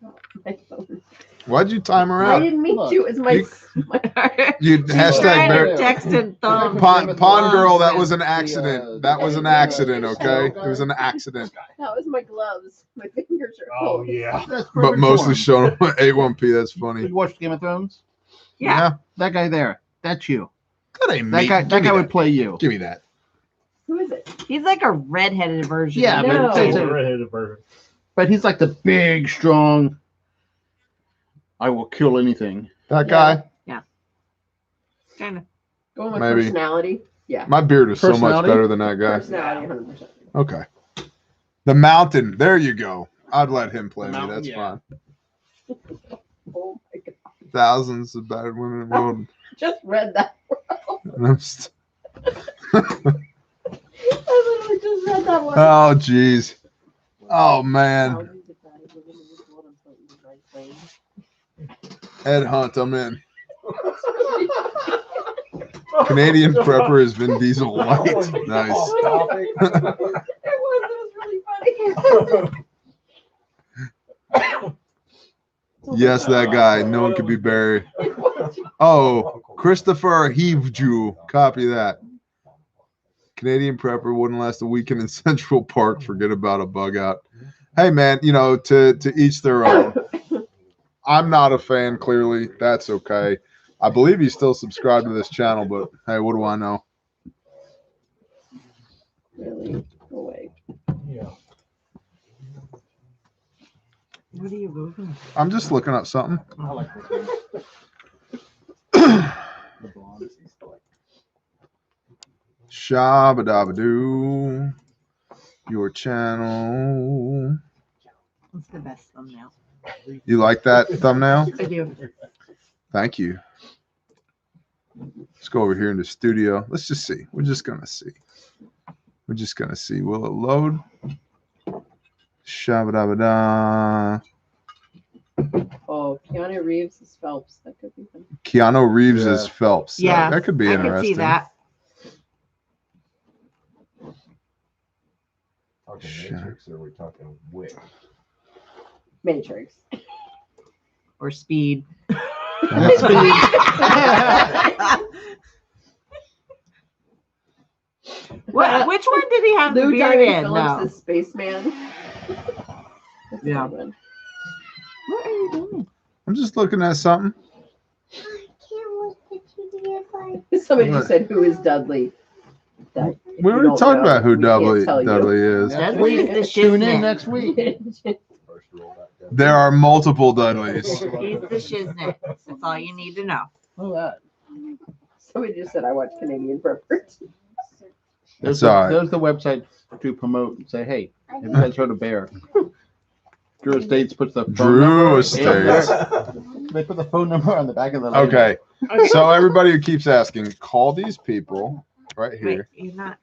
Why'd you time her I out? didn't mean Look. to. It's my. You She's hashtag trying bear. to text and thumb. Pond girl, that was an The, accident. That was an accident, okay? It was an accident. That was my gloves. My fingers are Oh cold. yeah. That's But perfect mostly form. showing A1P. That's funny. You watch Game of Thrones? Yeah. That guy there. That's you. That ain't That me. guy. Give That me guy would play you. Give me that. Who is it? He's like a redheaded version. Yeah, of but No. it's- The it's- redheaded version. but he's like the big, strong. I will kill anything. That Yeah. guy. kind of. Going with Maybe. personality. Yeah. My beard is so much Personality? better than that guy. Personality, 100%. Okay. The Mountain. There you go. I'd let him play The me. Mountain, That's yeah. fine. Oh my god. Thousands of battered women in the world. Just read that. And I'm I literally just read that one. oh, jeez. Oh, man. Thousands of battered women in this world until you guys claim. Ed Hunt, I'm in. Canadian Prepper has Vin Diesel light. Nice. It was really funny. Yes, that guy. No one could be Barry. Oh, Christopher Heavejew. Copy that. Canadian Prepper wouldn't last a weekend in Central Park. Forget about a bug out. Hey, man, you know, to each their own. I'm not a fan, clearly. That's okay. I believe he's still subscribed to this channel, but hey, what do I know? Really? Go away. What are you moving? I'm just looking up something. I like this one. The blonde. Shabba-dabba-doo. Your channel. What's the best thumbnail? You like that thumbnail? I do. Thank you. Let's go over here in the studio. Let's just see. We're just going to see. We're just going to see. Will it load? Shabba-dabba-da. Oh, Keanu Reeves is Phelps. That could be fun. Keanu Reeves is Phelps. Yeah, That could be I interesting. could see that. Talking Matrix, or are we talking Wick? Matrix. Or speed. What? Which one did he have the Lou beard Diamond in? Phillips No. is Spaceman. That's a Yeah. good one. What are you doing? I'm just looking at something. Somebody just said, "Who is Dudley?" That, if We you already don't talked know, about who we can't tell you. Dudley is. Dudley is the Tune in shiznit. next week. First roll that down. There are multiple Dudleys. He's the shiznit. That's all you need to know. Look at that. Somebody just said, "I watch Canadian Prepper." It's all right. There's the website to promote and say, hey, have you guys heard of Bear? Drew Estates puts the phone Drew number. Estates. They put the phone number on the back of the Okay. So everybody who keeps asking, call these people right Wait, here. you're not.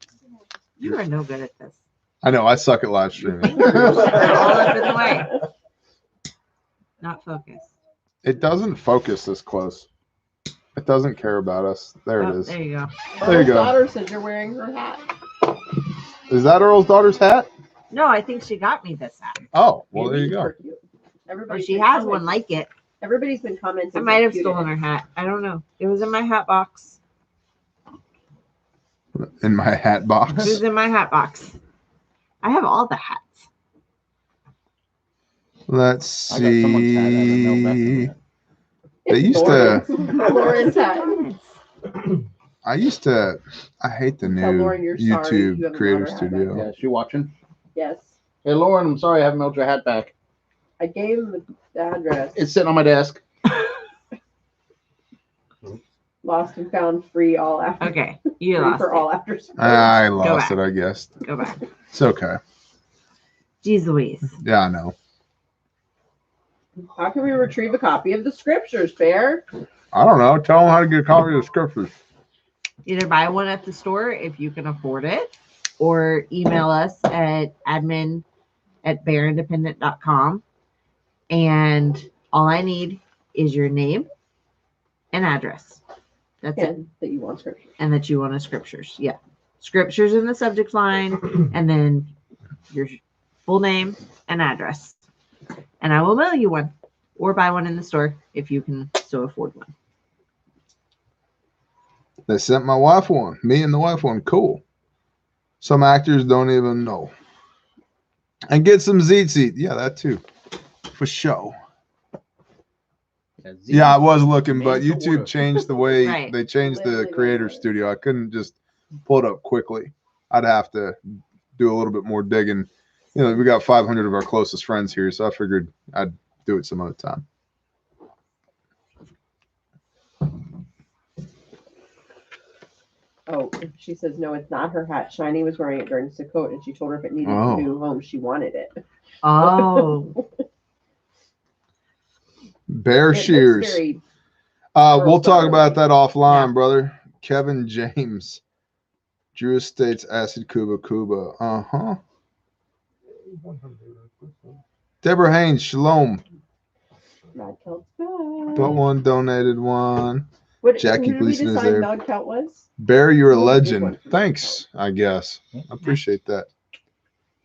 You are no good at this. I know I suck at live streaming. All up in the way. Not focused. It doesn't focus this close. It doesn't care about us. There it Oh, is. there you go. There you go. Daughter says you're wearing her hat. Is that Earl's daughter's hat? No, I think she got me this hat. Oh, well, there you go. Or Or she has one like it. Everybody's been commenting. I might have how cute stolen it her hat. I don't know. It was in my hat box. In my hat It box. was in my hat box. I have all the hats. Let's I got someone's hat. I don't know about see. that. They is. used to. Lauren's hat. I hate the Tell new Lauren you're sorry you YouTube haven't Creator brought her hat Studio. Yeah, is she watching? Yes. Hey, Lauren, I'm sorry I haven't mailed your hat back. I gave him the address. It's sitting on my desk. Lost and found free all after. Okay, you free lost for it. all after school. I lost back. it, I guess. Go back. It's okay. Jeez Louise. Yeah, I know. How can we retrieve a copy of the scriptures, Bear? I don't know. Tell them how to get a copy of the scriptures. Either buy one at the store if you can afford it, or email us at admin@bearindependent.com. And all I need is your name and address. That's it. And that you want scripture. And that you want a scriptures. Yeah. Scriptures in the subject line, and then your full name and address. And I will mail you one, or buy one in the store if you can so afford one. They sent my wife one. Me and the wife one. Cool. Some actors don't even know. And get some Zeet. Yeah, that too. For show. Yeah, I was looking, but Made to YouTube order. changed the way Right. they changed the Literally Creator made to Studio. I couldn't just pull it up quickly. I'd have to do a little bit more digging. You know, we got 500 of our closest friends here, so I figured I'd do it some other time. Oh, she says no, it's not her hat. Shiny was wearing it during Sukkot, and she told her if it needed Oh. a new home, she wanted it. Oh. Bear It looks shears. very- We'll talk Girl about that offline, Yeah. brother. Kevin James. Drew Estates Acid Cuba. Uh-huh. Deborah Haynes, shalom. Mad Kelt's back. But one donated one. What, Jackie who did we Gleason is decide there. dog count was? Bear, you're a That was a good legend. one. Thanks, I guess. I appreciate that.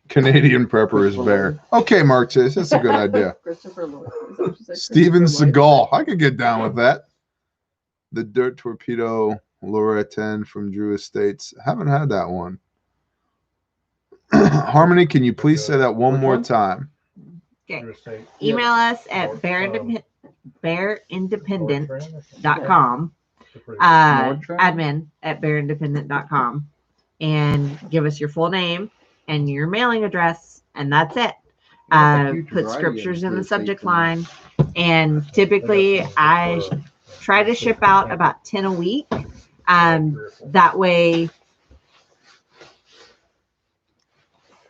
Canadian Prepper is Bear. Okay, Mark Chase, that's a good idea. Christopher Lloyd. Is that what you said? Steven Christopher Lloyd? Seagal. I could get down with that. The Dirt Torpedo Loretten from Drew Estates. Haven't had that one. Harmony, can you please say that one Which more one? time? Okay. Email us at bearindependent.com, admin at bearindependent.com, and give us your full name and your mailing address, and that's it. Put scriptures in the subject line, and typically I try to ship out about 10 a week. That way,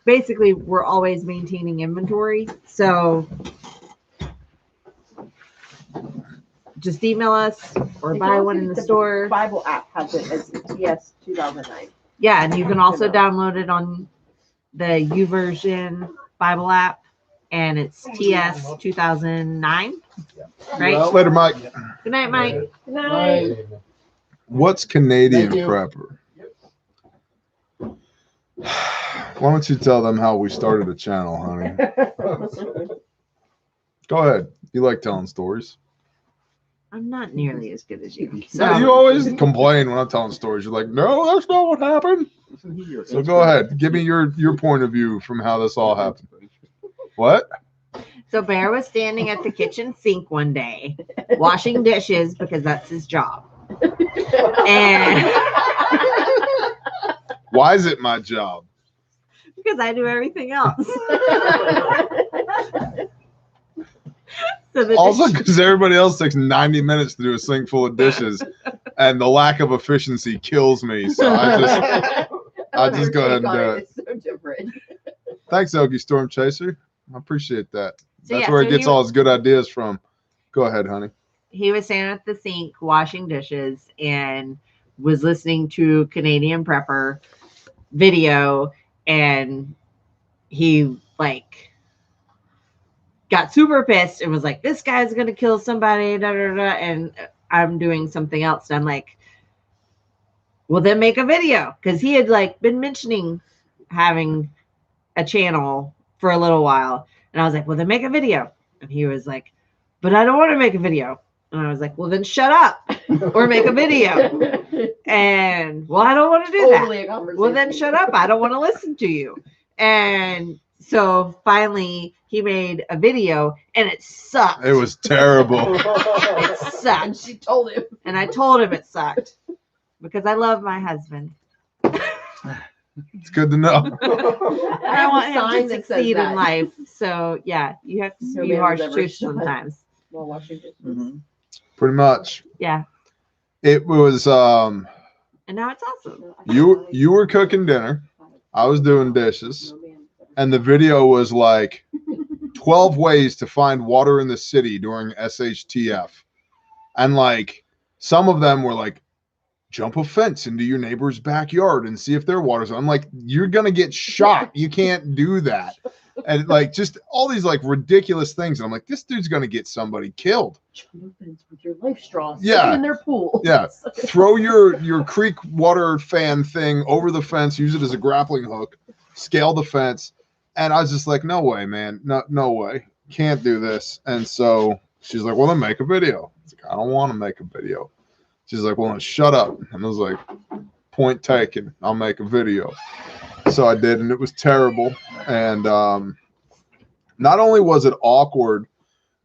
basically, we're always maintaining inventory. So just email us or You buy can one also in the get store. Bible app has it as TS 2009. Yeah, and you can also download it on the YouVersion Bible app, and it's TS 2009. Right? Well, Later, Mike. Good night, Mike. Good night. What's Canadian Thank you. Prepper? Why don't you tell them how we started a channel, honey? Go ahead. You like telling stories. I'm not nearly as good as you. No, So you always complain when I'm telling stories. You're like, no, that's not what happened. So go ahead. Give me your point of view from how this all happened. What? So Bear was standing at the kitchen sink one day, washing dishes because that's his job. And Why is it my job? because I do everything else. So the Also, dish- because everybody else takes 90 minutes to do a sink full of dishes, and the lack of efficiency kills me. So I just go ahead and do it. It's so different. Thanks, Okie Storm Chaser. I appreciate that. So That's yeah, where so he gets he- all his good ideas from. Go ahead, honey. he was standing at the sink washing dishes and was listening to Canadian Prepper video, and he like got super pissed and was like, this guy's gonna kill somebody, da, da, da, and I'm doing something else. And I'm like, well, then make a video, because he had like been mentioning having a channel for a little while, and I was like, well, then make a video. And he was like, but I don't want to make a video. And I was like, well, then shut up or make a video. And well, I don't want to do that. Totally a conversation. Well, then shut up. I don't want to listen to you. And so finally he made a video, and it sucked. It was terrible. It And sucked. she told him. And I told him it sucked because I love my husband. It's good to know. And I want him sign to that says succeed in that. life. So yeah, you have to No be man harsh was ever truth shot. sometimes. While washing dishes. Mhm. Pretty much. Yeah. It was And now it's awesome. you were cooking dinner. I was doing dishes. And the video was like 12 ways to find water in the city during SHTF. And like some of them were like, jump a fence into your neighbor's backyard and see if their water's on. I'm like, you're gonna get shot. You can't do that. And like just all these like ridiculous things. And I'm like, this dude's gonna get somebody killed. With your life straw. Yeah. In their pool. Yeah. Throw your creek water fan thing over the fence, use it as a grappling hook, scale the fence. And I was just like, no way, man. No way. Can't do this. And so she's like, well, then make a video. I was like, I don't want to make a video. She's like, well, then shut up. And I was like, point taken. I'll make a video. So I did, and it was terrible. And not only was it awkward,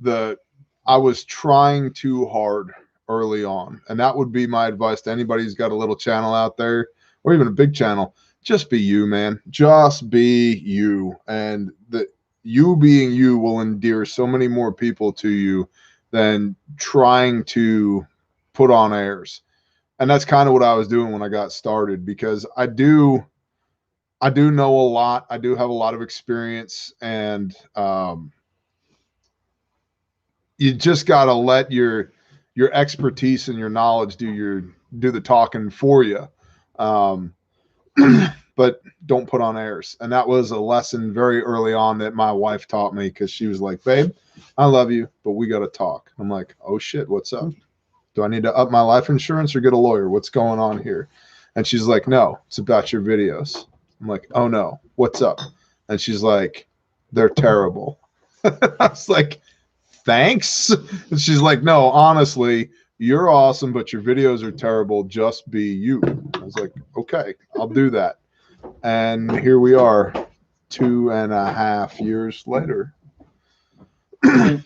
I was trying too hard early on. And that would be my advice to anybody who's got a little channel out there or even a big channel. Just be you, man. Just be you. And you being you will endear so many more people to you than trying to put on airs. And that's kind of what I was doing when I got started, because I do know a lot. I do have a lot of experience, and you just got to let your expertise and your knowledge do the talking for you. But don't put on airs. And that was a lesson very early on that my wife taught me, because she was like, babe, I love you, but we got to talk. I'm like, oh shit, what's up? Do I need to up my life insurance or get a lawyer? What's going on here? And she's like, no, it's about your videos. I'm like, oh no, what's up? And she's like, they're terrible. I was like, thanks. And she's like, no, honestly, you're awesome, but your videos are terrible. Just be you. I was like, okay, I'll do that. And here we are 2.5 years later,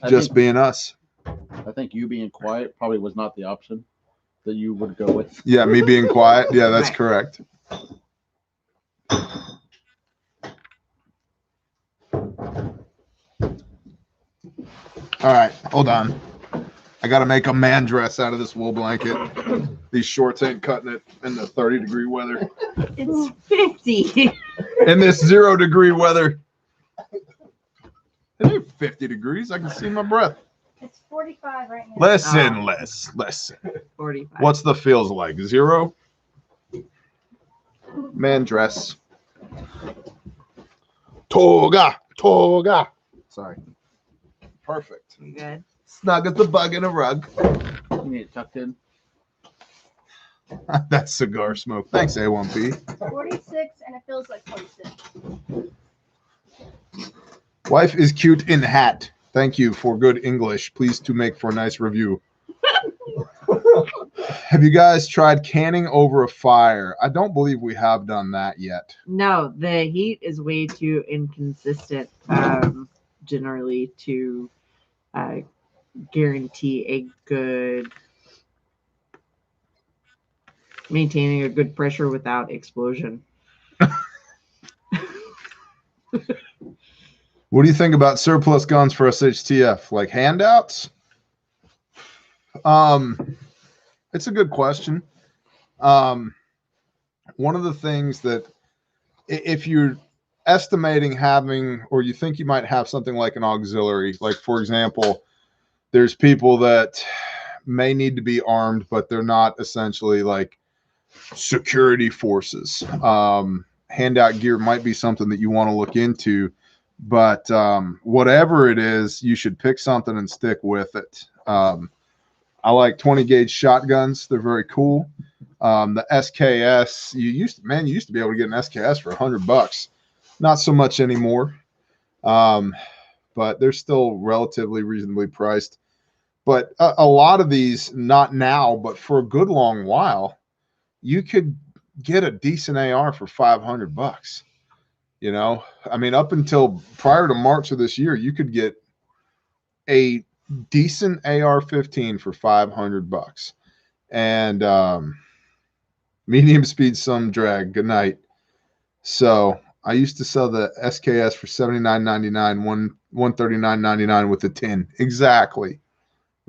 just being us. I think you being quiet probably was not the option that you would go with. Yeah, me being quiet. Yeah, that's correct. All right, hold on. I got to make a man dress out of this wool blanket. These shorts ain't cutting it in the 30-degree weather. It's 50. In this 0-degree weather. It ain't 50 degrees. I can see my breath. It's 45 right now. Listen. 45. What's the feels like? 0? Man dress. Toga. Sorry. Perfect. You good? Snug as the bug in a rug. You need it tucked in. That's cigar smoke. Thanks, A1P. 46 and it feels like 46. Wife is cute in hat. Thank you for good English. Please to make for a nice review. Have you guys tried canning over a fire? I don't believe we have done that yet. No, the heat is way too inconsistent generally to guarantee a good maintaining a good pressure without explosion. What do you think about surplus guns for SHTF? Like handouts? It's a good question. One of the things that if you're estimating having, or you think you might have something like an auxiliary, like for example, there's people that may need to be armed, but they're not essentially like security forces. Handout gear might be something that you want to look into, but whatever it is, you should pick something and stick with it. I like 20 gauge shotguns. They're very cool. The SKS, you used to be able to get an SKS for $100. Not so much anymore. But they're still relatively reasonably priced. But a lot of these, not now, but for a good long while, you could get a decent AR for $500. You know, I mean, up until prior to March of this year, you could get a decent AR-15 for $500. And medium speed, some drag. Good night. So I used to sell the SKS for $79.99, $139.99 with a tin. Exactly.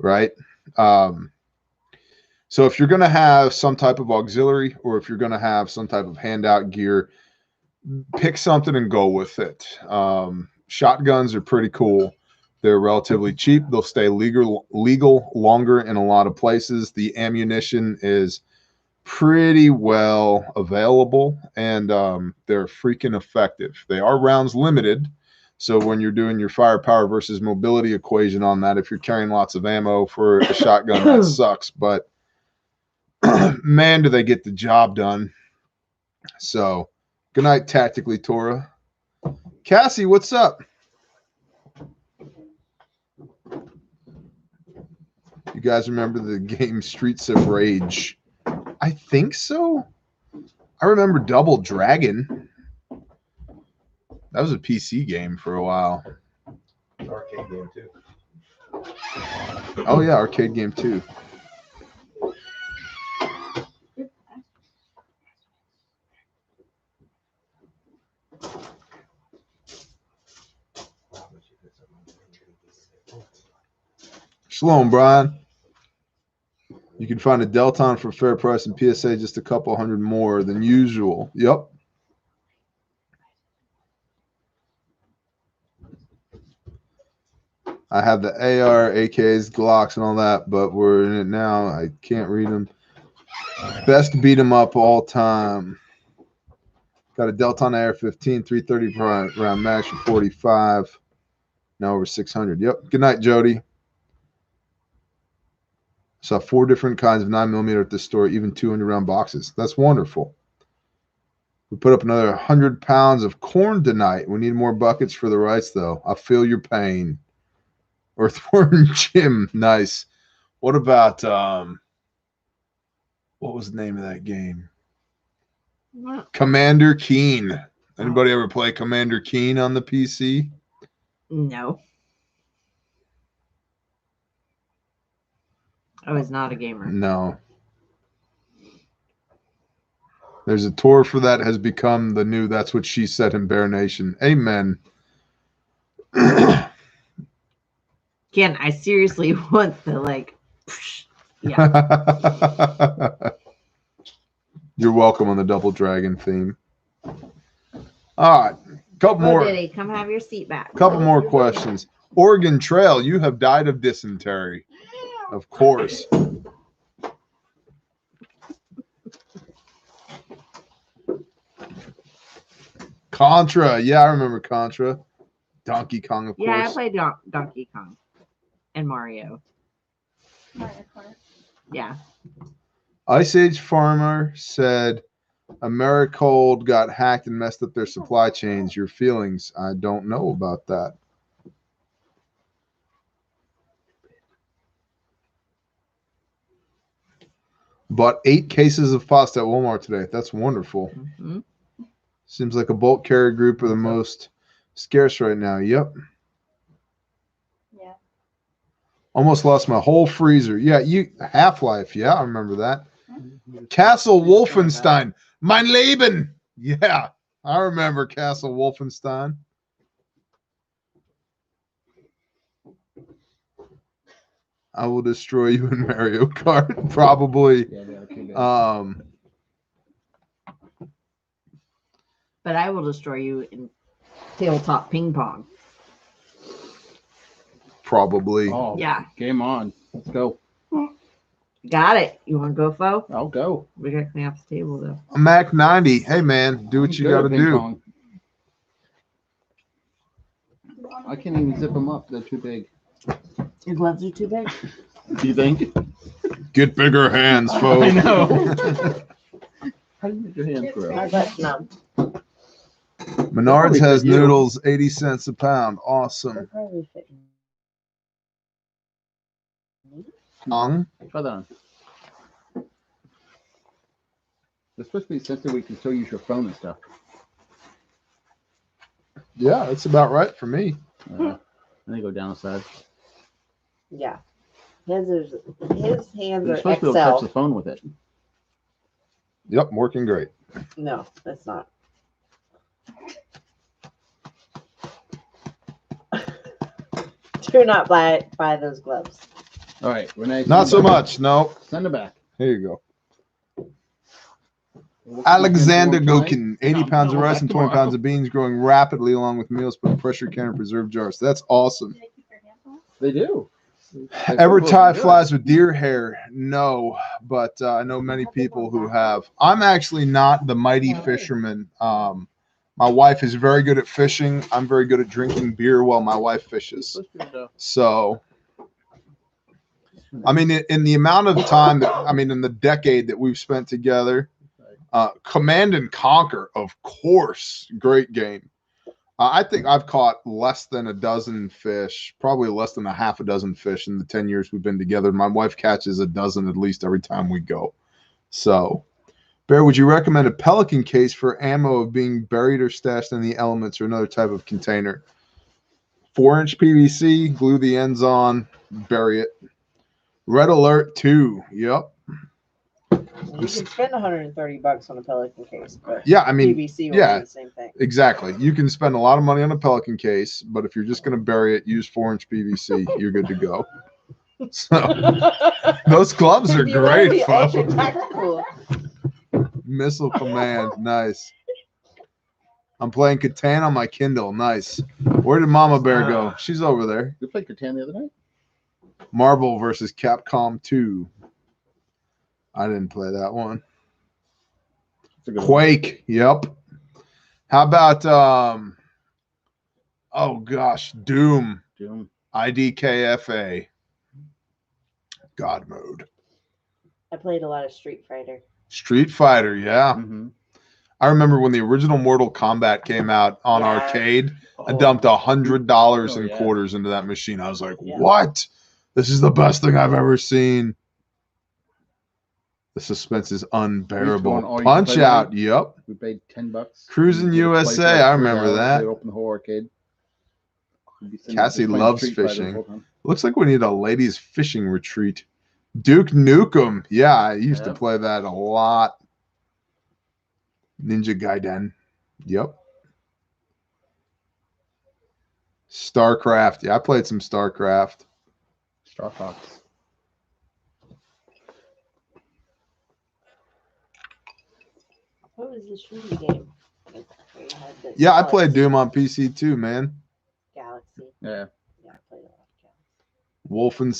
Right. So if you're going to have some type of auxiliary, or if you're going to have some type of handout gear, pick something and go with it. Shotguns are pretty cool. They're relatively cheap. They'll stay legal longer in a lot of places. The ammunition is pretty well available, and they're freaking effective. They are rounds limited. So when you're doing your firepower versus mobility equation on that, if you're carrying lots of ammo for a shotgun, that sucks. But man, do they get the job done. So good night, tactically, Torah. Cassie, what's up? You guys remember the game Streets of Rage? I think so. I remember Double Dragon. That was a PC game for a while. Arcade game too. Oh yeah, arcade game too. Shalom, Brian. You can find a Delton for fair price and PSA just a couple hundred more than usual. Yep. I have the AR, AKs, Glocks, and all that, but we're in it now. I can't read them. Best beat 'em up all time. Got a Delton AR-15, 330 round max for 45. Now over 600. Yep. Good night, Jody. Saw 4 different kinds of 9mm at the store, even 200 round boxes. That's wonderful. We put up another 100 pounds of corn tonight. We need more buckets for the rice, though. I feel your pain. Earthworm Jim, nice. What about what was the name of that game? Commander Keen. Anybody ever play Commander Keen on the PC? No. I was not a gamer. No. There's a tour for that has become the new That's What She Said in Bear Nation. Amen. Again, I seriously want the like. Yeah. You're welcome on the Double Dragon theme. All right. Couple more. Diddy, come have your seat back. Couple more questions. Oregon Trail, you have died of dysentery. Of course. Contra. Yeah, I remember Contra. Donkey Kong, of course. Yeah, I played Donkey Kong and Mario. Yeah. Ice Age Farmer said Americold got hacked and messed up their supply chains. Your feelings? I don't know about that. Bought 8 cases of pasta at Walmart today. That's wonderful. Mm-hmm. Seems like a bulk carrier group are the most scarce right now. Yep. Yeah. Almost lost my whole freezer. Yeah, Half-Life. Yeah, I remember that. Castle Wolfenstein. Mein Leben. Yeah, I remember Castle Wolfenstein. I will destroy you in Mario Kart. Probably. But I will destroy you in tabletop ping pong. Probably. Oh, Yeah. Game on. Let's go. Got it. You want to go, Fo? I'll go. We got to clean up the table, though. Mac 90. Hey, man, do what you got to do. Pong. I can't even zip them up. They're too big. Your gloves are too big. Do you think? Get bigger hands, folks. I know. How do you make your hands grow? My butt's numb. Menards has noodles, 80 cents a pound. Awesome. Probably fit. Tongue. Try that on. They're supposed to be sensitive where you can still use your phone and stuff. Yeah, that's about right for me. And they go down the side. Yeah. His hands You're are supposed to be able to touch XL. the phone with it. Yep, working great. No, that's not. Do not buy those gloves. All right, Renee. Not so much. No. Send it back. Here you go. Alexander Gokin, 80 pounds of rice and 20 pounds of beans growing rapidly along with meals, put in pressure can and preserve jars. That's awesome. They do. Ever tie flies with deer hair? No, but I know many people who have. I'm actually not the mighty fisherman. My wife is very good at fishing. I'm very good at drinking beer while my wife fishes. So, I mean, in the amount of time in the decade that we've spent together, Command and Conquer, of course, great game. I think I've caught less than a dozen fish, probably less than a half a dozen fish in the 10 years we've been together. My wife catches a dozen at least every time we go. So, Bear, would you recommend a Pelican case for ammo of being buried or stashed in the elements or another type of container? 4-inch PVC, glue the ends on, bury it. Red Alert 2. Yep. You can spend $130 on a Pelican case, but yeah, I mean, PVC will yeah, do the same thing. Exactly. You can spend a lot of money on a Pelican case, but if you're just going to bury it, use 4-inch PVC. You're good to go. So those gloves are great, folks. Missile Command, nice. I'm playing Catan on my Kindle, nice. Where did Mama Bear go? She's over there. You played Catan the other night? Marvel versus Capcom 2. I didn't play that one. Quake, yep. How about oh gosh, Doom. Doom. IDKFA. God mode. I played a lot of Street Fighter. Street Fighter, yeah. Mm-hmm. I remember when the original Mortal Kombat came out on Yeah. arcade. I Oh. dumped $100 Oh, in yeah. quarters into that machine. I was like, Yeah. what? This is the best thing I've ever seen. The suspense is We used to go on unbearable. all you can Punch play Out, night. yep. We paid $10. Cruising We did a USA, playthrough I of 3 remember hours. that. They opened the whole arcade. We'd be sitting Cassie just playing loves Street Fighter the fishing. whole time. Looks like we need a ladies fishing retreat. Duke Nukem. Yeah, I used to Yep. play that a lot. Ninja Gaiden. Yep. StarCraft. Yeah, I played some StarCraft. Star Fox. What was the shooting game? Where you had the Yeah, I played Galaxy. Doom on PC too, man. Galaxy. Yeah. Yeah, I played a lot of Galaxy.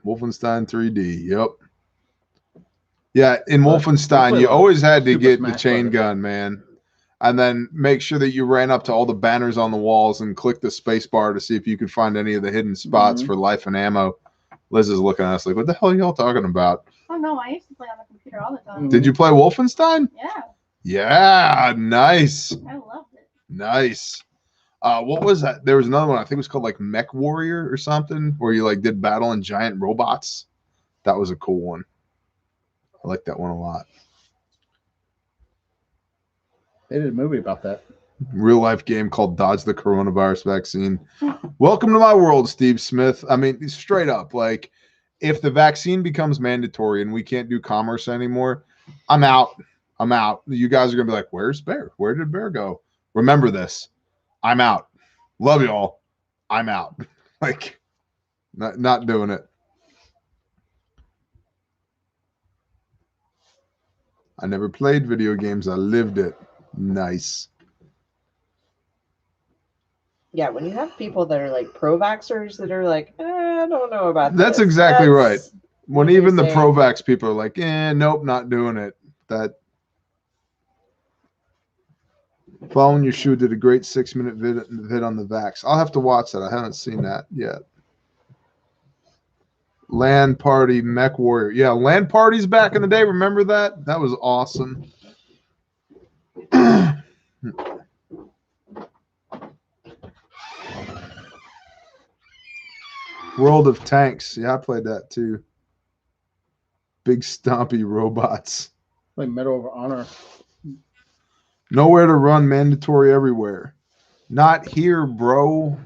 Wolfenstein 3D. Yep. Yeah, in But we Wolfenstein, played you a lot of always had to Super get the Smash chain Brothers. gun, man. And then make sure that you ran up to all the banners on the walls and click the space bar to see if you could find any of the hidden spots Mhm. for life and ammo. Liz is looking at us like, what the hell are y'all talking about? Oh no, I used to play on the computer all the time. Did you play Wolfenstein? Yeah, Yeah, nice. I loved it. Nice. What was that? There was another one, I think it was called like Mech Warrior or something, where you like did battle in giant robots. That was a cool one. I like that one a lot. They did a movie about that. Real life game called Dodge the Coronavirus Vaccine. Welcome to my world, Steve Smith. I mean, straight up, like, if the vaccine becomes mandatory and we can't do commerce anymore, I'm out. I'm out. You guys are gonna be like, where's Bear? Where did Bear go? Remember this. I'm out. Love you all. I'm out. Like, not doing it. I never played video games. I lived it. Nice. Yeah, when you have people that are like pro-vaxxers that are like, I don't know about That's this. exactly right. When what they even the say. pro-vax people are like, nope, not doing it. That Following Your Shoe did a great 6-minute vid on the vax. I'll have to watch that. I haven't seen that yet. LAN Party Mech Warrior. Yeah, LAN parties back in the day. Remember that? That was awesome. World of Tanks. Yeah, I played that too. Big stompy robots. Like Medal of Honor. Nowhere to run, mandatory everywhere. Not here, bro.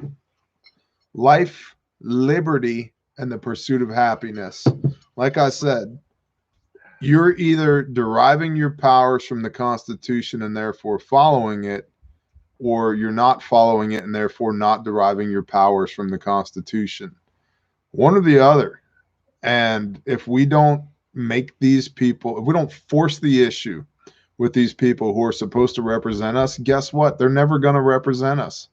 Life, liberty, and the pursuit of happiness. Like I said, you're either deriving your powers from the Constitution and therefore following it, or you're not following it and therefore not deriving your powers from the Constitution. One or the other. And if we don't make these people, if we don't force the issue with these people who are supposed to represent us, guess what? They're never going to represent us.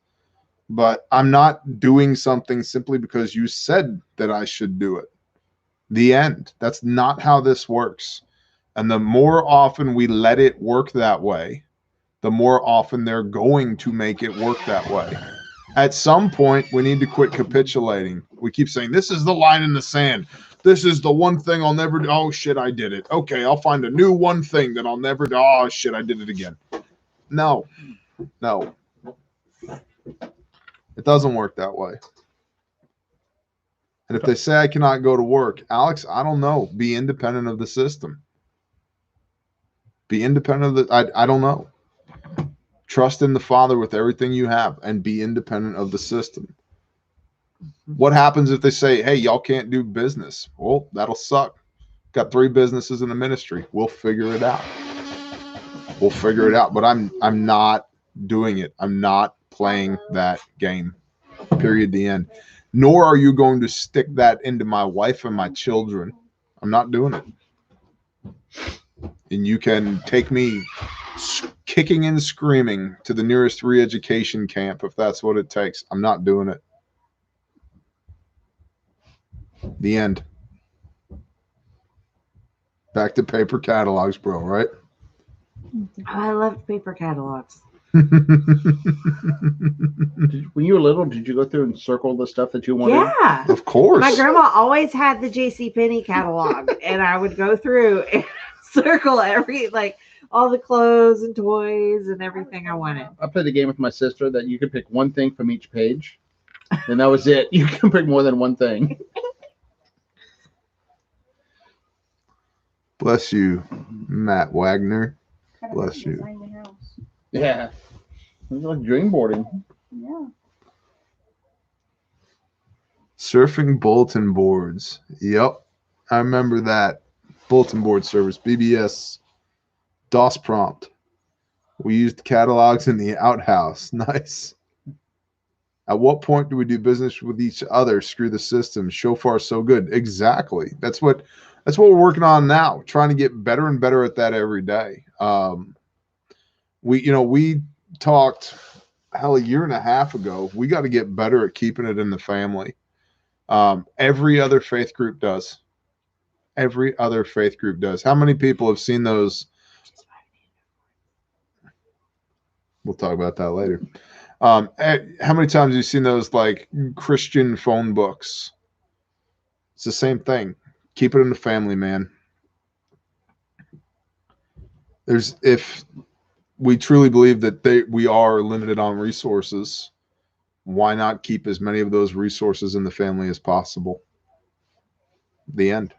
But I'm not doing something simply because you said that I should do it. The end. That's not how this works. And the more often we let it work that way, the more often they're going to make it work that way. At some point, we need to quit capitulating. We keep saying, this is the line in the sand. This is the one thing I'll never do. Oh, shit, I did it. Okay, I'll find a new one thing that I'll never do. Oh, shit, I did it again. No. No. It doesn't work that way. And if they say I cannot go to work, Alex, I don't know. Be independent of the system. Be independent of the, I don't know. Trust in the Father with everything you have and be independent of the system. What happens if they say, hey, y'all can't do business? Well, that'll suck. Got 3 businesses in the ministry. We'll figure it out. We'll figure it out. But I'm not doing it. I'm not playing that game. Period. The end. Nor are you going to stick that into my wife and my children. I'm not doing it. And you can take me kicking and screaming to the nearest re-education camp if that's what it takes. I'm not doing it. The end. Back to paper catalogs, bro, right? I loved paper catalogs. When you were little, did you go through and circle the stuff that you wanted? Yeah. Of course. My grandma always had the JCPenney catalog, and I would go through and circle all the clothes and toys and everything I wanted. I played a game with my sister that you could pick one thing from each page, and that was it. You can pick more than one thing. Bless you, Matt Wagner. Bless you. Yeah. It was like dreamboarding. Yeah. Surfing bulletin boards. Yep. I remember that. Bulletin board service. BBS. DOS prompt. We used catalogs in the outhouse. Nice. At what point do we do business with each other? Screw the system. So far, so good. Exactly. That's what we're working on now. Trying to get better and better at that every day. We talked a year and a half ago. We got to get better at keeping it in the family. Every other faith group does. Every other faith group does. How many people have seen those? We'll talk about that later. How many times have you seen those like Christian phone books? It's the same thing. Keep it in the family, man. If we truly believe that we are limited on resources, why not keep as many of those resources in the family as possible? The end.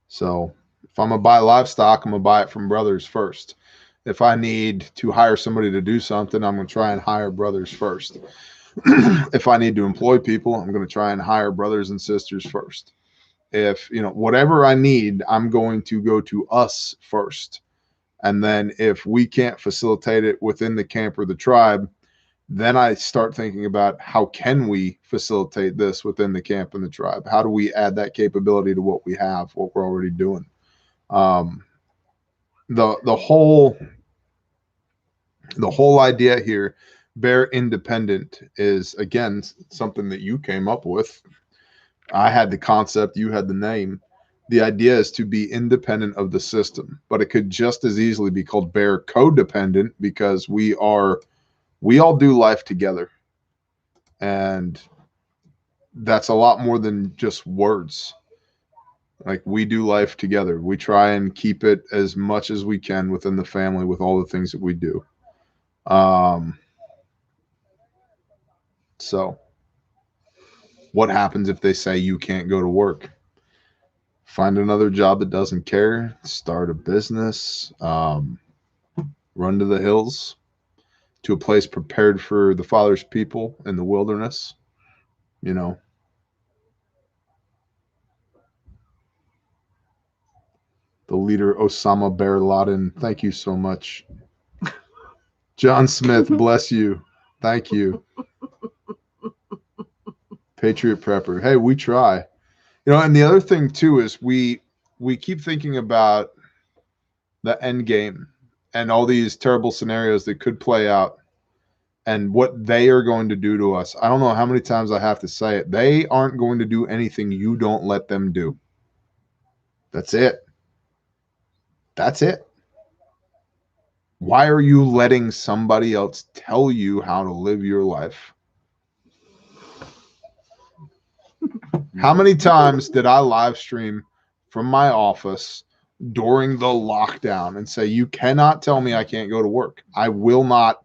So if I'm going to buy livestock, I'm going to buy it from brothers first. If I need to hire somebody to do something, I'm going to try and hire brothers first. If I need to employ people, I'm going to try and hire brothers and sisters first. If, whatever I need, I'm going to go to us first. And then if we can't facilitate it within the camp or the tribe, then I start thinking about how can we facilitate this within the camp and the tribe? How do we add that capability to what we have, what we're already doing? The whole idea here, bear independent, is again something that you came up with. I had the concept, you had the name. The idea is to be independent of the system, but it could just as easily be called bear codependent, because we all do life together. And that's a lot more than just words. Like, we do life together. We try and keep it as much as we can within the family with all the things that we do. So what happens if they say you can't go to work? Find another job that doesn't care, start a business, run to the hills, to a place prepared for the Father's people in the wilderness, The leader, Osama bin Laden. Thank you so much. John Smith, bless you. Thank you. Patriot Prepper. Hey, we try. And the other thing too is we keep thinking about the end game and all these terrible scenarios that could play out and what they are going to do to us. I don't know how many times I have to say it. They aren't going to do anything you don't let them do. That's it. That's it. Why are you letting somebody else tell you how to live your life? How many times did I live stream from my office during the lockdown and say, you cannot tell me I can't go to work. I will not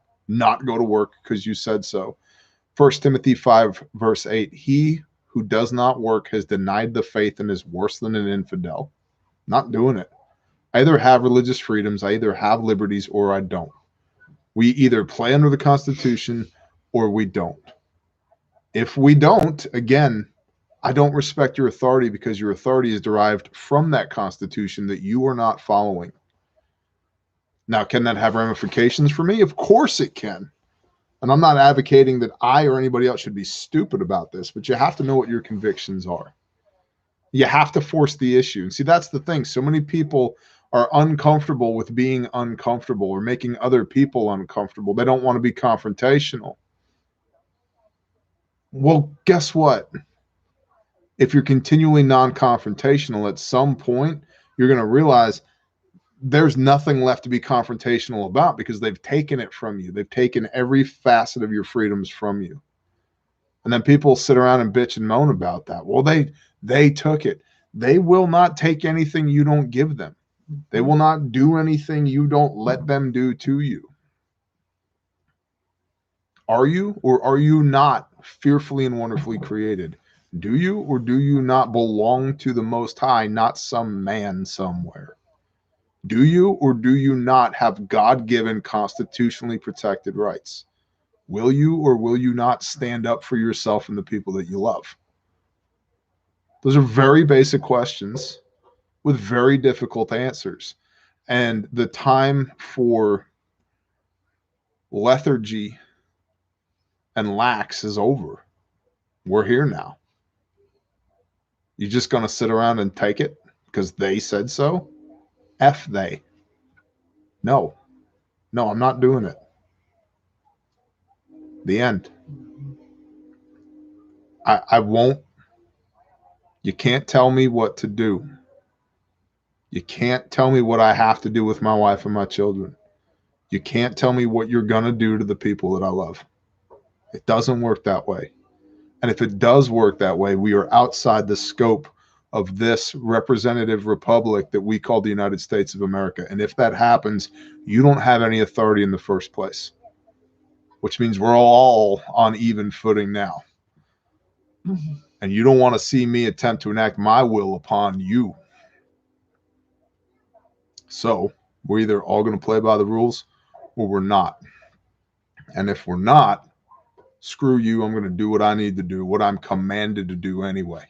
go to work because you said so. 1 Timothy 5 verse 8, he who does not work has denied the faith and is worse than an infidel. Not doing it. I either have religious freedoms, I either have liberties, or I don't. We either play under the Constitution or we don't. If we don't, again, I don't respect your authority, because your authority is derived from that Constitution that you are not following. Now, can that have ramifications for me? Of course it can. And I'm not advocating that I or anybody else should be stupid about this, but you have to know what your convictions are. You have to force the issue. And see, that's the thing. So many people are uncomfortable with being uncomfortable or making other people uncomfortable. They don't want to be confrontational. Well, guess what? If you're continually non-confrontational, at some point, you're going to realize there's nothing left to be confrontational about because they've taken it from you. They've taken every facet of your freedoms from you. And then people sit around and bitch and moan about that. Well, they took it. They will not take anything you don't give them. They will not do anything you don't let them do to you. Are you or are you not fearfully and wonderfully created? Do you or do you not belong to the Most High, not some man somewhere? Do you or do you not have God-given, constitutionally protected rights? Will you or will you not stand up for yourself and the people that you love? Those are very basic questions with very difficult answers. And the time for lethargy and lax is over. We're here now. You just going to sit around and take it because they said so? F they. No, I'm not doing it. The end. I won't. You can't tell me what to do. You can't tell me what I have to do with my wife and my children. You can't tell me what you're going to do to the people that I love. It doesn't work that way. And if it does work that way, we are outside the scope of this representative republic that we call the United States of America. And if that happens, you don't have any authority in the first place, which means we're all on even footing now. And you don't want to see me attempt to enact my will upon you. So we're either all going to play by the rules or we're not. And if we're not, screw you. I'm going to do what I need to do, what I'm commanded to do anyway.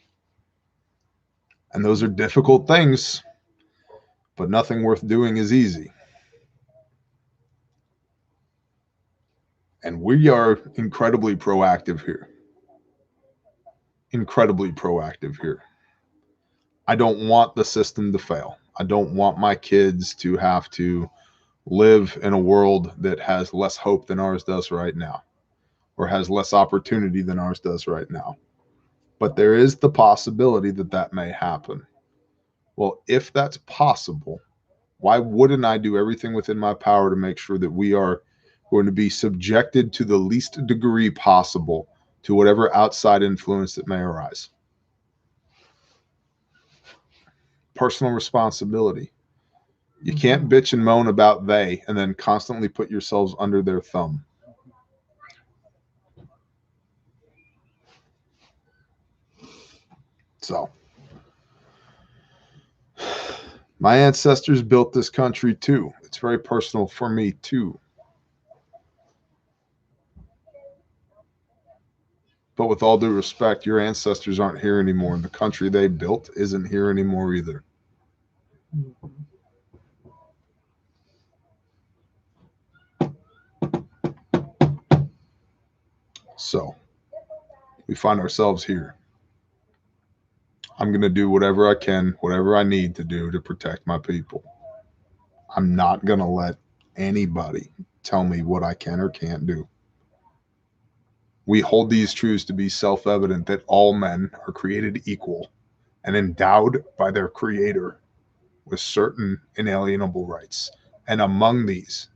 And those are difficult things, but nothing worth doing is easy. And we are incredibly proactive here. Incredibly proactive here. I don't want the system to fail. I don't want my kids to have to live in a world that has less hope than ours does right now, or has less opportunity than ours does right now. But there is the possibility that that may happen. Well, if that's possible, why wouldn't I do everything within my power to make sure that we are going to be subjected to the least degree possible to whatever outside influence that may arise? Personal responsibility. You can't bitch and moan about they and then constantly put yourselves under their thumb. So, my ancestors built this country too. It's very personal for me too. But with all due respect, your ancestors aren't here anymore, and the country they built isn't here anymore either. So, we find ourselves here. I'm going to do whatever I can, whatever I need to do to protect my people. I'm not going to let anybody tell me what I can or can't do. We hold these truths to be self-evident that all men are created equal and endowed by their Creator with certain inalienable rights. And among these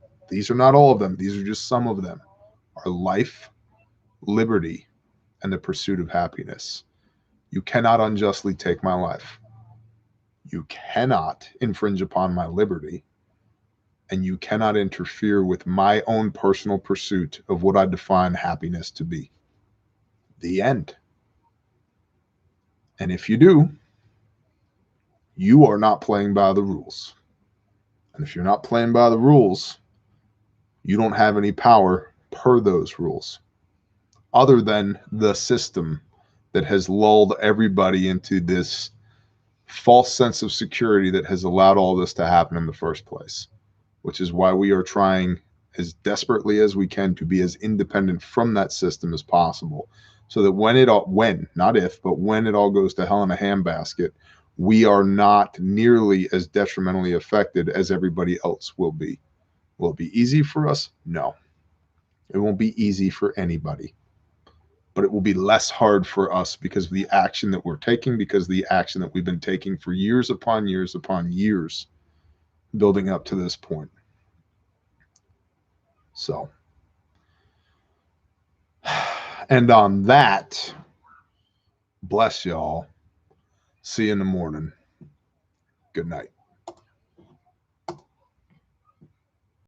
are not all of them, these are just some of them, are life, liberty, and the pursuit of happiness. You cannot unjustly take my life. You cannot infringe upon my liberty. And you cannot interfere with my own personal pursuit of what I define happiness to be. The end. And if you do, you are not playing by the rules. And if you're not playing by the rules, you don't have any power per those rules, other than the system that has lulled everybody into this false sense of security that has allowed all this to happen in the first place, which is why we are trying as desperately as we can to be as independent from that system as possible, so that when it all goes to hell in a handbasket, we are not nearly as detrimentally affected as everybody else will be. Will it be easy for us? No. It won't be easy for anybody. But it will be less hard for us because of the action that we're taking, because of the action that we've been taking for years upon years upon years building up to this point. So, and on that, bless y'all. See you in the morning. Good night.